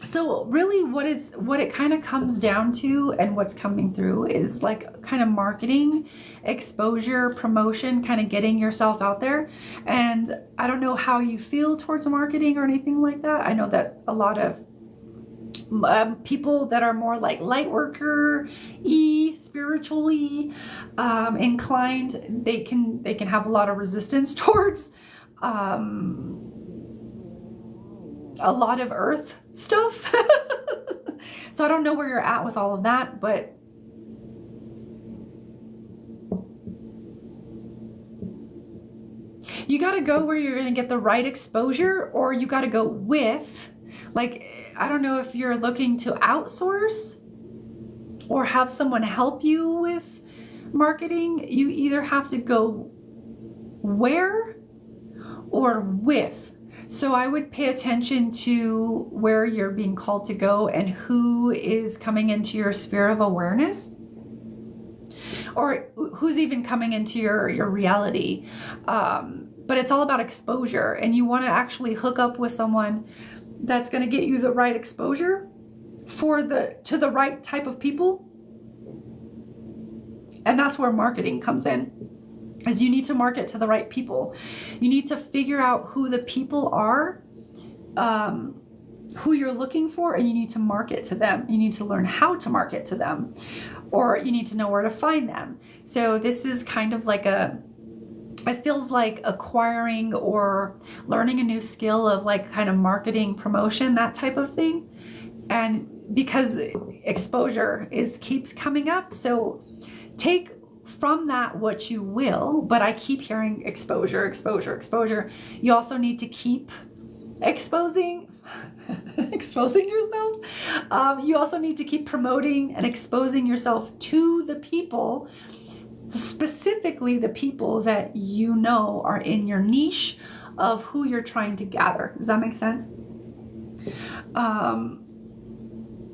So really what it kind of comes down to and what's coming through is like kind of marketing, exposure, promotion, kind of getting yourself out there. And I don't know how you feel towards marketing or anything like that. I know that a lot of people that are more like light worker spiritually inclined, they can have a lot of resistance towards a lot of earth stuff. So I don't know where you're at with all of that, but you got to go where you're going to get the right exposure, or you got to go with, like, I don't know if you're looking to outsource or have someone help you with marketing. You either have to go where or with. So I would pay attention to where you're being called to go and who is coming into your sphere of awareness, or who's even coming into your reality. But it's all about exposure, and you want to actually hook up with someone that's going to get you the right exposure to the right type of people. And that's where marketing comes in. Is you need to market to the right people. You need to figure out who the people are, who you're looking for, and you need to market to them. You need to learn how to market to them, or you need to know where to find them. So this is kind of like it feels like acquiring or learning a new skill of like kind of marketing, promotion, that type of thing. And because exposure keeps coming up, so take from that what you will, but I keep hearing exposure, exposure, exposure. You also need to keep exposing yourself. You also need to keep promoting and exposing yourself to the people, specifically the people that you know are in your niche of who you're trying to gather. Does that make sense?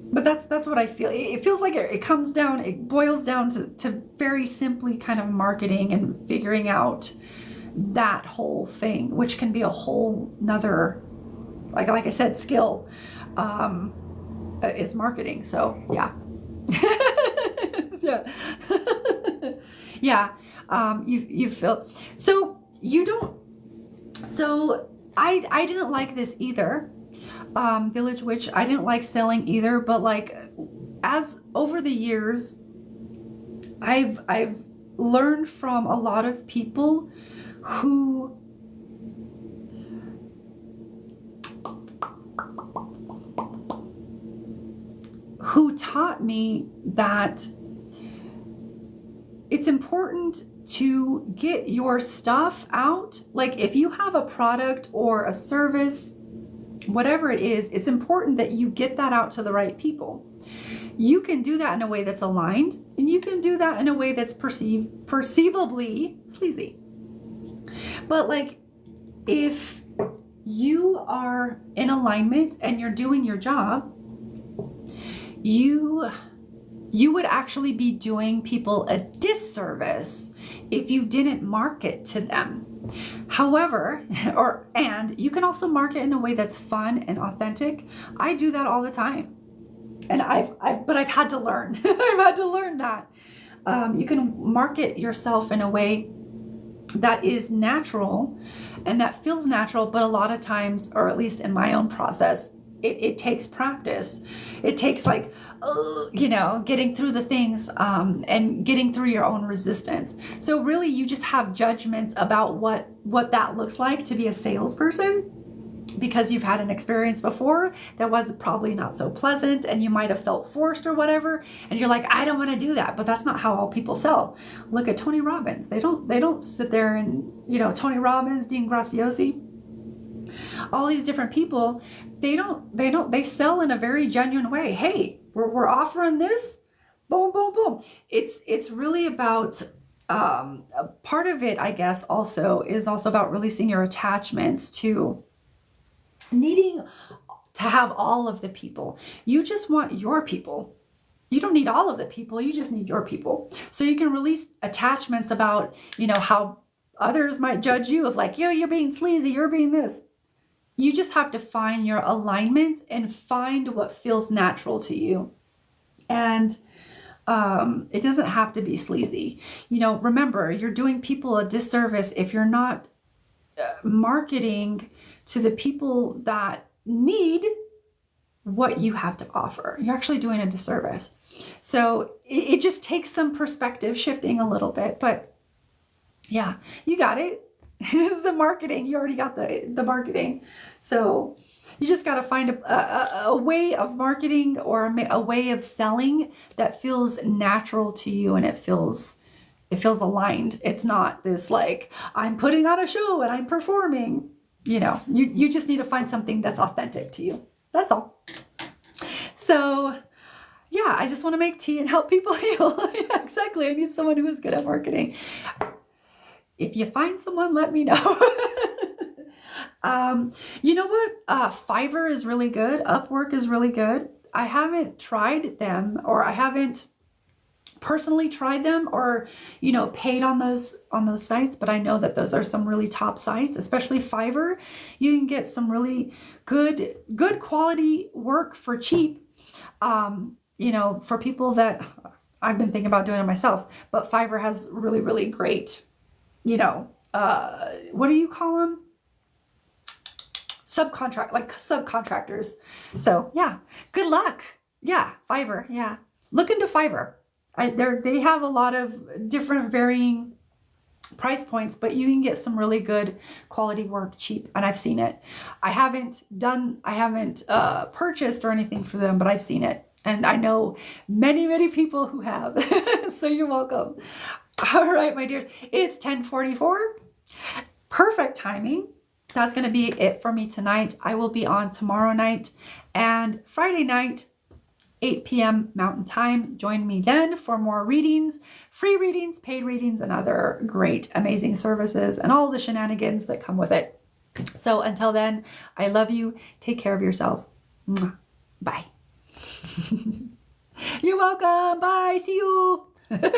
But that's what I feel. It feels like it boils down to very simply kind of marketing and figuring out that whole thing, which can be a whole nother, like I said, skill, is marketing. So yeah. Yeah. Yeah. You feel, so you don't, so I didn't like this either. Village Witch, I didn't like selling either, but like as over the years, I've learned from a lot of people who taught me that it's important to get your stuff out. Like if you have a product or a service, whatever it is, it's important that you get that out to the right people. You can do that in a way that's aligned, and you can do that in a way that's perceivably sleazy. But like if you are in alignment and you're doing your job, you would actually be doing people a disservice if you didn't market to them. However, and you can also market in a way that's fun and authentic. I do that all the time. And but I've had to learn. I've had to learn that. You can market yourself in a way that is natural and that feels natural, but a lot of times, or at least in my own process, it takes practice. It takes like, getting through the things and getting through your own resistance. So really you just have judgments about what that looks like to be a salesperson, because you've had an experience before that was probably not so pleasant, and you might have felt forced or whatever, and you're like, I don't want to do that. But that's not how all people sell. Look at Tony Robbins. They don't sit there and, Tony Robbins, Dean Graziosi, all these different people, they sell in a very genuine way. Hey, we're offering this, boom, boom, boom. It's really about, part of it, I guess, is also about releasing your attachments to needing to have all of the people. You just want your people. You don't need all of the people. You just need your people. So you can release attachments about, how others might judge you of like, you're being sleazy, you're being this. you just have to find your alignment and find what feels natural to you. And it doesn't have to be sleazy. You know, remember, you're doing people a disservice if you're not marketing to the people that need what you have to offer. You're actually doing a disservice. So it just takes some perspective shifting a little bit, but yeah, you got it. It's the marketing. You already got the marketing. So you just got to find a way of marketing or a way of selling that feels natural to you, and it feels aligned. It's not this like, I'm putting on a show and I'm performing. You know, you just need to find something that's authentic to you. That's all. So yeah, I just want to make tea and help people heal. Yeah, exactly. I need someone who is good at marketing. If you find someone, let me know. You know what? Fiverr is really good. Upwork is really good. I haven't tried them, or I haven't personally tried them, or, you know, paid on those sites, but I know that those are some really top sites, especially Fiverr. You can get some really good quality work for cheap. You know, for people that I've been thinking about doing it myself, but Fiverr has really, really great, you know, what do you call them? Subcontractors. So yeah, good luck. Yeah, Fiverr. Yeah, look into Fiverr. They have a lot of different varying price points, but you can get some really good quality work cheap, and I've seen it. I haven't purchased or anything for them, but I've seen it, and I know many people who have. So you're welcome. All right, my dears, it's 10:44. Perfect timing. That's going to be it for me tonight. I will be on tomorrow night and Friday night, 8 p.m. Mountain Time. Join me then for more readings, free readings, paid readings, and other great, amazing services and all the shenanigans that come with it. So until then, I love you. Take care of yourself. Bye. You're welcome. Bye. See you.